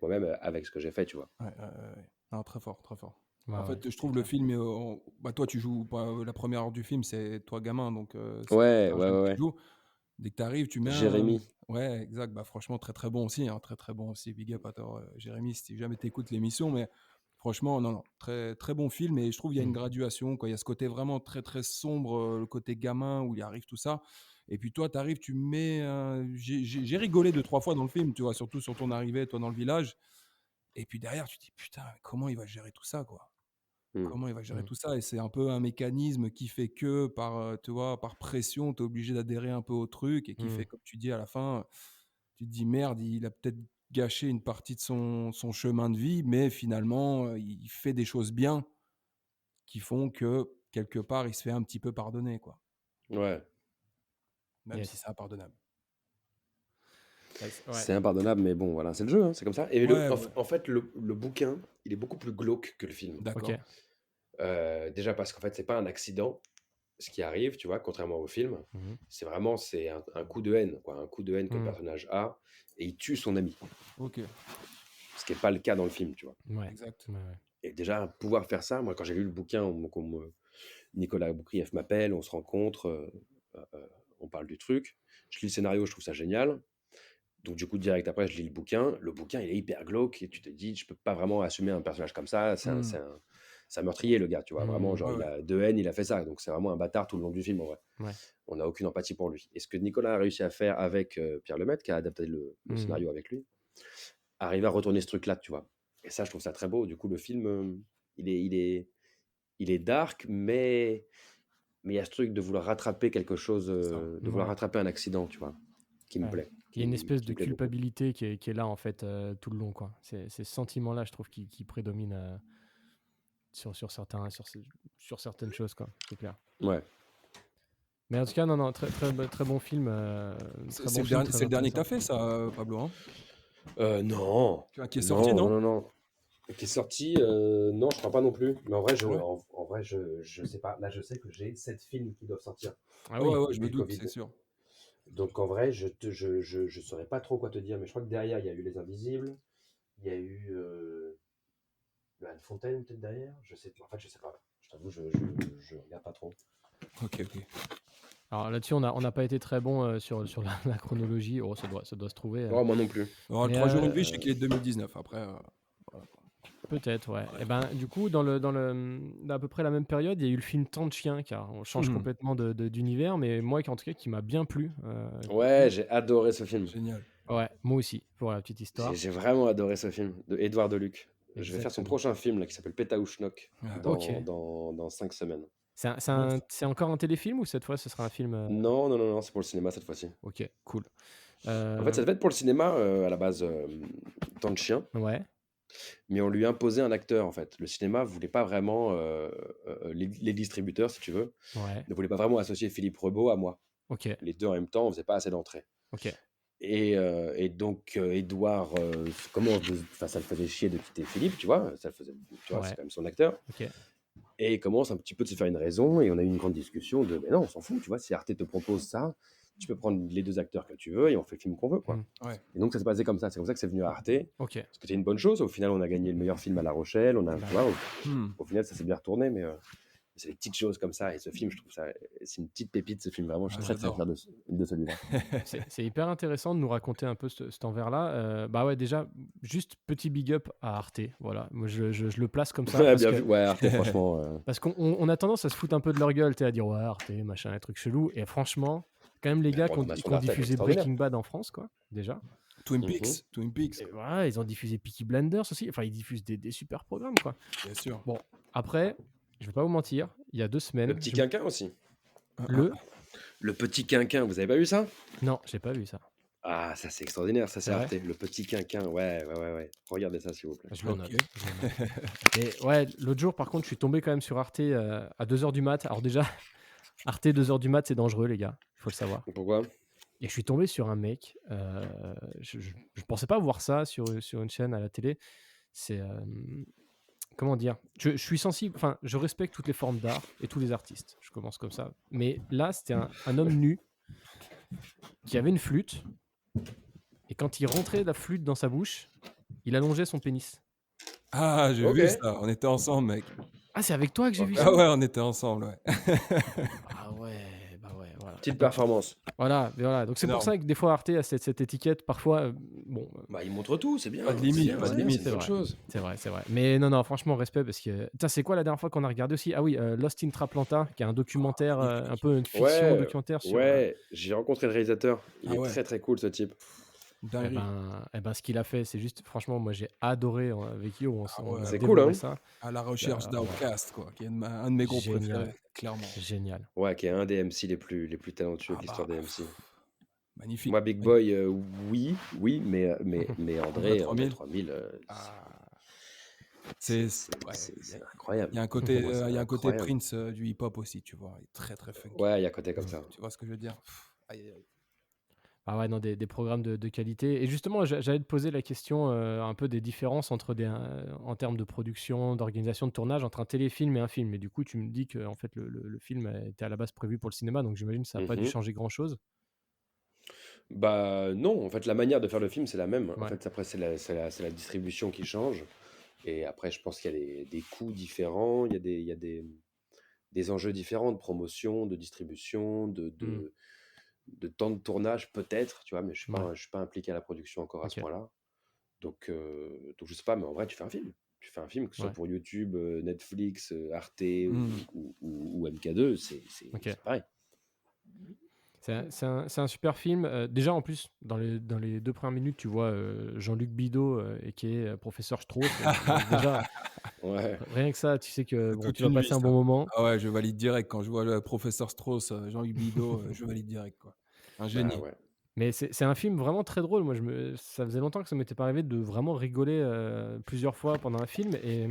moi-même, avec ce que j'ai fait, tu vois. Ouais, ouais, ouais. Non, très fort, très fort. Ouais, En ouais, fait, je c'est trouve le clair. film, bah, toi tu joues pas la première heure du film, c'est toi gamin, donc c'est Ouais, un ouais, jeune ouais, qui ouais. joue. Dès que tu arrives, tu mets un. Jérémy. Ouais, exact. Bah, franchement, très très bon aussi, hein, très très bon aussi. Big up à toi, Jérémy, si jamais t'écoutes l'émission. Mais Franchement, non, très, très bon film. Et je trouve qu'il y a une graduation, quoi. Il y a ce côté vraiment très, très sombre, le côté gamin où il arrive tout ça. Et puis toi, tu arrives, tu mets. J'ai rigolé 2-3 fois dans le film, tu vois, surtout sur ton arrivée, toi, dans le village. Et puis derrière, tu te dis, putain, comment il va gérer tout ça, quoi? Mm. Comment il va gérer tout ça? Et c'est un peu un mécanisme qui fait que, tu vois, par pression, tu es obligé d'adhérer un peu au truc et qui fait, comme tu dis, à la fin, tu te dis, merde, il a peut-être gâché une partie de son chemin de vie, mais finalement, il fait des choses bien qui font que, quelque part, il se fait un petit peu pardonner, quoi. Ouais. Même Yes. si c'est impardonnable. Ouais. C'est impardonnable, mais bon, voilà, c'est le jeu, hein, c'est comme ça. Et Ouais, en fait, le bouquin, il est beaucoup plus glauque que le film. D'accord. Ok. Déjà parce qu'en fait, c'est pas un accident, ce qui arrive, tu vois, contrairement au film. Mhm. C'est vraiment un coup de haine, quoi, un coup de haine que le Mhm. personnage a, et il tue son ami. Ok, Ce qui n'est pas le cas dans le film, tu vois. Ouais. exact. Ouais. Et déjà, pouvoir faire ça, moi, quand j'ai lu le bouquin, Nicolas Boukrieff m'appelle, on se rencontre, on parle du truc. Je lis le scénario, je trouve ça génial. Donc, du coup, direct après, je lis le bouquin. Le bouquin, il est hyper glauque, et tu te dis, je peux pas vraiment assumer un personnage comme ça. C'est un meurtrier, le gars, tu vois. Vraiment, genre, Ouais, il a de haine, il a fait ça. Donc, c'est vraiment un bâtard tout le long du film, en vrai. Ouais. On n'a aucune empathie pour lui. Et ce que Nicolas a réussi à faire avec Pierre Lemaitre, qui a adapté le scénario avec lui, arriver à retourner ce truc-là, tu vois. Et ça, je trouve ça très beau. Du coup, le film, il est dark, mais il y a ce truc de vouloir rattraper quelque chose, de vouloir rattraper un accident, tu vois, qui me Ouais. plaît. Il y a une espèce qui de me plaît beaucoup. culpabilité qui est là, en fait, tout le long, quoi. C'est ce sentiment-là, je trouve, qui prédomine sur certaines choses, quoi. C'est clair. Ouais. Mais en tout cas, non, très, très, très bon film. C'est très bon le film, dernier, très c'est le dernier que tu as intéressant. fait, ça, Pablo, hein? Non. Qui est sorti, non? Non. Qui est sorti, non, je crois pas non plus. Mais en vrai, Ouais. en vrai, je sais pas. Là, je sais que j'ai 7 films qui doivent sortir. Ah oui. Ouais, je depuis me le doute, Covid. c'est sûr. Donc en vrai, je saurais pas trop quoi te dire, mais je crois que derrière, il y a eu Les Invisibles, il y a eu le Anne Fontaine peut-être derrière, je sais pas. En fait, je sais pas. Je t'avoue, je regarde pas trop. Ok. Alors là-dessus, on n'a pas été très bon sur la chronologie. Oh, ça doit se trouver. Oh, moi non plus. Alors, Mais, 3 jours, une vie, je sais qu'il est de 2019. Après, voilà. Peut-être, ouais. Et ben, du coup, dans à peu près la même période, il y a eu le film Temps de chien, car on change complètement d'univers, mais moi, en tout cas, qui m'a bien plu. Ouais, j'ai adoré ce film. Génial. Ouais, moi aussi, pour la petite histoire. J'ai vraiment adoré ce film de Édouard Deluc. Je vais faire son Exactement. prochain film là, qui s'appelle Pétaouchnok Ok. dans 5 semaines. C'est encore un téléfilm ou cette fois ce sera un film Non, c'est pour le cinéma cette fois-ci. Ok, cool. En fait, ça devait être pour le cinéma à la base, Temps de chien, Ouais, mais on lui imposait un acteur en fait. Le cinéma voulait pas vraiment, les distributeurs, si tu veux, ouais, ne voulaient pas vraiment associer Philippe Rebaud à moi. ok, Les deux en même temps, on faisait pas assez d'entrées. ok. Et donc, Édouard, ça le faisait chier de quitter Philippe, tu vois, tu vois, Ouais. c'est quand même son acteur. Ok. Et il commence un petit peu de se faire une raison, et on a eu une grande discussion de, mais non, on s'en fout, tu vois, si Arte te propose ça, tu peux prendre les 2 acteurs que tu veux, et on fait le film qu'on veut, quoi. Ouais. Et donc, ça s'est passé comme ça, c'est comme ça que c'est venu à Arte, Ok. parce que c'est une bonne chose, au final, on a gagné le meilleur film à La Rochelle, tu vois, au final, ça s'est bien retourné, mais c'est des petites choses comme ça, et ce film, je trouve ça, c'est une petite pépite, ce film, vraiment, je suis très j'adore. fier de celui-là. C'est hyper intéressant de nous raconter un peu cet envers-là. Bah ouais, déjà, juste petit big up à Arte. Voilà, moi je le place comme ça. Ouais, parce bien que- vu, ouais, Arte, franchement. Parce qu'on a tendance à se foutre un peu de leur gueule, à dire ouais, Arte, machin, un truc chelou. Et franchement, quand même, les gars qui ont programmation d'Arte, elle est diffusé extraordinaire. Breaking Bad en France, quoi, déjà. Twin Peaks. Et voilà, ils ont diffusé Peaky Blinders aussi. Enfin, ils diffusent des super programmes, quoi. Bien sûr. Bon, après, je vais pas vous mentir, il y a 2 semaines. Le petit quinquin aussi. Le petit quinquin, vous avez pas vu ça? Non, j'ai pas vu ça. Ah, ça c'est extraordinaire, ça c'est C'est vrai Arte. Le petit quinquin, ouais. Regardez ça s'il vous plaît. Je le note. Ok. Et ouais, l'autre jour, par contre, je suis tombé quand même sur Arte à 2h du mat. Alors déjà, Arte 2h du mat, c'est dangereux, les gars. Il faut le savoir. Pourquoi? Et je suis tombé sur un mec. Je pensais pas voir ça sur une chaîne à la télé. C'est comment dire, je suis sensible, enfin, je respecte toutes les formes d'art et tous les artistes. Je commence comme ça. Mais là, c'était un homme nu qui avait une flûte. Et quand il rentrait la flûte dans sa bouche, il allongeait son pénis. Ah, j'ai Ok. vu ça. On était ensemble, mec. Ah, c'est avec toi que j'ai vu Ah ça? ouais, on était ensemble, ouais. Ah ouais, bah ouais, voilà. Petite performance. Voilà, mais voilà. Donc c'est pour Énorme. ça que des fois Arte a cette étiquette parfois. Bon, Bah, il montre tout, c'est bien. Pas de c'est limite, bien, pas de c'est bien, limite, c'est c'est une bonne vrai. chose. C'est vrai. Mais non, franchement, respect parce que. Putain, c'est quoi la dernière fois qu'on a regardé aussi? Ah oui, Lost in Traplanta, qui est un documentaire, un peu une fiction Ouais, documentaire sur. ouais, j'ai rencontré le réalisateur. Il Ah est ouais. très très cool ce type. Dinguerie. Ce qu'il a fait, c'est juste, franchement, moi j'ai adoré avec Yo, on Ah ouais. a C'est dévoré cool, hein. ça. À la recherche ouais. d'Outcast, quoi, qui est un de mes groupes Génial. préférés, clairement. Génial. Ouais, qui est un des MC les plus talentueux de Ah l'histoire bah, des MC. Magnifique. Moi, Big Boy, oui, mais André, André 3000. 3000, Ah, c'est ouais, c'est incroyable. il y a un côté, Moi, c'est il y a un côté incroyable. Prince du hip-hop aussi, tu vois. Il est très très funky. Ouais, il y a côté comme ça. Tu vois ce que je veux dire? Aïe, aïe, aïe. Ah ouais, non, des programmes de qualité. Et justement, j'allais te poser la question un peu des différences entre en termes de production, d'organisation de tournage, entre un téléfilm et un film. Et du coup, tu me dis que en fait, le film était à la base prévu pour le cinéma, donc j'imagine que ça n'a pas dû Mhm. changer grand-chose. Bah non, en fait, la manière de faire le film, c'est la même. En Ouais. fait, après, c'est la distribution qui change. Et après, je pense qu'il y a des coûts différents, il y a des enjeux différents de promotion, de distribution, de temps de tournage, peut-être, tu vois, mais Ouais. je suis pas impliqué à la production encore à ce Ok. point-là. Donc je sais pas, mais en vrai, tu fais un film. Tu fais un film, que ce soit Ouais. pour YouTube, Netflix, Arte Mm. ou MK2, Ok. c'est pareil. C'est un super film. Déjà, en plus, dans les 2 premières minutes, tu vois Jean-Luc Bidot, qui est professeur Strauss. Donc déjà, Ouais. rien que ça, tu sais que C'est bon, toute tu vas une passer vie, un ça. bon moment. Ah ouais, je valide direct. Quand je vois le professeur Strauss, Jean-Luc Bidot, je valide direct, quoi. Un Bah génie. ouais. Mais c'est un film vraiment très drôle. Moi, ça faisait longtemps que ça m'était pas arrivé de vraiment rigoler plusieurs fois pendant un film. Et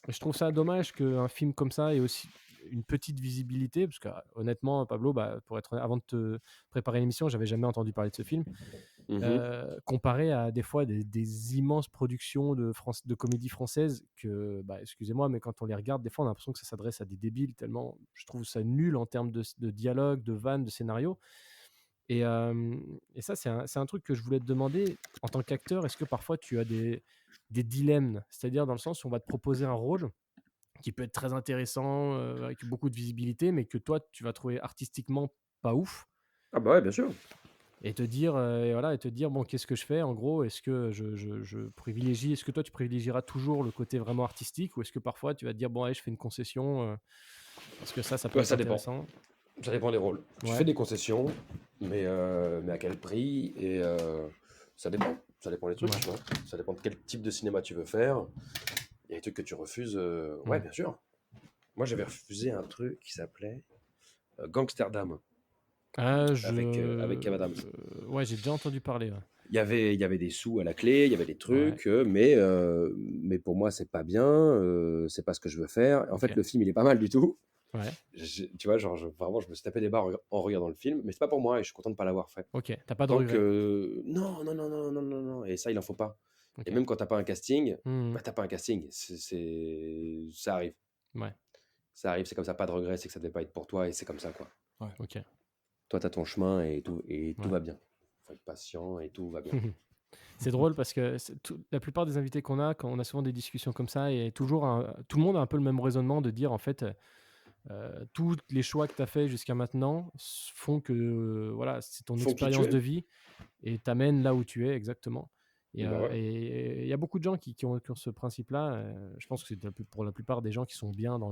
je trouve ça dommage qu'un film comme ça ait aussi une petite visibilité. Parce que honnêtement, Pablo, bah, pour être honnête, avant de te préparer l'émission, j'avais jamais entendu parler de ce film. Mhm. Comparé à des fois des immenses productions de comédie française que, bah, excusez-moi, mais quand on les regarde, des fois on a l'impression que ça s'adresse à des débiles tellement je trouve ça nul en termes de dialogue, de vannes, de scénario. Et ça, c'est un truc que je voulais te demander. En tant qu'acteur, est-ce que parfois tu as des dilemmes? C'est-à-dire dans le sens où on va te proposer un rôle qui peut être très intéressant, avec beaucoup de visibilité, mais que toi, tu vas trouver artistiquement pas ouf. Ah bah ouais, bien sûr. Et te dire, bon, qu'est-ce que je fais en gros? Est-ce que je privilégie, est-ce que toi tu privilégieras toujours le côté vraiment artistique ou est-ce que parfois tu vas te dire, bon, allez, je fais une concession parce que ça peut Ouais, être ça dépend. intéressant? Ça dépend des rôles. Je Ouais. fais des concessions, mais à quel prix? Et ça dépend. Ça dépend des trucs, Ouais. tu vois. Ça dépend de quel type de cinéma tu veux faire. Il y a des trucs que tu refuses. Ouais, Mm. bien sûr. Moi, j'avais refusé un truc qui s'appelait Gangsterdam Ah, avec Kev Adams. Ouais, j'ai déjà entendu parler. Ouais. Il y avait des sous à la clé, il y avait des trucs, mais pour moi, c'est pas bien, c'est pas ce que je veux faire. En Ok. fait, le film, il est pas mal du tout. Ouais. Tu vois, genre, vraiment, je me suis tapé des barres en regardant le film, mais c'est pas pour moi et je suis content de pas l'avoir fait. Ok. T'as pas de Tant regret. que. Non. Et ça, il en faut pas. Ok. Et même quand t'as pas un casting, Mhm. bah t'as pas un casting. Ça arrive. Ouais. Ça arrive, c'est comme ça, pas de regret, c'est que ça devait pas être pour toi et c'est comme ça, quoi. Ok. Toi, t'as ton chemin et tout Ouais. va bien. Faut être patient et tout va bien. C'est drôle parce que la plupart des invités qu'on a, quand on a souvent des discussions comme ça, et toujours tout le monde a un peu le même raisonnement de dire en fait, tous les choix que tu as fait jusqu'à maintenant font que voilà, c'est ton Font qui tu expérience es. de vie et t'amène là où tu es exactement. Et Bah ouais. il y a beaucoup de gens qui ont ce principe-là. Je pense que c'est pour la plupart des gens qui sont bien dans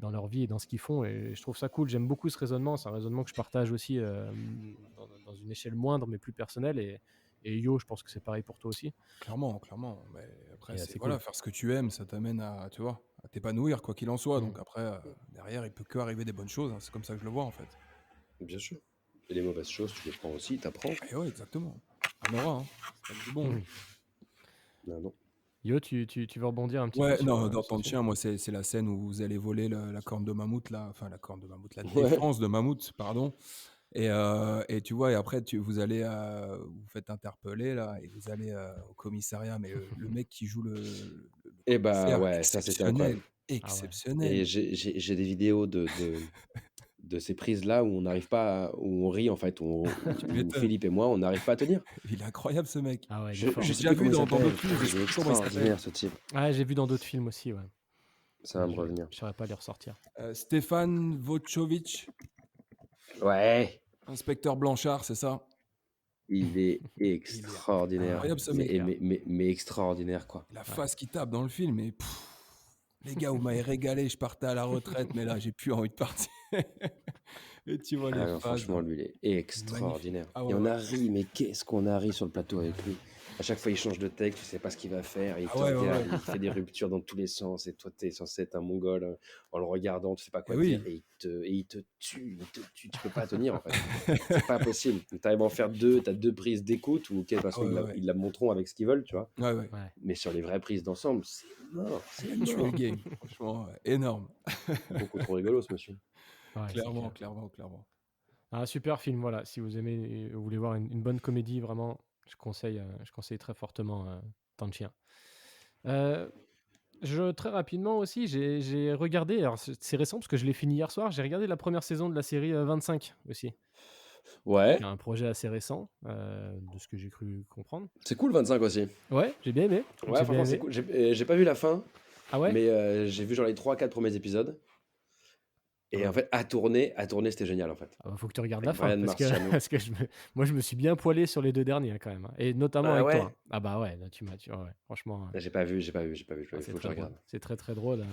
leur vie et dans ce qu'ils font. Et je trouve ça cool. J'aime beaucoup ce raisonnement. C'est un raisonnement que je partage aussi dans une échelle moindre, mais plus personnelle. Et Yo, je pense que c'est pareil pour toi aussi. Clairement. Mais après, Et c'est c'est voilà, cool. faire ce que tu aimes, ça t'amène à, tu vois, à t'épanouir, quoi qu'il en soit. Mm. Donc après, derrière, il peut que arriver des bonnes choses. Hein. C'est comme ça que je le vois, en fait. Bien sûr. Et les mauvaises choses, tu les prends aussi, t'apprends. Et ouais, exactement. On aura, hein. C'est pas que du bon. Mm. Non. Yo, tu veux rebondir un petit peu Ouais, sur, non, sur dans ce Temps de film? chien, moi, c'est la scène où vous allez voler la corne de mammouth, là. Enfin, la corne de mammouth, la Ouais. défense de mammouth, pardon. Et tu vois, et après, vous allez, vous faites interpeller, là, et vous allez au commissariat. Mais le mec qui joue le Et bah commissaire, ouais, ça c'était incroyable. exceptionnel. Et j'ai des vidéos de ces prises-là où on n'arrive pas, où on rit en fait, où m'étonnes. Philippe et moi, on n'arrive pas à tenir. Il est incroyable, ce mec. Ah ouais, il est Je fort. J'ai sais déjà plus vu comment dans il d'autres s'appelle. films, je Il est sais plus comment il s'appelle. extraordinaire ce type. Ah, j'ai vu dans d'autres films aussi, ouais. Ça va me Je revenir. saurais pas les ressortir. Stéphane Vochovic. Ouais, Inspecteur Blanchard, c'est ça? il est extraordinaire. Incroyable ce Mais, mec. et- mais extraordinaire, quoi. La face qu'il tape dans le film, et les gars, vous m'avez régalé, je partais à la retraite, mais là, j'ai plus envie de partir. Et tu vois les Ah non, phases. franchement, lui, il est extraordinaire. Ah Et ouais, on ouais. a ri, mais qu'est-ce qu'on a ri sur le plateau avec lui. À chaque fois, il change de texte, tu sais pas ce qu'il va faire, il Ah te ouais, ouais, regarde, ouais. il fait des ruptures dans tous les sens, et toi, t'es censé être un mongol en le regardant, tu sais pas Et quoi oui. dire, et il te tue, tu peux pas tenir, en fait. C'est pas possible. T'arrives à en faire deux, t'as 2 prises d'écoute, ou ok, de toute façon, Ouais, ouais. ils la montreront avec ce qu'ils veulent, tu vois. Ouais, ouais. Ouais. Mais sur les vraies prises d'ensemble, c'est mort, c'est Il a tué le mort. game, franchement, ouais. Énorme. Beaucoup trop rigolo, ce monsieur. Ouais, c'est Clairement, clair. clairement. Un super film, voilà. Si vous aimez, vous voulez voir une bonne comédie, vraiment, je conseille très fortement Temps de chien. Très rapidement aussi, j'ai regardé, alors c'est récent parce que je l'ai fini hier soir, j'ai regardé la première saison de la série 25 aussi. Ouais, C'est un projet assez récent, de ce que j'ai cru comprendre. c'est cool, 25 aussi. Ouais, j'ai bien aimé. Ouais, J'ai bien franchement, c'est aimé. cool. J'ai pas vu la fin, Ah ouais? mais j'ai vu genre les 3-4 premiers épisodes. Et Ouais. en fait, à tourner, c'était génial, en fait. Ah bah, faut que tu regardes Avec la fin, Brian parce que, Marciano. parce que moi je me suis bien poilé sur les 2 derniers hein, quand même, hein. Et notamment Ah avec ouais? toi. Ah bah ouais, là, ouais, franchement, J'ai pas vu. Il ah, faut c'est que je très drôle. regarde. C'est très très drôle.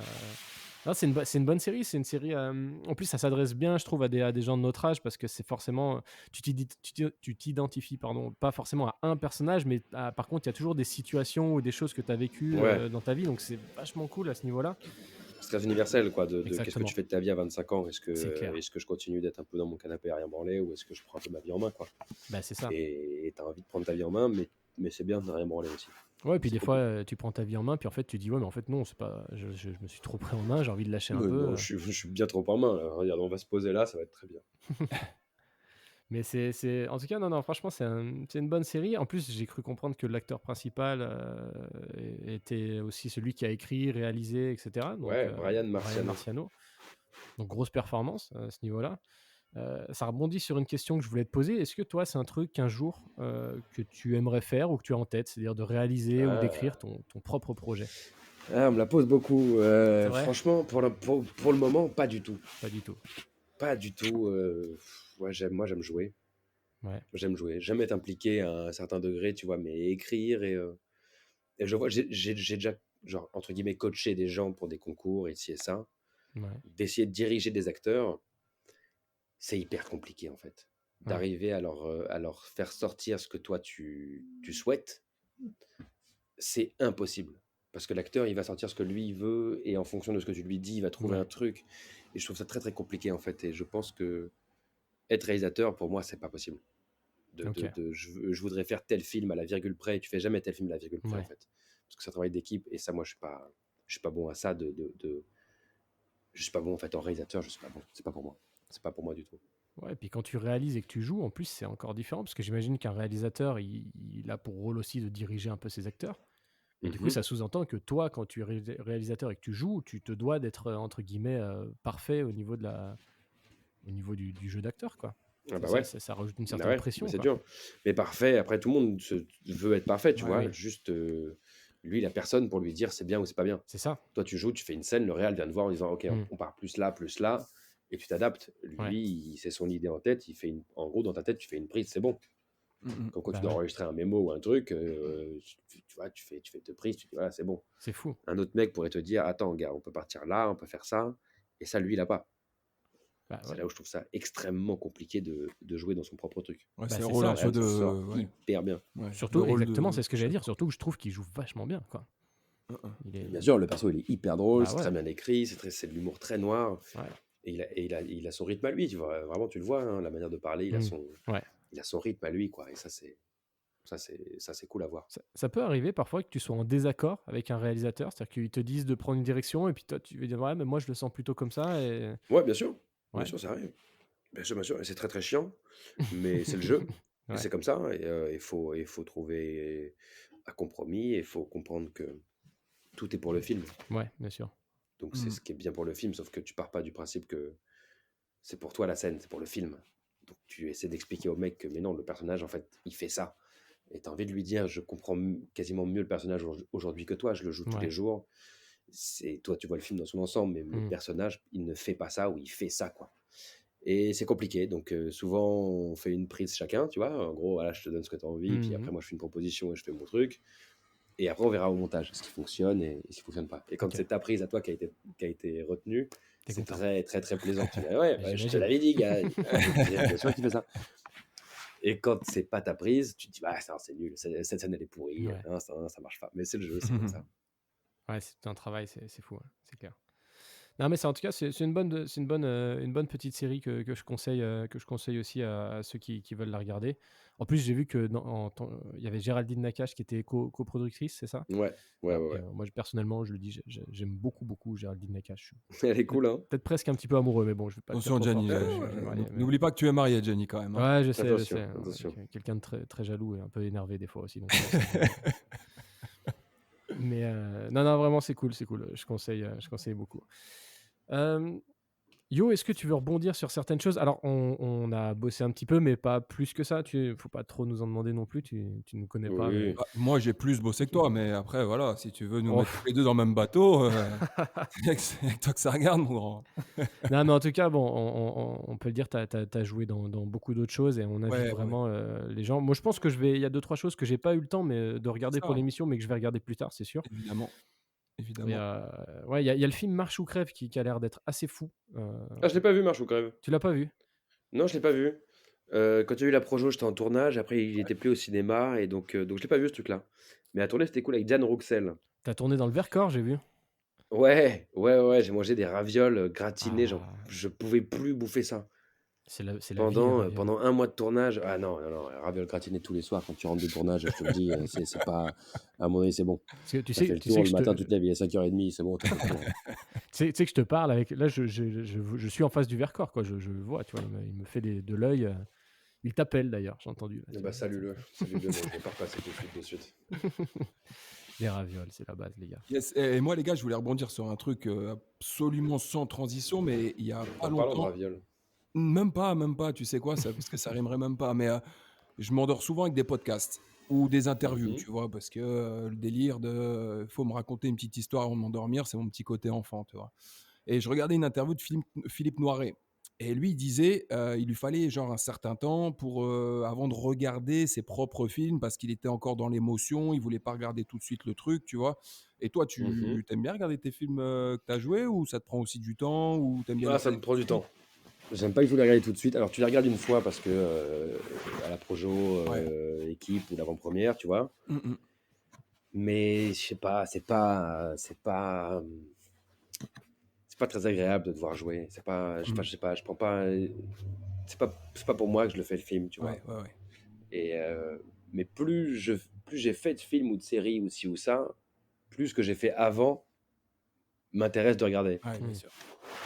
Non, c'est une bonne série. C'est une série. En plus, ça s'adresse bien, je trouve, à des gens de notre âge parce que c'est forcément. Tu t'identifies, pardon, pas forcément à un personnage, mais par contre, il y a toujours des situations ou des choses que tu as vécues Ouais, dans ta vie. Donc, c'est vachement cool à ce niveau-là. c'est très universel, quoi. De qu'est-ce que Exactement. tu fais de ta vie à 25 ans? C'est clair. Est-ce que je continue d'être un peu dans mon canapé à rien branler, ou est-ce que je prends un peu ma vie en main, quoi? Bah, c'est ça. Et t'as envie de prendre ta vie en main, mais c'est bien de rien branler aussi. Ouais, et puis C'est des trop fois, cool. tu prends ta vie en main, puis en fait, tu dis, ouais, mais en fait, non, c'est pas. Je me suis trop pris en main, j'ai envie de lâcher un peu. Non, je suis bien trop en main, là. Regarde, on va se poser là, ça va être très bien. Mais en tout cas, non, franchement, c'est une bonne série. En plus, j'ai cru comprendre que l'acteur principal était aussi celui qui a écrit, réalisé, etc. Donc, Ouais, Brian Brian Marciano. Marciano. Donc, grosse performance à ce niveau-là. Ça rebondit sur une question que je voulais te poser. Est-ce que toi, c'est un truc qu'un jour que tu aimerais faire ou que tu as en tête, c'est-à-dire de réaliser ou d'écrire Ah. ton propre projet? Ah, on me la pose beaucoup. C'est vrai? Franchement, pour le moment, pas du tout. Pas du tout. Pas du tout. Ouais, j'aime jouer. Ouais. J'aime jouer. J'aime être impliqué à un certain degré, tu vois, mais écrire et je vois, j'ai déjà, genre, entre guillemets, coaché des gens pour des concours, ici et ça. Ouais. D'essayer de diriger des acteurs, c'est hyper compliqué, en fait. Ouais. D'arriver à leur faire sortir ce que toi, tu souhaites, c'est impossible. Parce que l'acteur, il va sortir ce que lui il veut, et en fonction de ce que tu lui dis, il va trouver Ouais. un truc. Et je trouve ça très très compliqué, en fait. Et je pense que être réalisateur, pour moi, c'est pas possible. Ok. Je voudrais faire tel film à la virgule près, et tu fais jamais tel film à la virgule près, Ouais. en fait. Parce que c'est un travail d'équipe, et ça, moi, je suis pas bon à ça. Je suis pas bon, en fait, en réalisateur, je suis pas bon. C'est pas pour moi. C'est pas pour moi du tout. Ouais, et puis quand tu réalises et que tu joues, en plus, c'est encore différent, parce que j'imagine qu'un réalisateur, il a pour rôle aussi de diriger un peu ses acteurs. Et du coup, Mhm. ça sous-entend que toi, quand tu es réalisateur et que tu joues, tu te dois d'être, entre guillemets, parfait au niveau du jeu d'acteur, quoi. Ah bah Ça, ouais. ça rajoute une Ah certaine ouais, pression, mais c'est quoi. dur. Mais parfait, après, tout le monde veut être parfait, tu Ouais, vois. oui, Juste, lui, il a personne pour lui dire c'est bien ou c'est pas bien. c'est ça. Toi, tu joues, tu fais une scène, le réal vient te voir en disant ok, Mm. on part plus là, et tu t'adaptes. Ouais. Lui, c'est son idée en tête, en gros, dans ta tête, tu fais une prise, c'est bon. Mhm. Comme quand Bah tu dois ouais, enregistrer un mémo ou un truc, tu vois, tu fais deux prises, tu dis voilà, c'est bon. c'est fou. Un autre mec pourrait te dire attends, gars, on peut partir là, on peut faire ça. Et ça, lui, il a pas. Bah C'est ouais. là où je trouve ça extrêmement compliqué de jouer dans son propre truc. Ouais, Bah, c'est c'est le rôle ça. un peu Réal s'en sort de. Ouais, hyper bien. ouais, Surtout, le rôle exactement, de c'est ce que j'allais dire. chef. Surtout que je trouve qu'il joue vachement bien, quoi. Il est... Bien sûr, le perso, il est hyper drôle, Bah c'est ouais. très bien écrit, c'est de l'humour très noir. Ouais. Et il a son rythme à lui, tu vois. Vraiment, tu le vois, hein, la manière de parler, Mm. Ouais. il a son rythme à lui, quoi. Et ça, c'est cool à voir. Ça peut arriver parfois que tu sois en désaccord avec un réalisateur, c'est-à-dire qu'ils te disent de prendre une direction et puis toi tu veux dire ouais mais moi je le sens plutôt comme ça et Ouais, bien sûr. Bien ouais. sûr, ça arrive. Bien sûr. Et c'est très, très chiant. Mais c'est le jeu. Et Ouais. c'est comme ça. Et il faut trouver un compromis. Et il faut comprendre que tout est pour le film. Ouais, bien sûr. Donc, c'est Mhm. ce qui est bien pour le film. Sauf que tu pars pas du principe que c'est pour toi la scène, c'est pour le film. Donc, tu essaies d'expliquer au mec que, mais non, le personnage, en fait, il fait ça. Et tu as envie de lui dire, je comprends quasiment mieux le personnage aujourd'hui que toi, je le joue tous les Ouais. jours. Toi, tu vois le film dans son ensemble, mais le Mm. personnage, il ne fait pas ça ou il fait ça, quoi. Et c'est compliqué. Donc, souvent, on fait une prise chacun, tu vois. En gros, voilà, je te donne ce que tu as envie. Puis après, moi, je fais une proposition et je fais mon truc. Et après, on verra au montage ce qui fonctionne et ce qui ne fonctionne pas. Et quand Ok. c'est ta prise à toi qui a été retenue, T'es c'est content. très, très, très plaisant. Tu dis, ouais, Mais je te j'imagine. l'avais dit, gars. Bien sûr qu'il fait ça. Et quand c'est pas ta prise, tu te dis, bah, ça, c'est nul. Cette scène, elle est pourrie. Ouais. Non, ça marche pas. Mais c'est le jeu, c'est comme ça. Ouais, c'est un travail, c'est fou, hein, c'est clair. Non, mais en tout cas, c'est une bonne petite série que je conseille aussi à ceux qui veulent la regarder. En plus, j'ai vu que il y avait Géraldine Nakache qui était coproductrice, c'est ça? Ouais. Et, moi, personnellement, je le dis, j'aime beaucoup Géraldine Nakache. Elle est cool, hein. Peut-être presque un petit peu amoureux, mais bon, je vais pas te dire Attention, trop fort. Jenny. Je vais marier, mais- N'oublie pas que tu es marié, Jenny, quand même. Hein. Ouais, je sais. Attention, Ouais, attention. quelqu'un de très, très jaloux et un peu énervé des fois aussi. Donc, mais non, vraiment, c'est cool. Je conseille beaucoup. Yo, est-ce que tu veux rebondir sur certaines choses? Alors, on a bossé un petit peu, mais pas plus que ça. Faut pas trop nous en demander non plus. Tu nous connais pas. Oui. Mais... Bah, moi, j'ai plus bossé que toi, mais après, voilà, si tu veux nous Oh. mettre tous les deux dans le même bateau, c'est avec toi que ça regarde, mon grand. Non, mais en tout cas, bon, on peut le dire, tu as joué dans beaucoup d'autres choses et on invite Ouais, vraiment les gens. Moi, je pense que il y a 2-3 choses que j'ai pas eu le temps de regarder Ça. pour l'émission, mais que je vais regarder plus tard, c'est sûr. Évidemment. Et, ouais, il y a le film Marche ou crève qui a l'air d'être assez fou. Ah, je l'ai pas vu, Marche ou crève. Tu l'as pas vu? Non, je l'ai pas vu. Quand tu as eu la Projo, j'étais en tournage. Après, il était plus au cinéma. Et donc je l'ai pas vu, ce truc-là. Mais à tourner, c'était cool avec Diane Rouxel. T'as tourné dans le Vercors, j'ai vu. Ouais. J'ai mangé des ravioles gratinées. Ah. Je pouvais plus bouffer ça. C'est la vie. Pendant un mois de tournage. Ah non, ravioles gratinées tous les soirs quand tu rentres de tournage. Je te le dis, c'est pas. À mon avis, c'est bon. Parce que tu Ça sais fait le que tour le matin, tu te lèves, il est 5h30, c'est bon. tu sais que je te parle avec. Là, je suis en face du Vercors, quoi. Je le vois, tu vois. Il me fait de l'œil. Il t'appelle d'ailleurs, j'ai entendu. Bah, salue-le. Salut-le, je vais pas repasser tout de suite. Les ravioles, c'est la base, les gars. Yes. Et moi, les gars, je voulais rebondir sur un truc absolument sans transition, mais il y a pas En parlant de longtemps. ravioles. Même pas, tu sais quoi, parce que ça rimerait même pas. Mais je m'endors souvent avec des podcasts ou des interviews, tu vois, parce que le délire de faut me raconter une petite histoire avant de m'endormir, c'est mon petit côté enfant, tu vois. Et je regardais une interview de Philippe Noiret. Et lui, il disait il lui fallait genre un certain temps pour avant de regarder ses propres films parce qu'il était encore dans l'émotion, il voulait pas regarder tout de suite le truc, tu vois. Et toi, tu aimes bien regarder tes films que tu as joués ou ça te prend aussi du temps ou t'aimes bien Ça me prend du temps. J'aime pas du tout les regarder tout de suite. Alors, tu les regardes une fois parce que à la Projo, équipe ou l'avant-première, tu vois. Mais je sais pas, c'est pas très agréable de devoir jouer. C'est pas, je sais pas, je prends pas. C'est pas pour moi que je le fais le film, tu vois. Ouais. Et mais plus j'ai fait de films ou de séries ou ci ou ça, plus ce que j'ai fait avant m'intéresse de regarder. Ouais, bien sûr.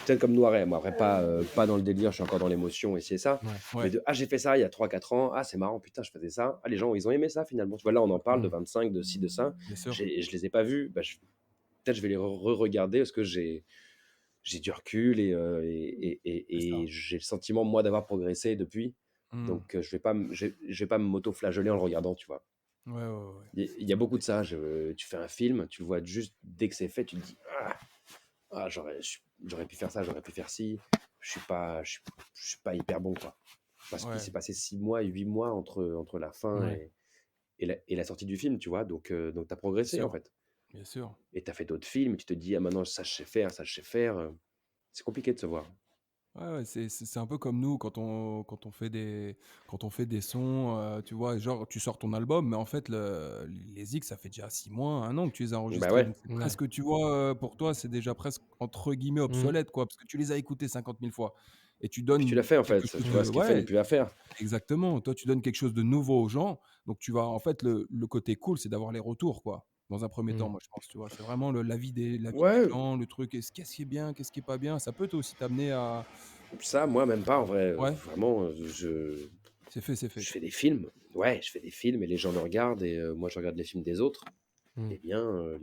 Peut-être comme Noiret, moi après pas dans le délire, je suis encore dans l'émotion et c'est ça. Ouais. Mais j'ai fait ça il y a 3-4 ans, c'est marrant, putain, je faisais ça. Les gens, ils ont aimé ça finalement. Tu vois, là, on en parle de 25, de ci, de ça. Bien sûr. Je les ai pas vus. Peut-être je vais les re-regarder parce que j'ai du recul et j'ai le sentiment, moi, d'avoir progressé depuis. Donc, je vais pas me m'auto-flageller en le regardant, tu vois. Ouais. Il y a beaucoup de ça. Tu fais un film, tu le vois juste dès que c'est fait, tu te dis j'aurais pu faire ça, j'aurais pu faire ci. Je suis pas hyper bon, quoi. Parce qu'il s'est passé 6 mois et 8 mois entre la fin et la sortie du film, tu vois. Donc tu as progressé, en fait. Bien sûr. Et tu as fait d'autres films, et tu te dis, maintenant, ça, je sais faire. C'est compliqué de se voir. Ouais, c'est un peu comme nous quand on fait des sons, tu vois, genre tu sors ton album, mais en fait les X ça fait déjà 6 mois, 1 an que tu les as enregistrés. Bah ouais. Donc c'est presque, tu vois, pour toi c'est déjà presque entre guillemets obsolète, quoi, parce que tu les as écoutés 50 000 fois et tu donnes. Puis tu l'as fait, en fait. quelque chose Tu vois, ce qu'il fait n'est plus à faire. Exactement. Toi tu donnes quelque chose de nouveau aux gens, donc tu vas en fait le côté cool c'est d'avoir les retours, quoi. Dans un premier temps, moi je pense, tu vois, c'est vraiment l'avis des gens, le truc, qu'est-ce qui est bien, qu'est-ce qui est pas bien. Ça peut aussi t'amener à. Ça, moi, même pas, en vrai. Ouais. Vraiment, C'est fait. je fais des films. Ouais, je fais des films et les gens le regardent et moi, je regarde les films des autres. Les miens,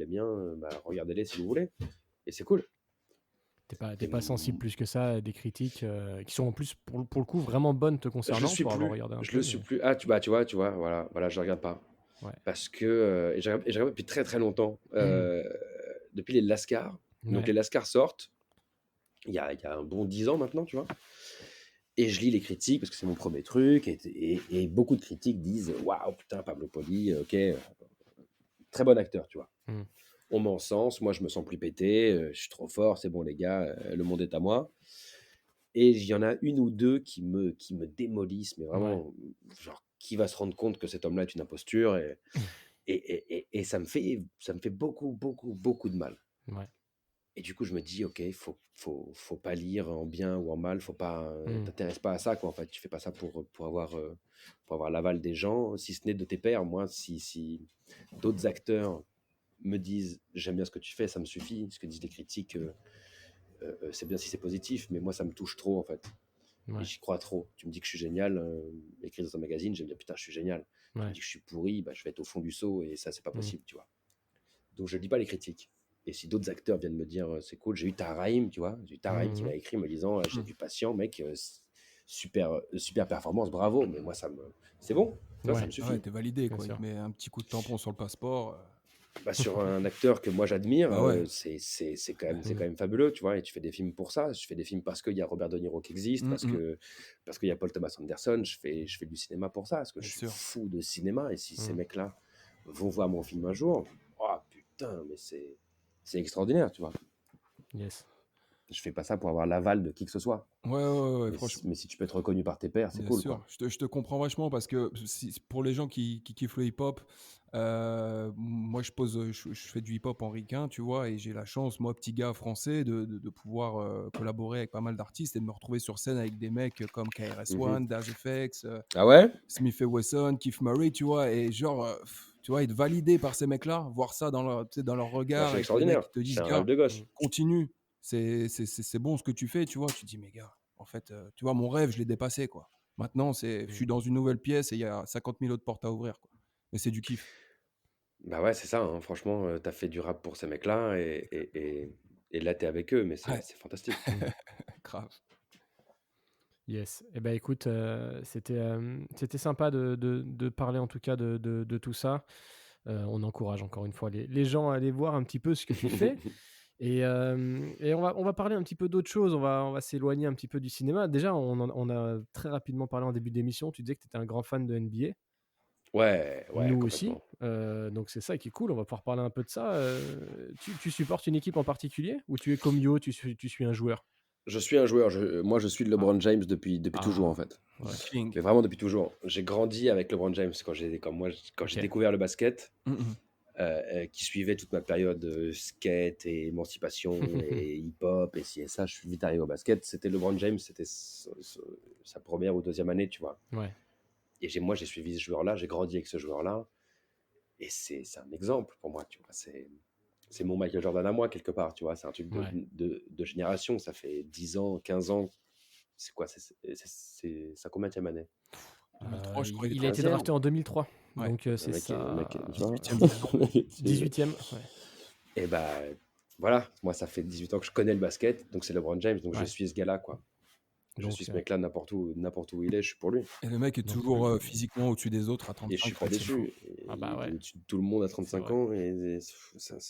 regardez-les si vous voulez. Et c'est cool. T'es pas sensible plus que ça à des critiques qui sont en plus, pour le coup, vraiment bonnes te concernant pour avoir regardé un Je peu, le suis plus. Ah, tu vois, voilà, je regarde pas. Ouais. Parce que et je regarde depuis très très longtemps. Depuis les Lascars. Donc les Lascars sortent. Il y a un bon 10 ans maintenant, tu vois. Et je lis les critiques parce que c'est mon premier truc. Et beaucoup de critiques disent waouh, putain, Pablo Poli, ok, très bon acteur, tu vois. Mm. On m'encense, moi je me sens plus pété, je suis trop fort, c'est bon les gars, le monde est à moi. Et il y en a une ou deux qui me démolissent, mais Ouais. vraiment, genre, qui va se rendre compte que cet homme-là est une imposture et ça me fait beaucoup, beaucoup, beaucoup de mal. Ouais. Et du coup, je me dis, ok, faut pas lire en bien ou en mal, faut pas, Mm. t'intéresses pas à ça, quoi, en fait. Tu fais pas ça pour avoir l'aval des gens, si ce n'est de tes pairs. Moi, si d'autres acteurs me disent, j'aime bien ce que tu fais, ça me suffit. Ce que disent les critiques, c'est bien si c'est positif, mais moi, ça me touche trop, en fait. Ouais. Et j'y crois trop. Tu me dis que je suis génial, écrit dans un magazine, j'aime bien, putain, je suis génial. Tu me Ouais. dis que je suis pourri, bah, je vais être au fond du seau, et ça, c'est pas Mm. possible, tu vois. Donc, je lis pas les critiques. Et si d'autres acteurs viennent me dire, c'est cool, j'ai eu Taraïm, tu vois, j'ai eu Taraïm qui Mhm. m'a écrit me disant, j'ai du patient, mec, super performance, bravo, mais moi, c'est bon, tu vois, ça Ouais. me suffit. Ouais, t'es validé, Bien quoi. Il sûr. te met un petit coup de tampon sur le passeport. Bah, sur un acteur que moi j'admire, Bah ouais. c'est quand Mm. même fabuleux, tu vois. Et tu fais des films pour ça. Je fais des films parce qu'il y a Robert De Niro qui existe, Mm, mm, parce qu'il y a Paul Thomas Anderson. Je fais du cinéma pour ça, parce que bien je suis sûr. fou de cinéma. Et si ces Mm. mecs-là vont voir mon film un jour, oh putain, mais c'est extraordinaire, tu vois. Yes. Je fais pas ça pour avoir l'aval de qui que ce soit. Ouais, franchement. Mais si tu peux être reconnu par tes pairs, c'est Bien cool, sûr, quoi. je te comprends vachement parce que pour les gens qui kiffent le hip-hop, moi je fais du hip-hop en ricain, tu vois, et j'ai la chance, moi petit gars français, de pouvoir collaborer avec pas mal d'artistes et de me retrouver sur scène avec des mecs comme KRS-One, Mhm. Daz FX, Ah ouais? Smith Wesson, Keith Murray, tu vois, et genre, tu vois, être validé par ces mecs-là, voir ça tu sais, dans leur Bah, regard c'est et que les mecs extraordinaire. ils te C'est disent, un gars, rêve de gosse. Mm. continue, c'est bon ce que tu fais, tu vois, tu te dis, mais gars, en fait, tu vois, mon rêve, je l'ai dépassé, quoi. Maintenant, je Mm. suis dans une nouvelle pièce et il y a 50 000 autres portes à ouvrir, quoi. Mais c'est du kiff. Bah ouais, c'est ça, hein. Franchement, t'as fait du rap pour ces mecs-là et là, t'es avec eux, mais Ouais, c'est fantastique. Mm. grave. Yes. Eh ben écoute, c'était sympa de parler en tout cas de tout ça. On encourage encore une fois les gens à aller voir un petit peu ce que tu fais. Et on va parler un petit peu d'autre chose. On va s'éloigner un petit peu du cinéma. Déjà, on a très rapidement parlé en début d'émission. Tu disais que tu étais un grand fan de NBA. Ouais, Nous aussi. complètement. Donc c'est ça qui est cool. On va pouvoir parler un peu de ça. Tu supportes une équipe en particulier ou tu es comme Yo, tu suis un joueur? Je suis un joueur, moi je suis de Ah, LeBron James depuis toujours en ah, fait. ouais. King. Mais vraiment depuis toujours. J'ai grandi avec LeBron James quand j'ai Ok. découvert le basket, Mhm. qui suivait toute ma période skate et émancipation et hip-hop et ci et ça. Je suis vite arrivé au basket. C'était LeBron James, c'était sa première ou deuxième année, tu vois. Ouais. Et moi j'ai suivi ce joueur-là, j'ai grandi avec ce joueur-là. Et c'est un exemple pour moi, tu vois. C'est mon Michael Jordan à moi, quelque part, tu vois. C'est un truc Ouais. de génération. Ça fait 10 ans, 15 ans. C'est quoi? C'est sa combienième année? 2003, je crois, il Il était a en été 15e. drafté en 2003. Ouais. Donc Le c'est mec, ça. le mec, tu vois. 18e saison. 18e. Ouais. Et bah, voilà. Moi, ça fait 18 ans que je connais le basket. Donc, c'est LeBron James. Donc, je Ouais. suis ce gars-là, quoi. Je Donc, suis ce mec-là n'importe où il est. Je suis pour lui. Et le mec est Donc, toujours physiquement au-dessus des autres à Et je suis 35 pas ans, c'est fou. déçu. Ah bah Il ouais. est au-dessus de tout le monde à C'est 35 vrai. ans. C'est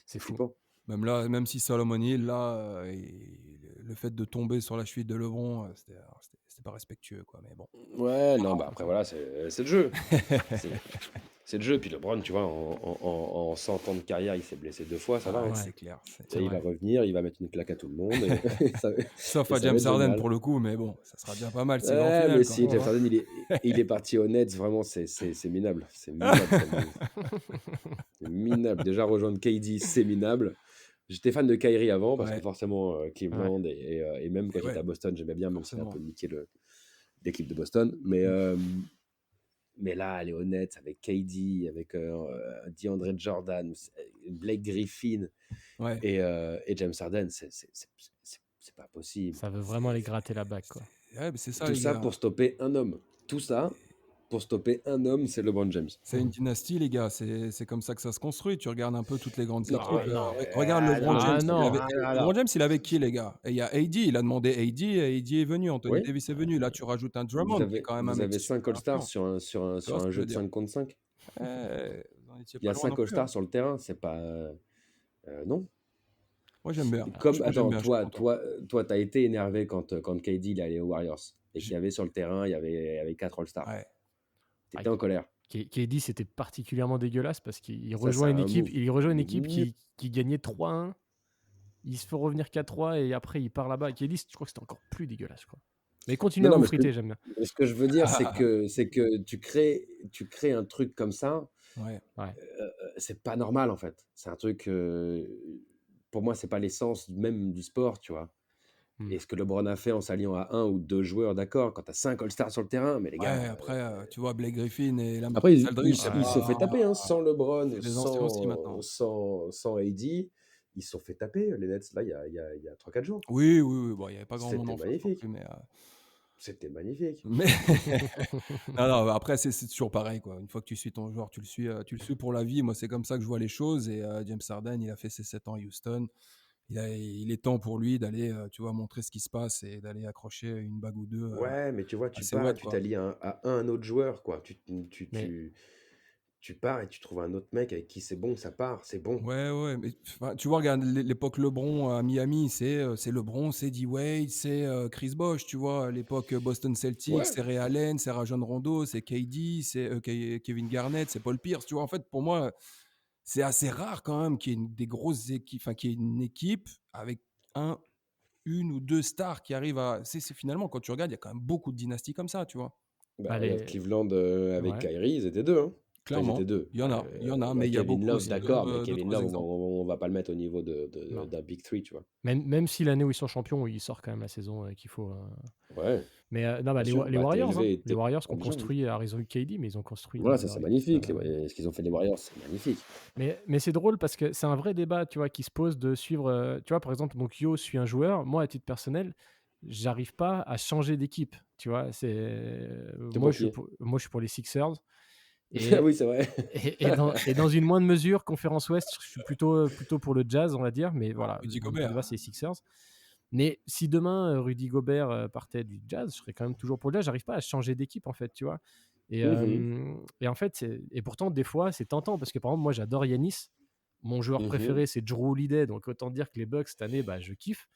C'est fou. flippant. Même là, même si Solomon Hill, là, le fait de tomber sur la cheville de LeBron, c'était pas respectueux, quoi. Mais bon. Ouais, non, bah après, voilà, c'est le jeu. C'est c'est le jeu. Puis LeBron, tu vois, en 100 ans de carrière, il s'est blessé 2 fois, ça va. Ah, Hein. Ouais. c'est clair. C'est Et il vrai. va revenir, il va mettre une claque à tout le monde. Sauf Et à ça va James être Harden génial. pour le coup, mais bon, ça sera déjà pas mal, s'il va en Ouais, finale, mais quoi. si, James Harden, il est parti aux Nets, vraiment, c'est minable. C'est minable. C'est minable. Déjà, rejoindre KD, c'est minable. J'étais fan de Kyrie avant, parce que Ouais, forcément, Cleveland, et même quand et j'étais ouais, à Boston, j'aimais bien, même si c'était un forcément. peu niqué l'équipe de Boston. Mais là, aller aux Nets avec KD, avec DeAndre Jordan, Blake Griffin Ouais. et James Harden, c'est pas possible. Ça veut vraiment aller gratter la bague, quoi. Ouais, mais c'est ça, Tout les ça gars. pour stopper un homme. Tout ça pour stopper un homme, c'est LeBron James. C'est une dynastie, les gars. C'est comme ça que ça se construit. Tu regardes un peu toutes les grandes Non, équipes. non. Regarde LeBron Ah James. non. LeBron James, il avait qui, les gars? Et il y a AD. Il a demandé AD. Et AD est venu. Anthony Oui, Davis est venu. Là, tu rajoutes un vous Drummond qui est avez, quand même un vous mec avez qui 5 super All-Stars influent. sur Tu vois ce un que je jeu veux de dire? 5 contre 5. Vous en étiez Il y pas a loin 5 non plus, hein. All-Stars sur le terrain, c'est pas. Non. Moi, j'aime bien. Comme, Franchement, j'aime attends, bien. Je suis toi, content. t'as été énervé quand KD il est allé aux Warriors et qu'il y avait sur le terrain, il y avait 4 All-Stars. Ouais. T'étais en colère. KD, c'était particulièrement dégueulasse parce qu'il Ça, rejoint c'est une un équipe, move. il rejoint une équipe qui gagnait 3-1. Il se fait revenir 4-3 et après il part là-bas. KD, je crois que c'était encore plus dégueulasse, je crois. Mais continue Non, à non, vous mais friter, j'aime bien. ce que je veux dire, c'est que tu crées un truc comme ça, Ouais. c'est pas normal en fait. C'est un truc, pour moi, c'est pas l'essence même du sport, tu vois. Et ce que LeBron a fait en s'alliant à 1 ou 2 joueurs, d'accord, quand t'as 5 All-Stars sur le terrain, mais les Ouais, gars. après, tu vois, Blake Griffin et la Après, Marcus Aldridge, ils se sont fait taper, hein, sans LeBron, c'est des anciens aussi maintenant. sans AD. Ils se sont fait taper, les Nets, là, il y a 3-4 jours. Oui. Bon, il n'y avait pas grand monde en C'était face non magnifique. plus, mais... C'était magnifique. Mais non, après, c'est toujours pareil, quoi. Une fois que tu suis ton joueur, tu le suis pour la vie. Moi, c'est comme ça que je vois les choses. Et James Harden, il a fait ses 7 ans à Houston. Il est temps pour lui d'aller, tu vois, montrer ce qui se passe et d'aller accrocher une bague ou deux Ouais, mais tu vois, à tu ses pars et watts, tu quoi. t'allies à un autre joueur, quoi. Mais- Tu pars et tu trouves un autre mec avec qui c'est bon, ça part, c'est bon. Ouais, mais enfin, tu vois, regarde l'époque LeBron à Miami, c'est LeBron, c'est D-Wade, c'est Chris Bosh, tu vois. L'époque Boston Celtics, Ouais. c'est Ray Allen, c'est Rajon Rondo, c'est KD, c'est Kevin Garnett, c'est Paul Pierce, tu vois. En fait, pour moi, c'est assez rare quand même qu'il y ait des grosses équipes, enfin qu'il y ait une équipe avec une ou deux stars qui arrivent à. C'est finalement, quand tu regardes, il y a quand même beaucoup de dynasties comme ça, tu vois. Bah, Allez. regarde Cleveland avec Ouais. Kyrie, ils étaient deux, hein. Enfin, ils Clairement. étaient deux. Il y en a, mais il y a Kevin beaucoup Love, aussi d'accord, mais deux, Kevin trois Love, exemples. on va pas le mettre au niveau Non. d'un Big Three, tu vois. Même si l'année où ils sont champions, il sort quand même la saison qu'il faut. Ouais. Mais non, Bien sûr, les bah, Warriors, t'es élevé, les t'es Warriors qu'on obligé, oui. construit, alors ils ont eu KD, mais ils ont construit Voilà, ça leur c'est équipe, magnifique. Ce qu'ils ont fait les Warriors, c'est magnifique. Mais c'est drôle parce que c'est un vrai débat, tu vois, qui se pose de suivre. Tu vois, par exemple, donc Yo suit un joueur. Moi, à titre personnel, j'arrive pas à changer d'équipe. Tu vois, T'es moi, pour qui? moi, je suis pour les Sixers. Ah oui, c'est vrai. Et dans une moindre mesure, conférence Ouest, je suis plutôt pour le Jazz, on va dire. Mais voilà, Rudy mon Gobert. débat, c'est les Sixers. Mais si demain Rudy Gobert partait du Jazz, je serais quand même toujours pour le Jazz. J'arrive pas à changer d'équipe en fait, tu vois. Et en fait, et pourtant des fois c'est tentant parce que par exemple moi j'adore Yanis. Mon joueur préféré c'est Jrue Holiday, donc autant dire que les Bucks cette année, bah, je kiffe.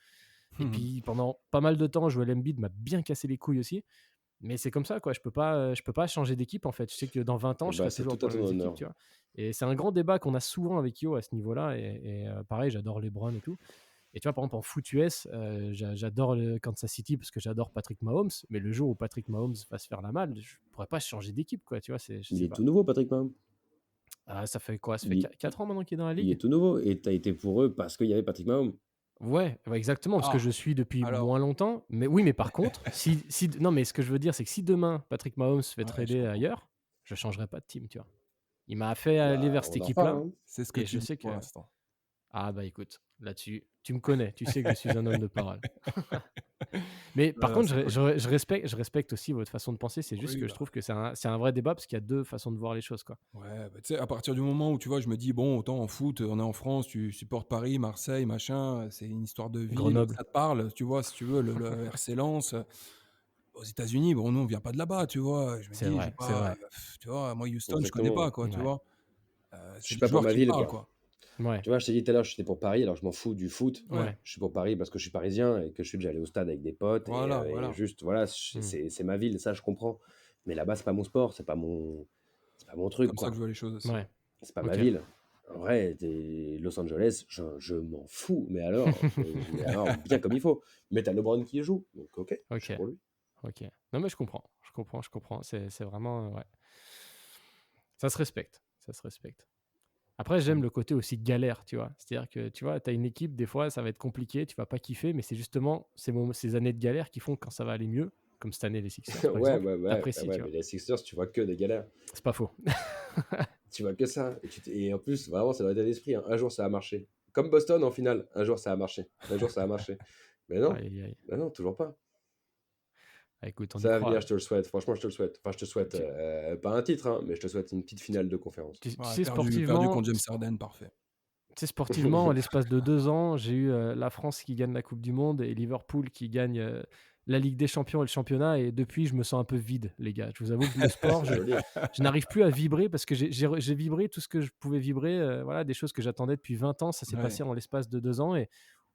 Et puis pendant pas mal de temps, Joel Embiid m'a bien cassé les couilles aussi. Mais c'est comme ça, quoi. Je peux pas changer d'équipe en fait. Je sais que dans 20 ans, je serai C'est toujours tout à pour les ton mêmes honneur. équipes, tu vois. Et c'est un grand débat qu'on a souvent avec Yo à ce niveau-là. Et pareil, j'adore LeBron et tout. Et tu vois, par exemple, en foot US, j'adore le Kansas City parce que j'adore Patrick Mahomes. Mais le jour où Patrick Mahomes va se faire la malle, je pourrais pas changer d'équipe, quoi. Tu vois, je Il sais est pas. tout nouveau, Patrick Mahomes. Ah, ça fait quoi? Ça fait Il- 4 ans maintenant qu'il est dans la Il est ligue? tout nouveau. Et t'as été pour eux parce qu'il y avait Patrick Mahomes. Ouais, exactement, parce que je suis depuis alors. moins longtemps. Mais oui, mais par contre, non, mais ce que je veux dire, c'est que si demain Patrick Mahomes se fait Ouais, je trader comprends. ailleurs, je changerai pas de team, tu vois. Il m'a fait aller Bah, vers cette on en équipe-là. reparle, hein. C'est ce que Et tu je dis sais pour que. l'instant. Ah bah écoute, là-dessus, tu me connais, tu sais que je suis un homme de parole. Mais par contre, c'est je respecte aussi votre façon de penser. C'est juste Oui, que bah. je trouve que c'est un vrai débat parce qu'il y a deux façons de voir les choses, quoi. Ouais, bah, tu sais, à partir du moment où tu vois, je me dis, bon, autant en foot, on est en France, tu supportes Paris, Marseille, machin, c'est une histoire de ville, Grenoble. ça te parle, tu vois, si tu veux, le RC Lens. Aux États-Unis, bon, nous, on vient pas de là-bas, tu vois. Je me C'est dis, vrai, j'ai c'est pas, vrai. tu vois, moi, Houston, je connais Exactement. pas, quoi, tu Ouais. vois. Je C'est suis les pas pour joueurs ma qui ville, parlent, quoi. Ouais, Tu vois, je t'ai dit tout à l'heure, j'étais pour Paris, alors je m'en fous du foot. ouais. Je suis pour Paris parce que je suis parisien et que je suis déjà allé au stade avec des potes. Voilà, Et voilà. juste, voilà, c'est ma ville, ça, je comprends. Mais là-bas, c'est pas mon sport, c'est pas mon truc, Comme ça quoi. que je vois les choses aussi. Ouais. C'est pas ma Ok. ville. En vrai, Los Angeles, je m'en fous. Mais alors, bien comme il faut. Mais t'as LeBron qui y joue. Donc, ok, je suis Ok. pour lui. Ok. Non, mais je comprends. C'est vraiment. Ouais. Ça se respecte. Ça se respecte. Après, j'aime le côté aussi galère, tu vois. C'est-à-dire que, tu vois, tu as une équipe, des fois, ça va être compliqué, tu vas pas kiffer, mais c'est justement ces années de galère qui font que quand ça va aller mieux, comme cette année, les Sixers, par Ouais, exemple, t'apprécies, tu mais vois. les Sixers, tu vois que des galères. C'est pas faux. Tu vois que ça. Et en plus, vraiment, c'est dans l'état d'esprit. Hein. Un jour, ça a marché. Comme Boston en finale. Un jour, ça a marché. Un jour, ça a marché. Mais non, Aïe, aïe, aïe. bah non, toujours pas. Ah, écoute, on y Ça va croit. venir, je te le souhaite. Franchement, je te le souhaite. Enfin, je te souhaite pas un titre, hein, mais je te souhaite une petite finale de conférence. Tu Ouais, sais, perdu contre James Harden, parfait. Tu sais, sportivement, en l'espace de 2 ans, j'ai eu la France qui gagne la Coupe du Monde et Liverpool qui gagne la Ligue des Champions et le championnat. Et depuis, je me sens un peu vide, les gars. Je vous avoue que le sport, je n'arrive plus à vibrer parce que j'ai vibré tout ce que je pouvais vibrer. Voilà, des choses que j'attendais depuis 20 ans, ça s'est Ouais. passé en l'espace de 2 ans. Et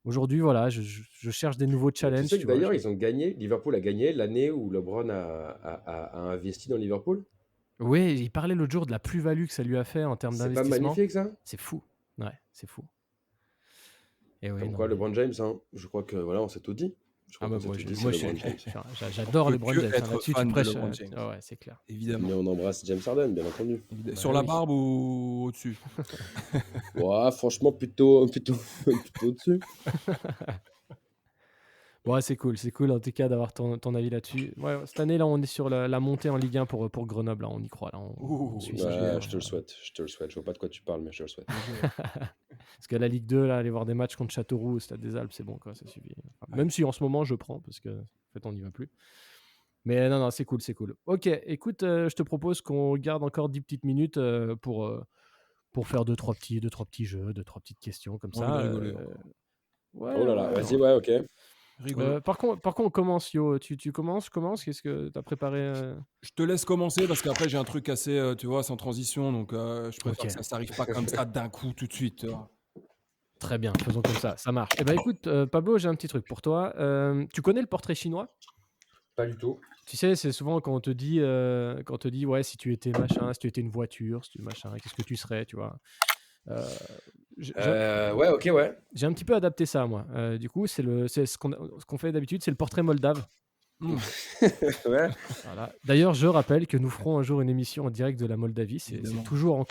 Aujourd'hui, voilà, je cherche des nouveaux Tu challenges, sais tu que vois. d'ailleurs, ils ont gagné, Liverpool a gagné l'année où LeBron a investi dans Liverpool. Oui, il parlait l'autre jour de la plus-value que ça lui a fait en termes C'est pas d'investissement. magnifique ça? C'est fou. Ouais, c'est fou. Et oui, Comme non, quoi, mais... LeBron James, hein, je crois que voilà, on s'est tout dit. Je crois Ah bah qu'on s'est moi, tout dit, c'est moi LeBron James. j'adore On peut LeBron que James. Hein. être Là-dessus, tu fan de prêches. LeBron James. Ouais, c'est clair. Évidemment. Mais on embrasse James Harden, bien entendu. Bah Sur la oui. barbe ou au-dessus? Ouais, franchement, plutôt dessus. Ouais, c'est cool en tout cas d'avoir ton avis là-dessus. Ouais, cette année, là, on est sur la montée en Ligue 1 pour Grenoble. Là, on y croit. Là, on suit ça. Ouais, je te le souhaite. Je vois pas de quoi tu parles, mais je te le souhaite. Parce que la Ligue 2, là, aller voir des matchs contre Châteauroux au Stade des Alpes, c'est bon, quoi, ça suffit. Enfin, même si en ce moment, je prends, parce que en fait, on n'y va plus. Mais non, c'est cool. Ok, écoute, je te propose qu'on garde encore 10 petites minutes pour faire deux, trois petits jeux, deux, trois petites questions comme J'ai envie de ça. rigoler. Ouais, Oh là là, ouais, vas-y, non. ouais, ok. Rigolo. Par contre, on commence, Yo. Tu commences? Qu'est-ce que tu as préparé Je te laisse commencer parce qu'après j'ai un truc assez, tu vois, sans transition. Donc je préfère Ok. que ça n'arrive pas comme ça d'un coup tout de suite. Tu vois. Très bien, faisons comme ça marche. Eh ben écoute, Pablo, j'ai un petit truc pour toi. Tu connais le portrait chinois? Pas du tout. Tu sais, c'est souvent quand on te dit, ouais, si tu étais machin, si tu étais une voiture, si tu machin, qu'est-ce que tu serais, tu vois. Ouais, ok, ouais. J'ai un petit peu adapté ça, moi. Du coup, c'est ce qu'on fait d'habitude, c'est le portrait moldave. Ouais. Voilà. D'ailleurs, je rappelle que nous ferons un jour une émission en direct de la Moldavie. C'est Évidemment. toujours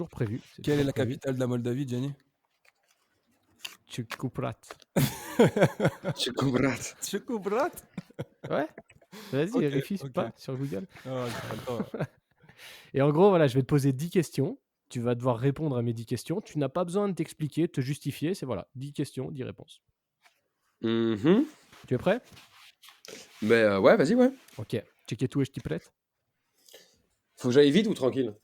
prévu. Quelle est la capitale de la Moldavie, Gianni? Tchukuprat. Tchukuprat. Ouais. Vas-y, Ok, vérifie ok. pas sur Google. Ah, j'ai pas le temps. Et en gros, voilà, je vais te poser 10 questions. Tu vas devoir répondre à mes 10 questions. Tu n'as pas besoin de t'expliquer, de te justifier. C'est voilà, 10 questions, 10 réponses. Mhm. Tu es prêt? Mais ouais, vas-y, ouais. Ok. Check tout et je t'y prête. Faut que j'aille vite ou tranquille?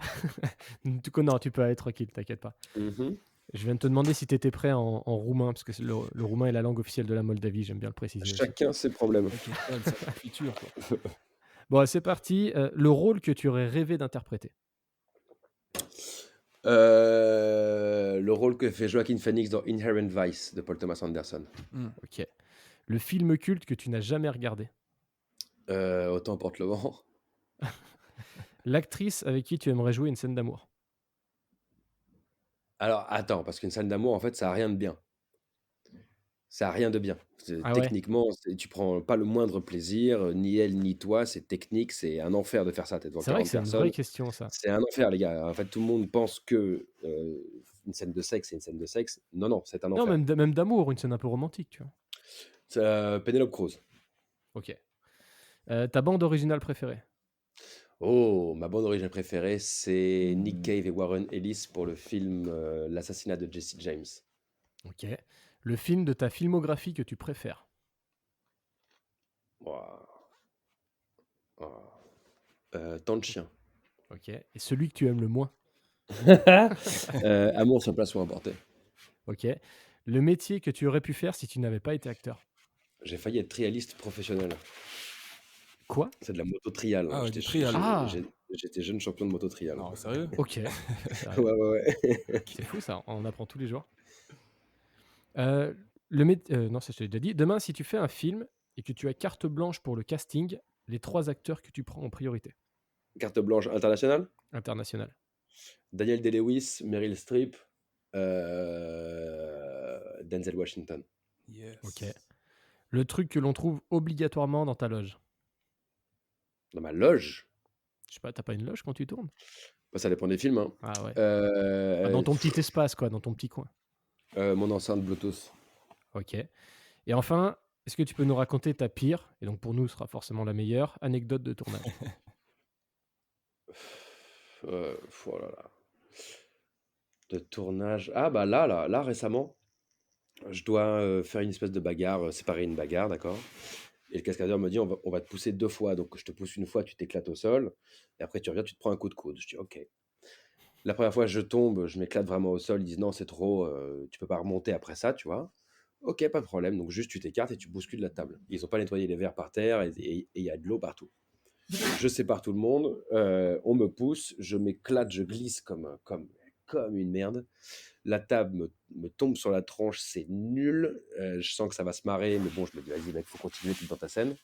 Non, tu peux aller tranquille, t'inquiète pas. Mhm. Je viens de te demander si tu étais prêt en roumain, parce que le roumain est la langue officielle de la Moldavie, j'aime bien le préciser. aussi. Chacun ses problèmes. Capitale, c'est la future, quoi. Bon, c'est parti. Le rôle que tu aurais rêvé d'interpréter. Le rôle que fait Joaquin Phoenix dans Inherent Vice de Paul Thomas Anderson. Ok. Le film culte que tu n'as jamais regardé. Autant porte le vent. L'actrice avec qui tu aimerais jouer une scène d'amour. Alors, attends, parce qu'une scène d'amour, en fait, ça a rien de bien. Ça a rien de bien. Ah ouais? Techniquement, tu prends pas le moindre plaisir, ni elle, ni toi. C'est technique, c'est un enfer de faire ça. T'es devant C'est vrai 40 que c'est une personnes. vraie question, ça. C'est un enfer, les gars. En fait, tout le monde pense que une scène de sexe, c'est une scène de sexe. Non, non, c'est un Non, enfer. même d'amour, une scène un peu romantique, tu vois. Penelope Cruz. Ok. Ta bande originale préférée. Oh, ma bande originale préférée, c'est Nick Cave et Warren Ellis pour le film L'assassinat de Jesse James. Ok. Le film de ta filmographie que tu préfères. Ouah. Tant de chiens. Ok. Et celui que tu aimes le moins. Amour sur place ou emporté. Ok. Le métier que tu aurais pu faire si tu n'avais pas été acteur. J'ai failli être trialiste professionnel. Quoi? C'est de la moto trial. Ah ouais, J'étais du trial. Ah. j'étais jeune champion de moto trial. Non, sérieux? Ok. Ouais. C'est fou ça, on apprend tous les jours. Non, ça je t'ai déjà dit. Demain, si tu fais un film et que tu as carte blanche pour le casting, les 3 acteurs que tu prends en priorité. Carte blanche internationale. International. Daniel Day-Lewis, Meryl Streep, Denzel Washington. Yes. Ok. Le truc que l'on trouve obligatoirement dans ta loge. Dans ma loge. Je sais pas, t'as pas une loge quand tu tournes? Bah, ça dépend des films. Hein. Ah ouais. Dans ton petit espace, quoi, dans ton petit coin. Mon enceinte Bluetooth. Ok. Et enfin, est-ce que tu peux nous raconter ta pire, et donc pour nous ce sera forcément la meilleure, anecdote de tournage? Oh là là. De tournage. Ah bah là, récemment, je dois faire une espèce de bagarre, séparer une bagarre, d'accord? Et le cascadeur me dit, on va te pousser 2 fois. Donc je te pousse une fois, tu t'éclates au sol. Et après tu reviens, tu te prends un coup de coude. Je dis, ok. La première fois, je tombe, je m'éclate vraiment au sol. Ils disent, non, c'est trop, tu peux pas remonter après ça, tu vois. Ok, pas de problème. Donc juste, tu t'écartes et tu bouscules la table. Ils n'ont pas nettoyé les verres par terre et il y a de l'eau partout. Je sépare tout le monde, on me pousse, je m'éclate, je glisse comme une merde. La table me tombe sur la tronche, c'est nul. Je sens que ça va se marrer, mais bon, je me dis, vas-y, mec, faut continuer, tu es dans ta scène.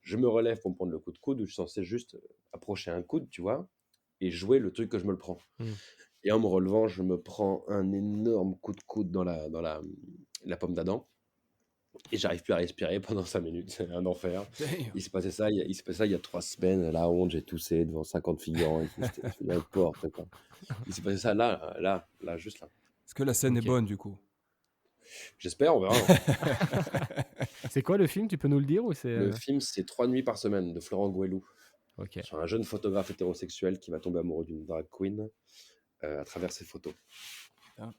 Je me relève pour me prendre le coup de coude, où je suis censé juste approcher un coude, tu vois, et jouer le truc que je me le prends. Et en me relevant, je me prends un énorme coup de coude dans la pomme d'Adam. Et j'arrive plus à respirer pendant 5 minutes. C'est un enfer. Damn. Il s'est passé ça il y a 3 semaines. La honte, j'ai toussé devant 50 figurants. Et tout, c'était n'importe quoi. Il s'est passé ça là, juste là. Est-ce que la scène Ok. est bonne du coup? J'espère, on verra. C'est quoi le film? Tu peux nous le dire ou c'est Le film, c'est 3 nuits par semaine de Florent Gouelou. Ok. Sur un jeune photographe hétérosexuel qui va tomber amoureux d'une drag queen à travers ses photos. Ah.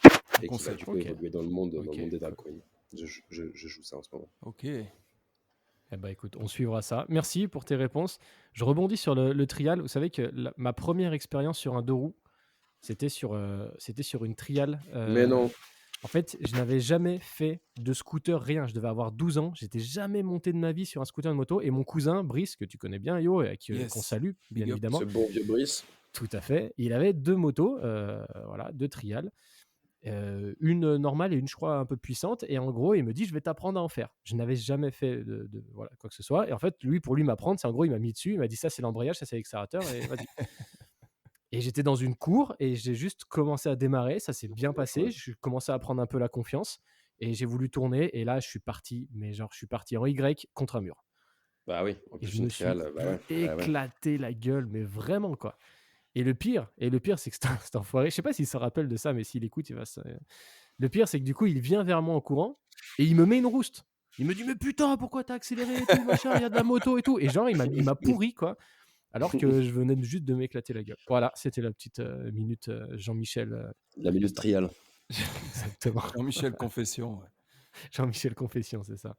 Et qui va Concept. du coup Ok. évoluer dans le monde Ok. des drag queens. Je joue ça en ce moment. Ok. Eh ben, écoute, on suivra ça. Merci pour tes réponses. Je rebondis sur le trial. Vous savez que ma première expérience sur un 2 roues, c'était sur une trial. Mais non. En fait, je n'avais jamais fait de scooter, rien. Je devais avoir 12 ans. J'étais jamais monté de ma vie sur un scooter de moto. Et mon cousin, Brice, que tu connais bien, Yo, et Yes. qu'on salue, bien Big up. évidemment. Ce bon vieux Brice. Tout à fait. Il avait 2 motos, voilà, 2 trials. Une normale et une, je crois, un peu puissante. Et en gros, il me dit, je vais t'apprendre à en faire. Je n'avais jamais fait voilà, quoi que ce soit. Et en fait, pour lui m'apprendre, c'est en gros, il m'a mis dessus. Il m'a dit, ça, c'est l'embrayage, ça, c'est l'accélérateur. Et vas-y. Et j'étais dans une cour et j'ai juste commencé à démarrer. Ça s'est bien passé. Je commençais à prendre un peu la confiance. Et j'ai voulu tourner. Et là, je suis parti. Mais genre, je suis parti en Y contre un mur. Bah oui, en Et plus je une me suis trial, bah ouais. éclaté la gueule. Mais vraiment, quoi. Et le pire, c'est que cet enfoiré, je sais pas s'il se rappelle de ça, mais s'il écoute, il va se... Le pire, c'est que du coup, il vient vers moi en courant et il me met une rouste. Il me dit, mais putain, pourquoi t'as accéléré et tout, machin, il y a de la moto et tout. Et genre, il m'a pourri, quoi. Alors que je venais juste de m'éclater la gueule. Voilà, c'était la petite minute Jean-Michel. La minute trial. Exactement. Jean-Michel Confession. Ouais. Jean-Michel Confession, c'est ça.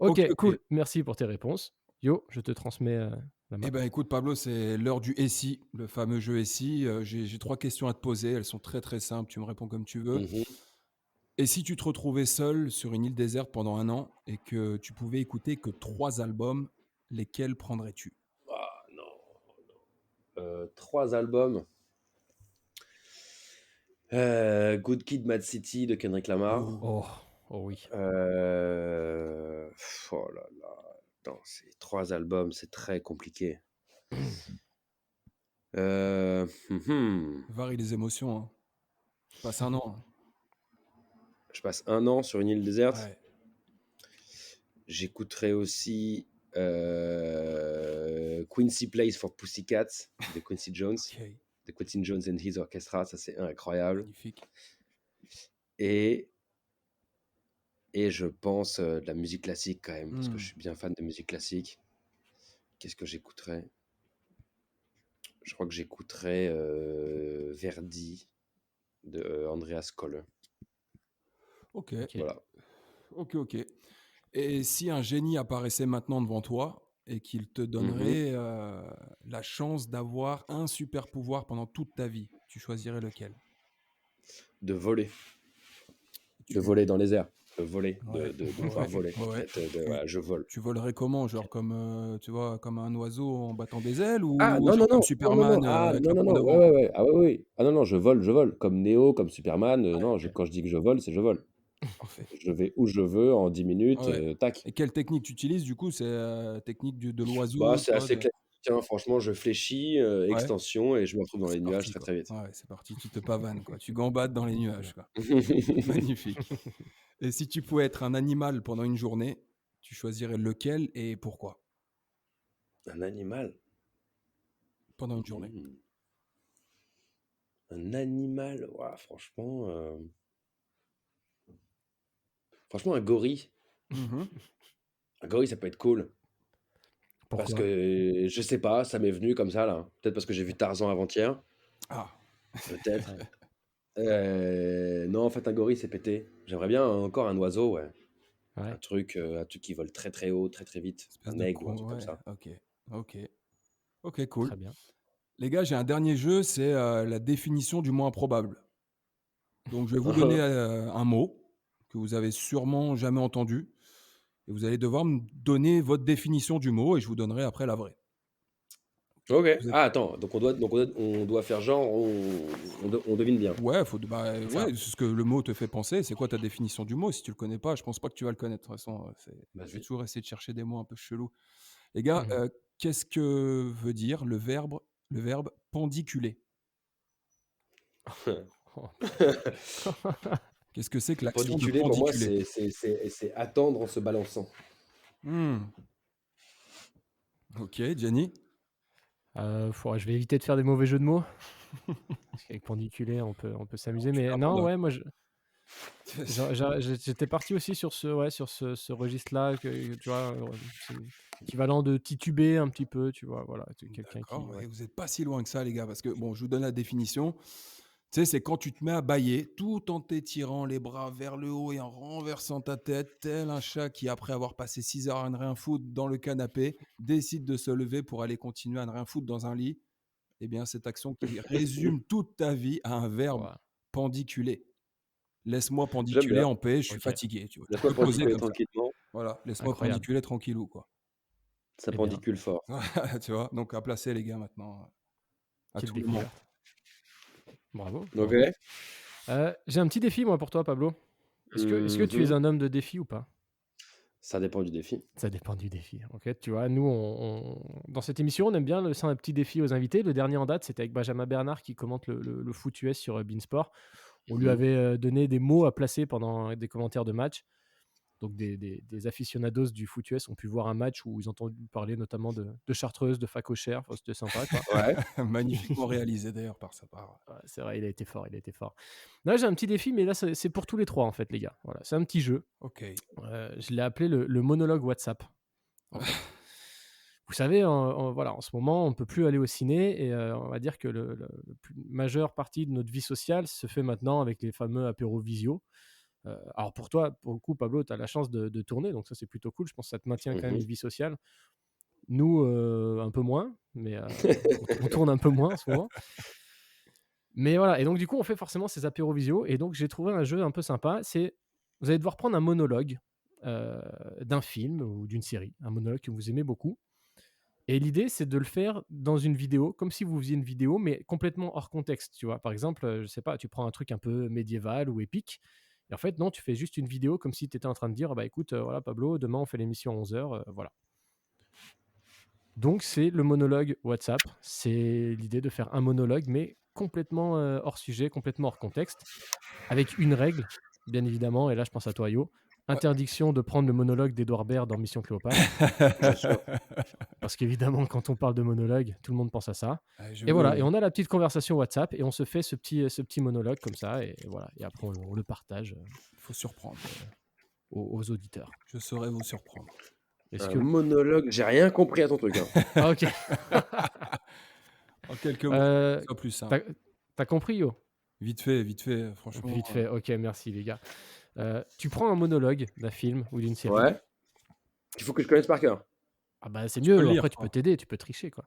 Ok, cool. Merci pour tes réponses. Yo, je te transmets la main. Eh ben écoute Pablo, c'est l'heure du SI, le fameux jeu SI. J'ai 3 questions à te poser, elles sont très très simples, tu me réponds comme tu veux. Et si tu te retrouvais seul sur une île déserte pendant 1 an et que tu pouvais écouter que 3 albums, lesquels prendrais-tu? Ah non. 3 albums. Good Kid, Mad City de Kendrick Lamar. Oh oui. Oh là là. Attends, c'est 3 albums, c'est très compliqué. Varie les émotions. Hein. Je passe 1 an. Hein. Je passe 1 an sur une île déserte. Ouais. J'écouterai aussi Quincy Plays for Pussycats de Quincy Jones. Okay. De Quincy Jones and His Orchestra, ça c'est incroyable. Magnifique. Et je pense de la musique classique quand même, parce que je suis bien fan de musique classique. Qu'est-ce que j'écouterais? Je crois que j'écouterais Verdi de Andreas Kolle. Ok. Voilà. Ok. Et si un génie apparaissait maintenant devant toi et qu'il te donnerait la chance d'avoir un super pouvoir pendant toute ta vie, tu choisirais lequel? De voler. De voler dans les airs. De voler. De pouvoir voler. Ouais. Je vole. Tu volerais comment? Genre comme, tu vois, comme un oiseau en battant des ailes ou Ah non, genre non, comme non. Superman avec la pointe devant? Ouais. Ah oui. Ah non, je vole. Comme Neo, comme Superman. Non, quand je dis que je vole, c'est je vole. Parfait. Je vais où je veux en 10 minutes, tac. Et quelle technique tu utilises du coup? C'est technique de l'oiseau? Bah, c'est assez classique. Tiens, franchement, je fléchis, extension, et je me retrouve dans les nuages parti, très vite. Ouais, c'est parti, tu te pavanes, quoi. Tu gambades dans les nuages, quoi. Magnifique. Et si tu pouvais être un animal pendant une journée, tu choisirais lequel et pourquoi? Un animal? Pendant une journée. Un animal? Ouah, franchement, un gorille. Un gorille, ça peut être cool. Pourquoi? Parce que, je sais pas, ça m'est venu comme ça, là. Peut-être parce que j'ai vu Tarzan avant-hier. Ah. Peut-être. Non, en fait, un gorille, c'est pété. J'aimerais bien encore un oiseau, ouais. Un truc qui vole très très haut, très très vite. Un aigle ou un truc comme ça. Ok, cool. Très bien. Les gars, j'ai un dernier jeu, c'est la définition du mot improbable. Donc, je vais vous donner un mot que vous avez sûrement jamais entendu. Et vous allez devoir me donner votre définition du mot et je vous donnerai après la vraie. Ok. Vous êtes- Ah, attends. Donc, on doit faire genre, on devine bien. Ouais, Ça. ouais, c'est ce que le mot te fait penser. C'est quoi ta définition du mot? Si tu le connais pas, je pense pas que tu vas le connaître. De toute façon, je vais Vas-y. toujours essayer de chercher des mots un peu chelous. Les gars, Mhm. qu'est-ce que veut dire le verbe pendiculer? Oh. Qu'est-ce que c'est que l'action de Pendiculer, pour moi, pendiculer? c'est attendre en se balançant. Hmm. Ok, Gianni? Je vais éviter de faire des mauvais jeux de mots. Parce qu'avec pendiculaire, on peut s'amuser. Tu Mais perds non, ton ouais, moi, j'étais parti aussi sur ce registre-là, que, tu vois, c'est équivalent de tituber un petit peu, tu vois, voilà, c'est quelqu'un qui, D'accord, ouais. ouais, vous n'êtes pas si loin que ça, les gars, parce que, bon, je vous donne la définition. Tu sais, c'est quand tu te mets à bâiller tout en t'étirant les bras vers le haut et en renversant ta tête, tel un chat qui, après avoir passé 6 heures à ne rien foutre dans le canapé, décide de se lever pour aller continuer à ne rien foutre dans un lit. Eh bien, cette action qui résume toute ta vie à un verbe Voilà. pendiculer. Laisse-moi J'aime pendiculer bien. en paix, je suis Ok, fatigué. Tu vois. Tu Laisse-moi peux poser pendiculer comme ça. tranquillement. Voilà, laisse-moi incroyable. pendiculer tranquillou, quoi. Ça Eh bien, pendicule fort. Tu vois, donc à placer, les gars, maintenant, à quelle tout le monde. découverte. Bravo, Ok. bravo. J'ai un petit défi, moi, pour toi, Pablo. Est-ce que tu es Mhm. un homme de défi ou pas? Ça dépend du défi. Ça dépend du défi. Ok, tu vois, nous, dans cette émission, on aime bien laisser un petit défi aux invités. Le dernier en date, c'était avec Benjamin Bernard qui commente le foot US sur Beansport. On lui Mhm. avait donné des mots à placer pendant des commentaires de match. Donc, des aficionados du foot US ont pu voir un match où ils ont entendu parler notamment de Chartreuse, de Facochère. Enfin, c'était sympa, quoi. Ouais. Magnifiquement réalisé, d'ailleurs, par sa part. Ouais, c'est vrai, il a été fort, il a été fort. Là, j'ai un petit défi, mais là, c'est pour tous les trois, en fait, les gars. Voilà, c'est un petit jeu. Ok. Je l'ai appelé le monologue WhatsApp. En fait. Vous savez, voilà, en ce moment, on ne peut plus aller au ciné et on va dire que la plus majeure partie de notre vie sociale se fait maintenant avec les fameux apéros visio. Alors pour toi, pour le coup, Pablo, tu as la chance de tourner, donc ça c'est plutôt cool. Je pense que ça te maintient quand même Mhm. une vie sociale. Nous, un peu moins, mais on tourne un peu moins en ce moment. Mais voilà, et donc du coup, on fait forcément ces apéros visio. Et donc j'ai trouvé un jeu un peu sympa. Vous allez devoir prendre un monologue d'un film ou d'une série, un monologue que vous aimez beaucoup. Et l'idée, c'est de le faire dans une vidéo, comme si vous faisiez une vidéo, mais complètement hors contexte, tu vois. Par exemple, je sais pas, tu prends un truc un peu médiéval ou épique, et en fait, non, tu fais juste une vidéo comme si tu étais en train de dire, bah écoute, voilà, Pablo, demain on fait l'émission à 11h, voilà. Donc, c'est le monologue WhatsApp. C'est l'idée de faire un monologue, mais complètement hors sujet, complètement hors contexte, avec une règle, bien évidemment, et là, je pense à toi, Yo. Interdiction de prendre le monologue d'Edouard Baird dans Mission Cléopâtre. Bien sûr. Parce qu'évidemment, quand on parle de monologue, tout le monde pense à ça. Je Et voilà, veux- et on a la petite conversation WhatsApp et on se fait ce petit monologue comme ça, et voilà. Et après, on le partage Il faut surprendre. aux auditeurs. Je saurais vous surprendre. Est-ce Un que... monologue. J'ai rien compris à ton truc. Hein. Ah, ok. En quelques mots, Euh, ça soit plus simple. T'as compris, Yo? Vite fait, franchement. Vite fait, ok, merci les gars. Tu prends un monologue d'un film ou d'une série. Ouais. Il faut que je connaisse par cœur. Ah bah c'est Tu peux mieux, le lire, après tu quoi. peux t'aider, tu peux tricher, quoi.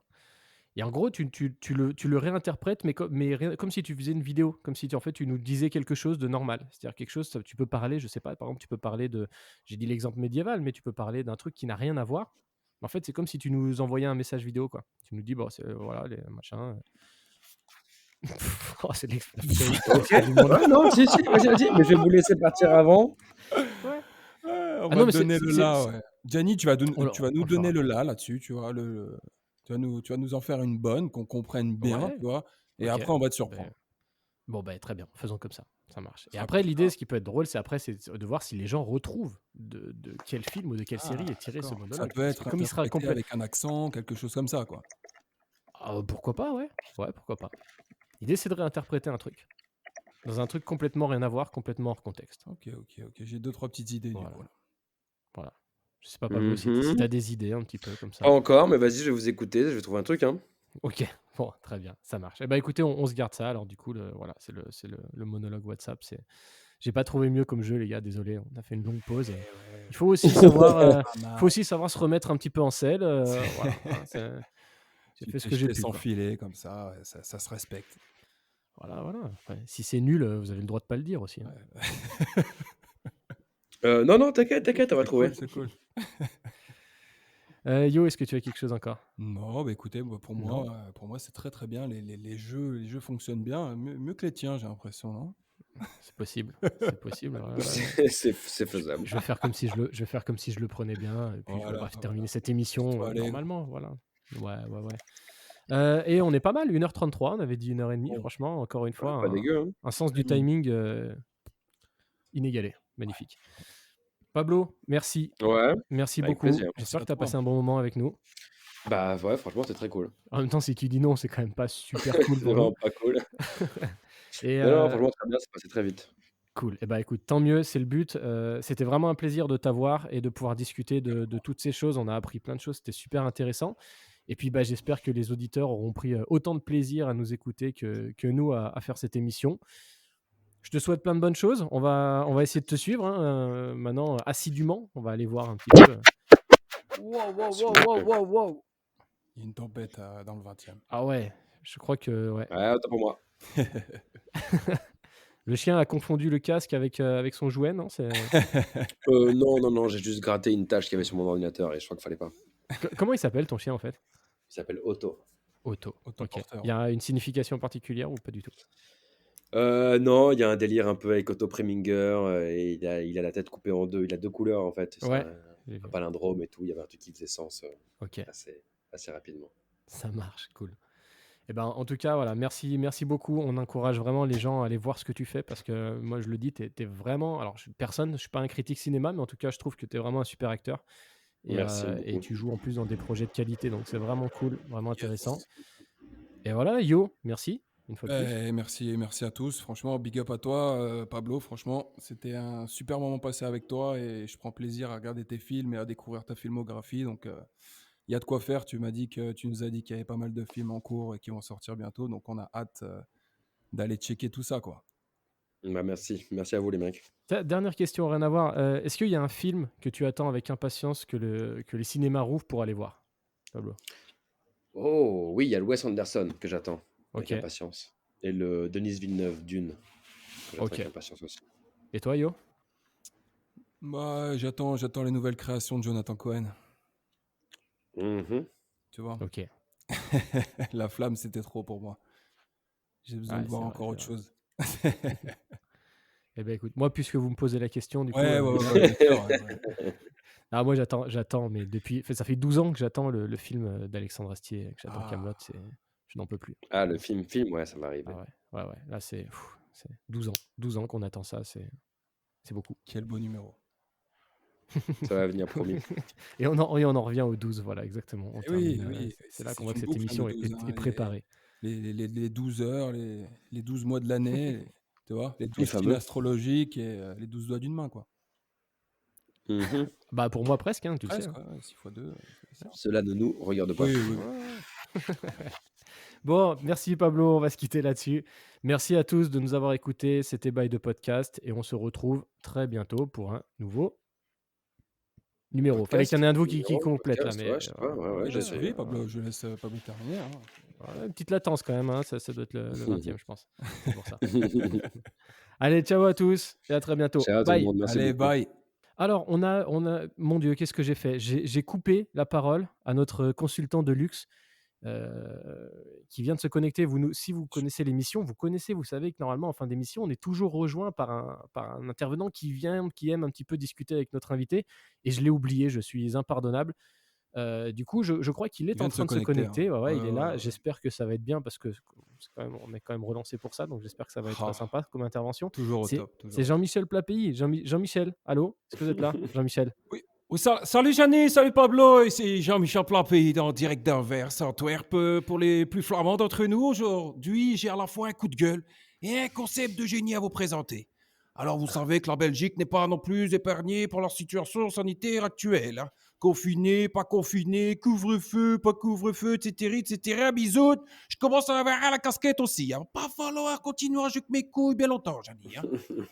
Et en gros, tu le réinterprètes, mais comme si tu faisais une vidéo, comme si en fait tu nous disais quelque chose de normal. C'est-à-dire quelque chose, tu peux parler, je sais pas, par exemple, tu peux parler de, j'ai dit l'exemple médiéval, mais tu peux parler d'un truc qui n'a rien à voir. En fait, c'est comme si tu nous envoyais un message vidéo, quoi. Tu nous dis, bon, voilà, les machins. Oh, c'est l'expression. Ok. Ouais, non, si, vas-y. Mais je vais vous laisser partir avant. Ouais, on Ah va non, mais te donner le là, ouais. Gianni, tu vas nous on le donner fera. le là là-dessus, tu vois. Tu vas nous en faire une bonne, qu'on comprenne bien, Ouais, tu vois. Et ok. après, on va te Ben, surprendre. bon, bah, très bien, faisons comme ça marche. Ce Et sera après, comme l'idée, ça. ce qui peut être drôle, c'est de voir si les gens retrouvent de quel film ou de quelle série est tiré ce D'accord. Ça monologue. peut Parce que être comme il sera interprété complet. avec un accent, quelque chose comme ça, quoi. Pourquoi pas, ouais. Ouais, pourquoi pas. L'idée, c'est de réinterpréter un truc. Dans un truc complètement rien à voir, complètement hors contexte. Ok. J'ai 2-3 petites idées, Voilà. du coup. Là. Voilà. Je sais pas, Pablo, si t'as des idées un petit peu comme ça. Pas encore, mais vas-y, je vais vous écouter. Je vais trouver un truc. Hein. Ok, bon, très bien, ça marche. Eh ben, écoutez, on se garde ça. Alors, du coup, voilà, c'est le monologue WhatsApp. J'ai pas trouvé mieux comme jeu, les gars, désolé. On a fait une longue pause. Il faut aussi savoir, se remettre un petit peu en selle. Voilà, hein, j'ai fait ce que j'ai pu. sans Quoi. filet, comme ça, ouais, ça se respecte. Voilà. Après, si c'est nul, vous avez le droit de pas le dire aussi. Hein. Non, t'inquiète, on va trouver. C'est cool. Yo, est-ce que tu as quelque chose encore? Non, bah écoutez, pour Non. moi, c'est très très bien. Les jeux fonctionnent bien, mieux que les tiens, j'ai l'impression, non? C'est possible. C'est possible. Ouais, ouais, ouais. C'est faisable. Je vais faire comme si je le prenais bien. Et puis, Voilà, on va voilà. terminer cette émission Sois allègre. normalement. Voilà. Ouais. Et on est pas mal, 1h33. On avait dit 1h30. Bon. Franchement, encore une fois, Pas dégueu, hein. un sens du Mm. timing inégalé. Magnifique. Pablo, merci. Ouais, Merci avec beaucoup. plaisir. J'espère à que tu as toi. passé un bon moment avec nous. Bah ouais, franchement, c'est très cool. En même temps, si tu dis non, c'est quand même pas super cool C'est pour vraiment nous. pas cool. Et Non, franchement, très bien, c'est passé très vite. cool. Eh ben, écoute, tant mieux, c'est le but. C'était vraiment un plaisir de t'avoir et de pouvoir discuter de toutes ces choses. On a appris plein de choses, c'était super intéressant. Et puis, bah, j'espère que les auditeurs auront pris autant de plaisir à nous écouter que nous à faire cette émission. Je te souhaite plein de bonnes choses. On va essayer de te suivre maintenant assidûment. On va aller voir un petit peu. Wow. Il y a une tempête dans le 20e. Ah ouais, je crois que ouais. Ouais, autant pour moi. Le chien a confondu le casque avec son jouet, non? Non, j'ai juste gratté une tâche qu'il y avait sur mon ordinateur et je crois qu'il fallait pas. Comment il s'appelle ton chien en fait? Il s'appelle Otto. Otto. Ok. Autoporteur. Il y a une signification particulière ou pas du tout? Non, il y a un délire un peu avec Otto Preminger et il a la tête coupée en deux. Il a deux couleurs en fait. C'est Ouais. J'ai un vu. palindrome et tout. Il y avait un truc qui faisait sens Ok, assez rapidement. ça marche, cool. Eh ben, en tout cas, voilà, merci beaucoup. On encourage vraiment les gens à aller voir ce que tu fais parce que moi, je le dis, t'es vraiment. Alors, je suis pas un critique cinéma, mais en tout cas, je trouve que tu es vraiment un super acteur. Merci Et beaucoup. tu joues en plus dans des projets de qualité, donc c'est vraiment cool, vraiment intéressant. Et voilà, Yo, merci une fois de plus. Eh, merci à tous. Franchement, big up à toi, Pablo. Franchement, c'était un super moment passé avec toi et je prends plaisir à regarder tes films et à découvrir ta filmographie. Donc, il y a de quoi faire. Tu nous as dit qu'il y avait pas mal de films en cours et qui vont sortir bientôt. Donc, on a hâte d'aller checker tout ça, quoi. Bah, merci à vous les mecs. Dernière question, rien à voir. Est-ce qu'il y a un film que tu attends avec impatience que les cinémas rouvrent pour aller voir, Pablo? Oh oui, il y a le Wes Anderson que j'attends avec Ok. impatience et le Denis Villeneuve Dune que j'attends Ok. avec impatience aussi. Et toi, Yo? Bah, j'attends les nouvelles créations de Jonathan Cohen. Mhm. Tu vois, Ok. La Flamme, c'était trop pour moi. J'ai besoin Ouais, de voir c'est vrai, encore c'est autre vrai. chose. Eh ben écoute, moi, puisque vous me posez la question, du coup, Ouais, bien sûr, ouais. ah, moi j'attends, mais ça fait 12 ans que j'attends le film d'Alexandre Astier, que j'attends Ah. Kaamelott, je n'en peux plus. Ah, le film, ouais, ça m'arrive. Ah ouais, là c'est 12 ans qu'on attend ça, c'est beaucoup. Quel beau numéro. Ça va venir, promis. Et on en revient au 12, voilà, exactement. On Oui, termine, oui, c'est là c'est qu'on voit que une cette boucle, émission le 12, est préparée. Les 12 heures, les 12 mois de l'année, tu vois, les 12 signes fameux. astrologiques et les 12 doigts d'une main, quoi. Mhm. Bah pour moi presque, hein, tu le sais. Presque, hein. ouais, 6 x 2. Cela ne nous regarde pas. Oui, oui. Bon, merci Pablo, on va se quitter là-dessus. Merci à tous de nous avoir écoutés, c'était Bail de Podcast et on se retrouve très bientôt pour un nouveau numéro. Fallait qu'il y en ait un de vous qui complète là, mais Ouais, je sais pas, ouais, J'ai j'essaie. suivi, Pablo, je laisse Pablo terminer. Hein. voilà, une petite latence quand même, hein, ça doit être le 20e, je pense. C'est pour ça. Allez, ciao à tous et à très bientôt. Ciao tout le Bye. monde, merci Allez, beaucoup. bye. Alors, on a, mon Dieu, qu'est-ce que j'ai fait? J'ai coupé la parole à notre consultant de luxe qui vient de se connecter. Si vous connaissez l'émission, vous savez que normalement, en fin d'émission, on est toujours rejoint par un intervenant qui aime un petit peu discuter avec notre invité. Et je l'ai oublié, je suis impardonnable. Du coup, je crois qu'il est en train de se connecter. hein. Ouais, il est là. Ouais. J'espère que ça va être bien parce que on est quand même relancé pour ça. Donc, j'espère que ça va être sympa comme intervention. Toujours au C'est top. toujours. c'est Jean-Michel Plapays. Jean-Michel, allô? Est-ce que vous êtes là? Jean-Michel. Oui, salut Jeannie, salut Pablo, ici Jean-Michel Plappé en direct d'Anvers, Antwerp. Pour les plus flamands d'entre nous, aujourd'hui, j'ai à la fois un coup de gueule et un concept de génie à vous présenter. Alors, vous savez que la Belgique n'est pas non plus épargnée par leur situation sanitaire actuelle. Hein. Confiné, pas confiné, couvre-feu, pas couvre-feu, etc. Bisous, je commence à avoir à la casquette aussi. Hein. Pas falloir continuer à jouer avec mes couilles bien longtemps, Jeannie. Hein.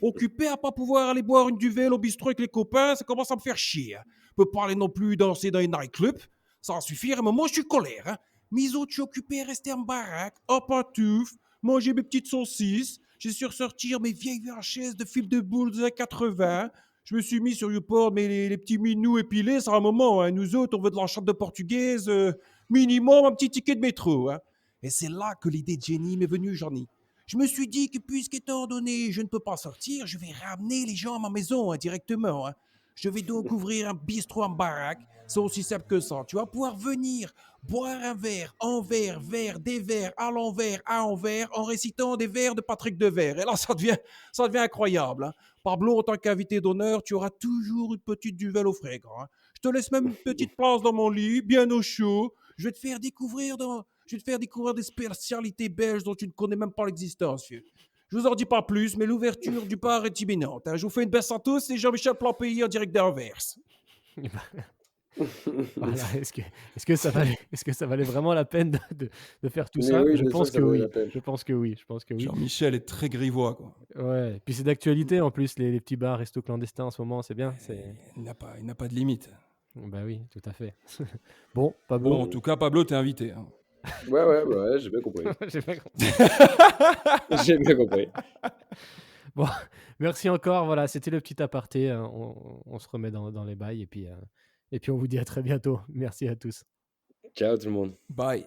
Occupé à pas pouvoir aller boire une duvel au bistrot avec les copains, ça commence à me faire chier. Hein. Peut pas aller non plus danser dans les nightclubs. Ça va suffire, à un moment, je suis colère. Hein. Mes autres, je suis occupé à rester en baraque, en pantoufle, manger mes petites saucisses. J'ai su ressortir mes vieilles VHS de films de boules des années 80. Je me suis mis sur YouPorn, mais les petits minous épilés, c'est un moment. Hein. Nous autres, on veut de la chatte de portugaise, minimum un petit ticket de métro. Hein. Et c'est là que l'idée de génie m'est venue, Johnny. Je me suis dit que puisqu'étant donné, je ne peux pas sortir, je vais ramener les gens à ma maison directement. Hein. Je vais donc ouvrir un bistrot en baraque. C'est aussi simple que ça. Tu vas pouvoir venir boire un verre, envers, verre, des verres, à l'envers, à envers, en récitant des vers de Patrick Devers. Et là, ça devient incroyable. Hein. Pablo, en tant qu'invité d'honneur, tu auras toujours une petite duvel au frais. Hein. Je te laisse même une petite place dans mon lit, bien au chaud. Je vais te faire découvrir des spécialités belges dont tu ne connais même pas l'existence, vieux. Je vous en dis pas plus, mais l'ouverture du bar est imminente. Hein. Je vous fais une baisse à tous, c'est Jean-Michel Plampéi en direct d'Anvers. Voilà, est-ce que ça valait vraiment la peine de faire tout Mais ça? oui, Je bien sûr pense que ça que valait oui. la peine. Je pense que oui. Jean-Michel est très grivois, quoi. Ouais. Et puis c'est d'actualité en plus, les petits bars restos clandestins en ce moment, c'est bien. Il n'a pas de limite. Bah oui, tout à fait. Bon, pas Bon, bon. en tout cas, Pablo, t'es invité. Hein. Ouais, j'ai bien compris. J'ai pas compris. J'ai bien compris. Bon, merci encore. Voilà, c'était le petit aparté. Hein. On se remet dans les bails et puis on vous dit à très bientôt. Merci à tous. Ciao tout le monde. Bye.